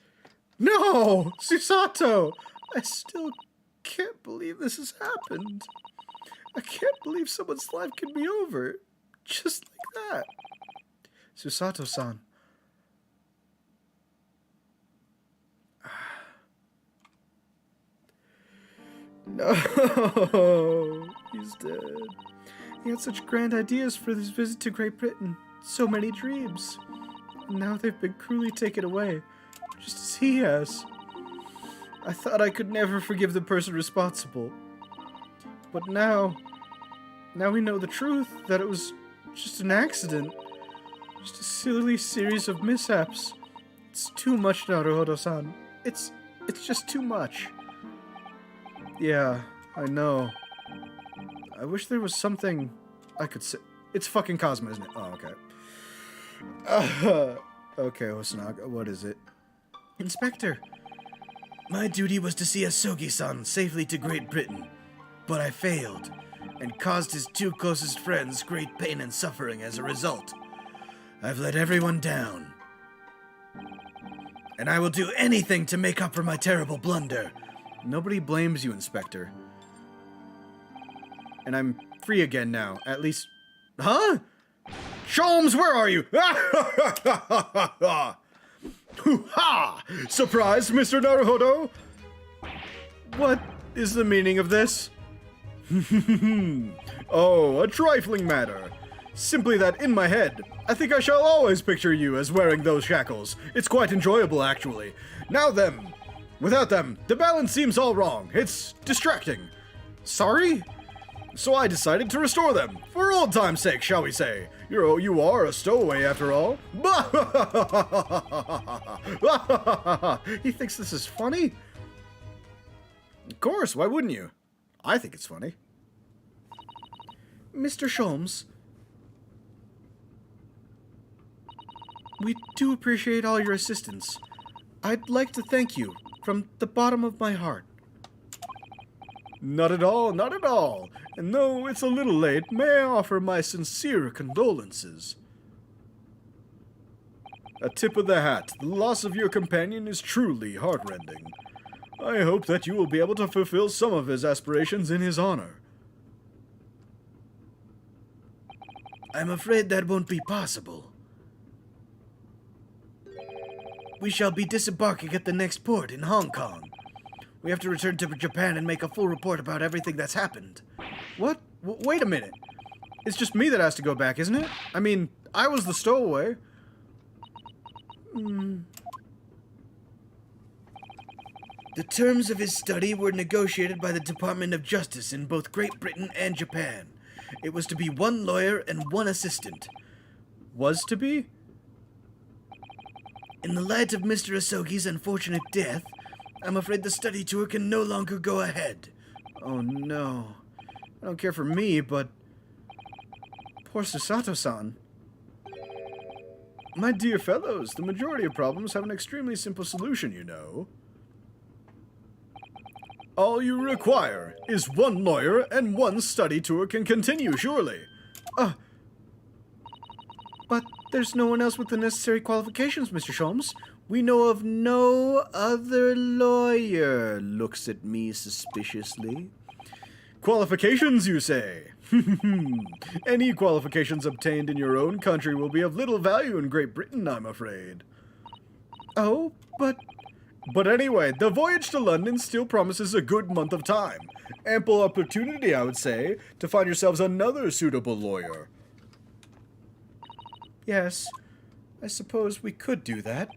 No! Susato! I still can't believe this has happened. I can't believe someone's life can be over. Just like that. Susato-san. No, he's dead. He had such grand ideas for this visit to Great Britain. So many dreams. And now they've been cruelly taken away, just as he has. I thought I could never forgive the person responsible. But now we know the truth, that it was just an accident. Just a silly series of mishaps. It's too much, Naruhodo-san. It's just too much. Yeah, I know. I wish there was something I could say. It's fucking Kazuma, isn't it? Oh, okay. Okay, Hosonaga, what is it? Inspector, my duty was to see Asogi-san safely to Great Britain, but I failed, and caused his two closest friends great pain and suffering as a result. I've let everyone down. And I will do anything to make up for my terrible blunder. Nobody blames you, Inspector. And I'm free again now, at least... Huh? Sholmes, where are you? Hoo-ha! Surprise, Mr. Naruhodo? What is the meaning of this? Oh, a trifling matter. Simply that in my head, I think I shall always picture you as wearing those shackles. It's quite enjoyable, actually. Now then, without them, the balance seems all wrong. It's distracting. Sorry? So I decided to restore them, for old time's sake, shall we say. You are a stowaway, after all. He thinks this is funny? Of course, why wouldn't you? I think it's funny. Mr. Sholmes, we do appreciate all your assistance. I'd like to thank you from the bottom of my heart. Not at all, not at all. And though it's a little late, may I offer my sincere condolences. A tip of the hat. The loss of your companion is truly heartrending. I hope that you will be able to fulfill some of his aspirations in his honor. I'm afraid that won't be possible. We shall be disembarking at the next port in Hong Kong. We have to return to Japan and make a full report about everything that's happened. What? Wait a minute. It's just me that has to go back, isn't it? I mean, I was the stowaway. The terms of his study were negotiated by the Department of Justice in both Great Britain and Japan. It was to be one lawyer and one assistant. Was to be? In the light of Mr. Asogi's unfortunate death, I'm afraid the study tour can no longer go ahead. Oh no. I don't care for me, but... Poor Susato-san. My dear fellows, the majority of problems have an extremely simple solution, you know. All you require is one lawyer and one study tour can continue, surely. But there's no one else with the necessary qualifications, Mr. Sholmes. We know of no other lawyer. Looks at me suspiciously. Qualifications, you say? Any qualifications obtained in your own country will be of little value in Great Britain, I'm afraid. Oh, But anyway, the voyage to London still promises a good month of time. Ample opportunity, I would say, to find yourselves another suitable lawyer. Yes, I suppose we could do that.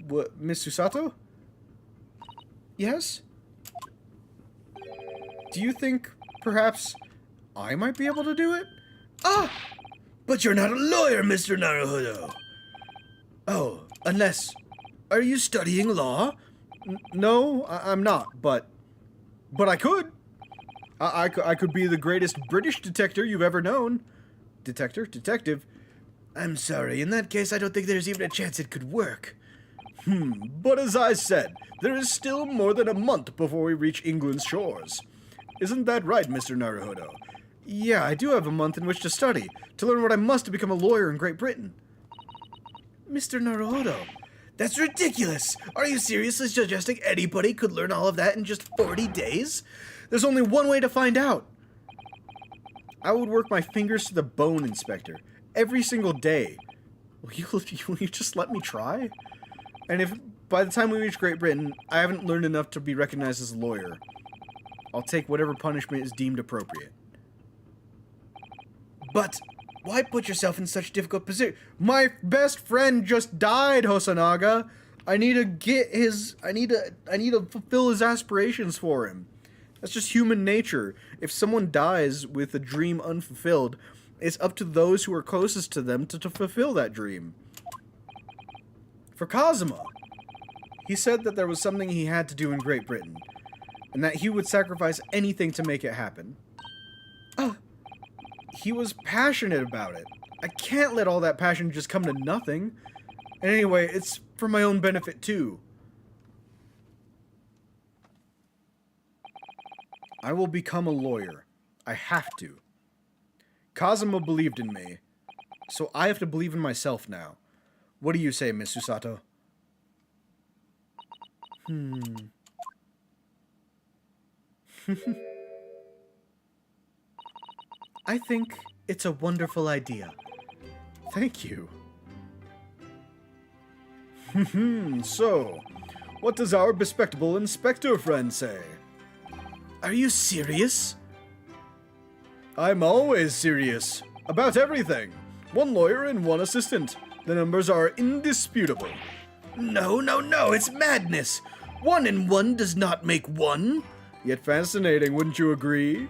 What, Miss Susato? Yes? Do you think, perhaps, I might be able to do it? But you're not a lawyer, Mr. Naruhodo. Oh, unless... Are you studying law? No, I'm not, but I could. I could be the greatest British detective you've ever known. Detective? I'm sorry, in that case I don't think there's even a chance it could work. But as I said, there is still more than a month before we reach England's shores. Isn't that right, Mr. Naruhodo? Yeah, I do have a month in which to study, to learn what I must to become a lawyer in Great Britain. Mr. Naruhodo, that's ridiculous! Are you seriously suggesting anybody could learn all of that in just 40 days? There's only one way to find out. I would work my fingers to the bone, Inspector, every single day. Will you just let me try? And if by the time we reach Great Britain, I haven't learned enough to be recognized as a lawyer, I'll take whatever punishment is deemed appropriate. But why put yourself in such difficult position? My best friend just died, Hosanaga. I need to fulfill his aspirations for him. That's just human nature. If someone dies with a dream unfulfilled, it's up to those who are closest to them to fulfill that dream. For Kazuma, he said that there was something he had to do in Great Britain, and that he would sacrifice anything to make it happen. He was passionate about it. I can't let all that passion just come to nothing. And anyway, it's for my own benefit too. I will become a lawyer. I have to. Kazuma believed in me, so I have to believe in myself now. What do you say, Miss Susato? I think it's a wonderful idea. Thank you. So, what does our bespectable inspector friend say? Are you serious? I'm always serious. About everything. One lawyer and one assistant. The numbers are indisputable. No, it's madness. 1 and 1 does not make 1. Yet fascinating, wouldn't you agree?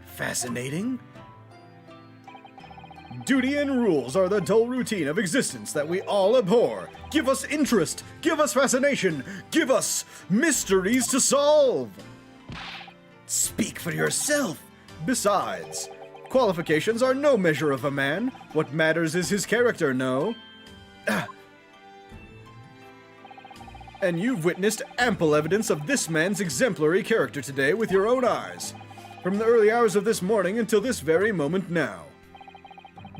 Fascinating? Duty and rules are the dull routine of existence that we all abhor. Give us interest, give us fascination, give us mysteries to solve. Speak for yourself. Besides, qualifications are no measure of a man. What matters is his character, no? And you've witnessed ample evidence of this man's exemplary character today with your own eyes. From the early hours of this morning until this very moment now.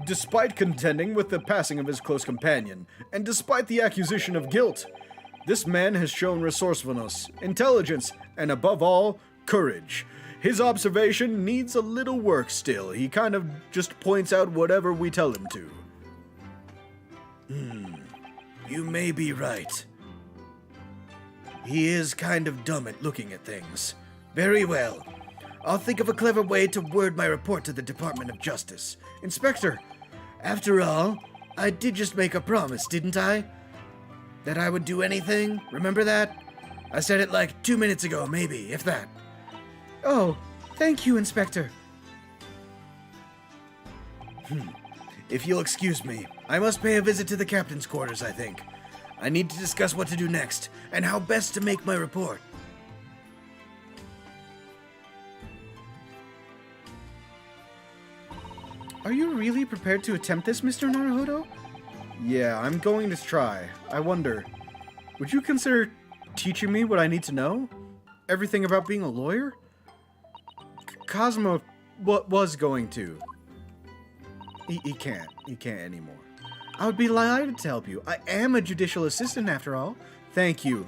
Despite contending with the passing of his close companion, and despite the accusation of guilt, this man has shown resourcefulness, intelligence, and above all, courage. His observation needs a little work still. He kind of just points out whatever we tell him to. You may be right. He is kind of dumb at looking at things. Very well. I'll think of a clever way to word my report to the Department of Justice. Inspector, after all, I did just make a promise, didn't I? That I would do anything? Remember that? I said it like 2 minutes ago, maybe, if that. Oh, thank you, Inspector. If you'll excuse me, I must pay a visit to the captain's quarters, I think. I need to discuss what to do next, and how best to make my report. Are you really prepared to attempt this, Mr. Naruhodo? Yeah, I'm going to try. I wonder, would you consider teaching me what I need to know? Everything about being a lawyer? Kazuma was going to. He can't. He can't anymore. I would be delighted to help you. I am a judicial assistant after all. Thank you.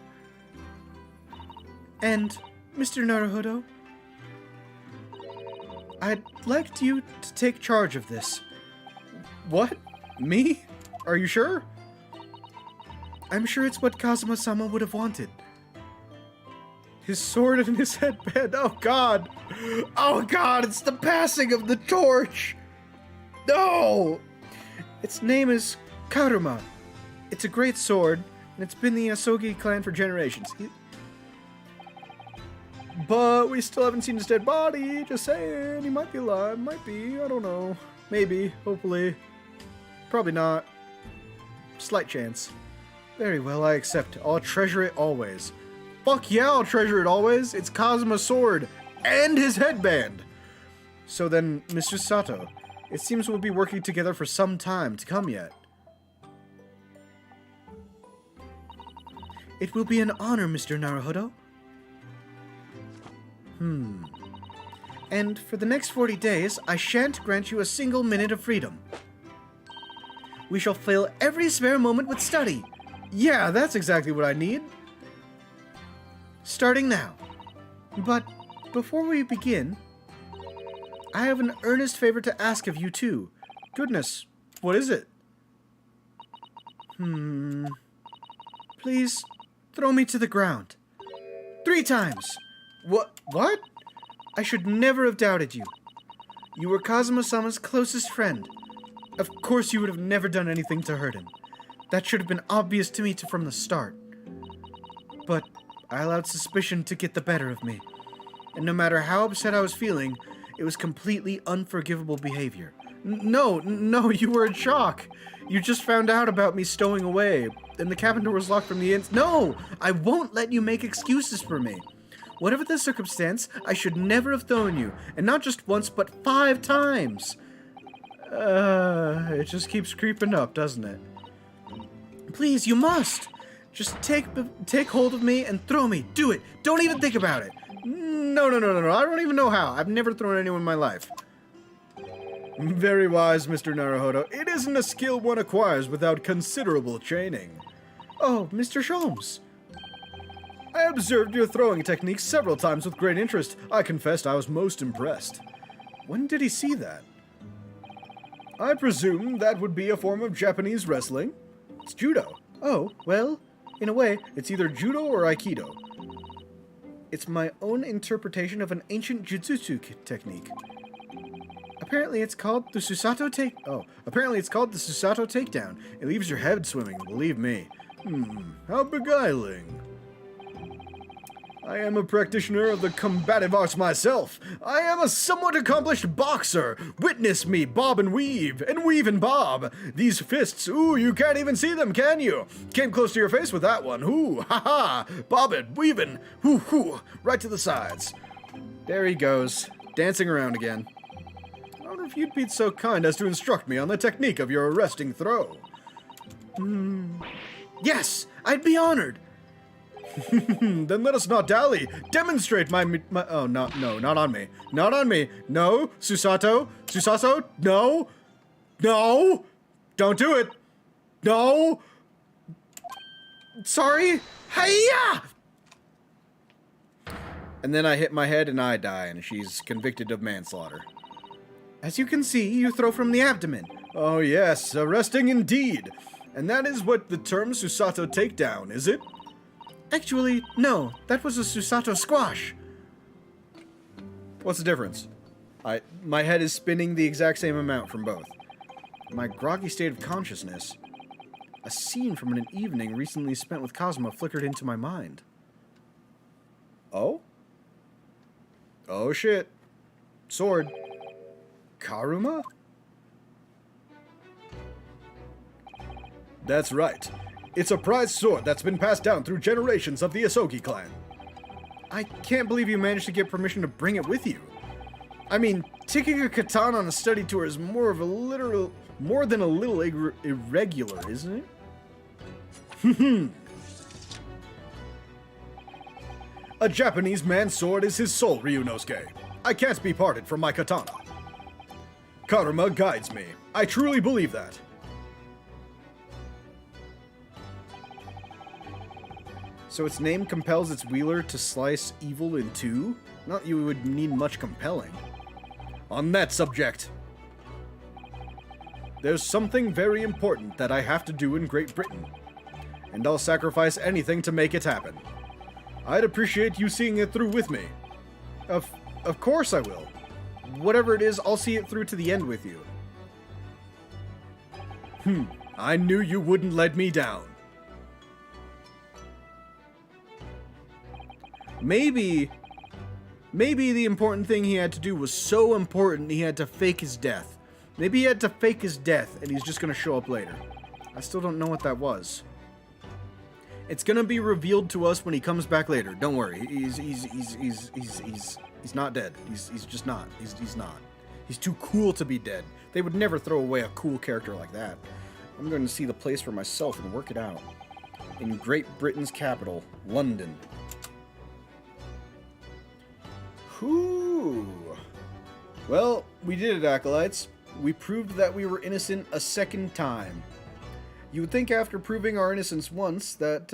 And, Mr. Naruhodo, I'd like you to take charge of this. What? Me? Are you sure? I'm sure it's what Kazuma-sama would have wanted. His sword and his headband. Oh god! Oh god, it's the passing of the torch! No! Its name is Karuma. It's a great sword, and it's been the Asogi clan for generations. But we still haven't seen his dead body. Just saying, he might be alive. Might be. I don't know. Maybe. Hopefully. Probably not. Slight chance. Very well, I accept. I'll treasure it always. Fuck yeah, I'll treasure it always. It's Kazuma's sword and his headband. So then, Mr. Sato, it seems we'll be working together for some time to come yet. It will be an honor, Mr. Naruhodo. And for the next 40 days, I shan't grant you a single minute of freedom. We shall fill every spare moment with study. Yeah, that's exactly what I need. Starting now. But before we begin, I have an earnest favor to ask of you too. Goodness, what is it? Please, throw me to the ground. 3 times. What? I should never have doubted you. You were Kazuma-sama's closest friend. Of course you would have never done anything to hurt him. That should have been obvious to me from the start. But I allowed suspicion to get the better of me. And no matter how upset I was feeling, it was completely unforgivable behavior. No, you were in shock. You just found out about me stowing away, and the cabin door was locked from the inside. No! I won't let you make excuses for me. Whatever the circumstance, I should never have thrown you, and not just once, but 5 times. It just keeps creeping up, doesn't it? Please, you must! Just take hold of me and throw me. Do it! Don't even think about it! No, I don't even know how. I've never thrown anyone in my life. Very wise, Mr. Naruhodo. It isn't a skill one acquires without considerable training. Oh, Mr. Sholmes. I observed your throwing techniques several times with great interest. I confessed I was most impressed. When did he see that? I presume that would be a form of Japanese wrestling. It's judo. Oh, well, in a way, it's either judo or aikido. It's my own interpretation of an ancient jutsu technique. Apparently it's called the Susato takedown. It leaves your head swimming, believe me. How beguiling. I am a practitioner of the combative arts myself. I am a somewhat accomplished boxer. Witness me bob and weave and bob. These fists, ooh, you can't even see them, can you? Came close to your face with that one. Ooh, ha-ha, bobbing, weaving, hoo, right to the sides. There he goes, dancing around again. I wonder if you'd be so kind as to instruct me on the technique of your arresting throw. Yes, I'd be honored. Then let us not dally. Demonstrate my oh, no, not on me. Not on me. No, Susato, no. Don't do it. No. Sorry. Hiya! And then I hit my head and I die, and she's convicted of manslaughter. As you can see, you throw from the abdomen. Oh yes, arresting indeed. And that is what the term Susato takedown, is it? Actually, no. That was a Susato squash. What's the difference? My head is spinning the exact same amount from both. My groggy state of consciousness. A scene from an evening recently spent with Kazuma flickered into my mind. Oh? Oh shit. Sword. Karuma? That's right. It's a prized sword that's been passed down through generations of the Asogi clan. I can't believe you managed to get permission to bring it with you. I mean, taking a katana on a study tour is more than a little irregular, isn't it? A Japanese man's sword is his soul, Ryunosuke. I can't be parted from my katana. Karma guides me. I truly believe that. So its name compels its wielder to slice evil in two? Not that you would need much compelling. On that subject, there's something very important that I have to do in Great Britain, and I'll sacrifice anything to make it happen. I'd appreciate you seeing it through with me. Of course I will. Whatever it is, I'll see it through to the end with you. I knew you wouldn't let me down. Maybe the important thing he had to do was so important he had to fake his death. Maybe he had to fake his death and he's just gonna show up later. I still don't know what that was. It's gonna be revealed to us when he comes back later. Don't worry. He's not dead. He's just not. He's not. He's too cool to be dead. They would never throw away a cool character like that. I'm going to see the place for myself and work it out. In Great Britain's capital, London. Whew. Well, we did it, Acolights. We proved that we were innocent a second time. You would think after proving our innocence once that,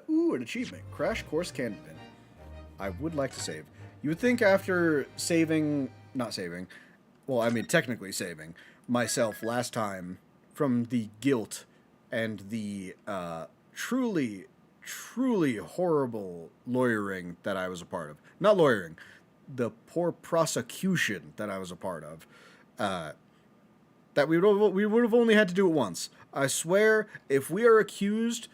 ooh, an achievement. Crash Course Candidate. I would like to save. You would think after technically saving myself last time from the guilt and the, truly horrible lawyering that I was a part of. Not lawyering. The poor prosecution that I was a part of. That we would have only had to do it once. I swear, if we're accused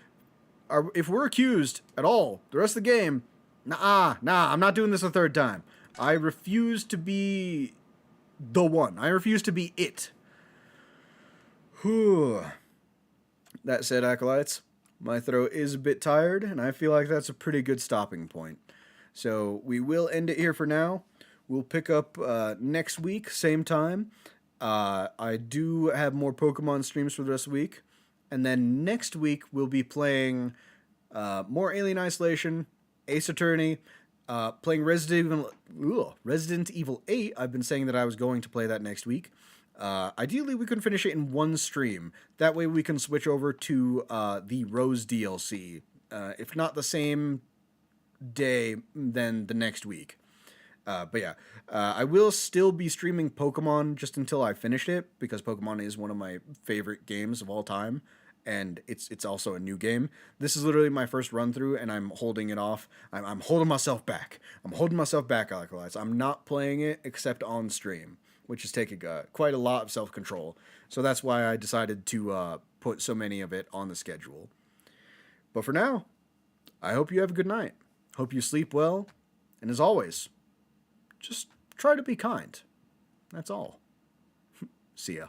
at all, the rest of the game, nah, I'm not doing this a third time. I refuse to be the one. I refuse to be it. Whew. That said, Acolights, my throat is a bit tired, and I feel like that's a pretty good stopping point. So we will end it here for now. We'll pick up next week, same time. I do have more Pokemon streams for the rest of the week. And then next week, we'll be playing more Alien Isolation, Ace Attorney, playing Resident Evil 8. I've been saying that I was going to play that next week. Ideally, we can finish it in one stream. That way we can switch over to the Rose DLC. If not the same day, then the next week. But yeah, I will still be streaming Pokemon just until I finish it, because Pokemon is one of my favorite games of all time, and it's also a new game. This is literally my first run through, and I'm holding it off. I'm holding myself back. Acolights. I'm not playing it except on stream, which is taking quite a lot of self-control. So that's why I decided to put so many of it on the schedule. But for now, I hope you have a good night. Hope you sleep well, and as always, just try to be kind. That's all. See ya.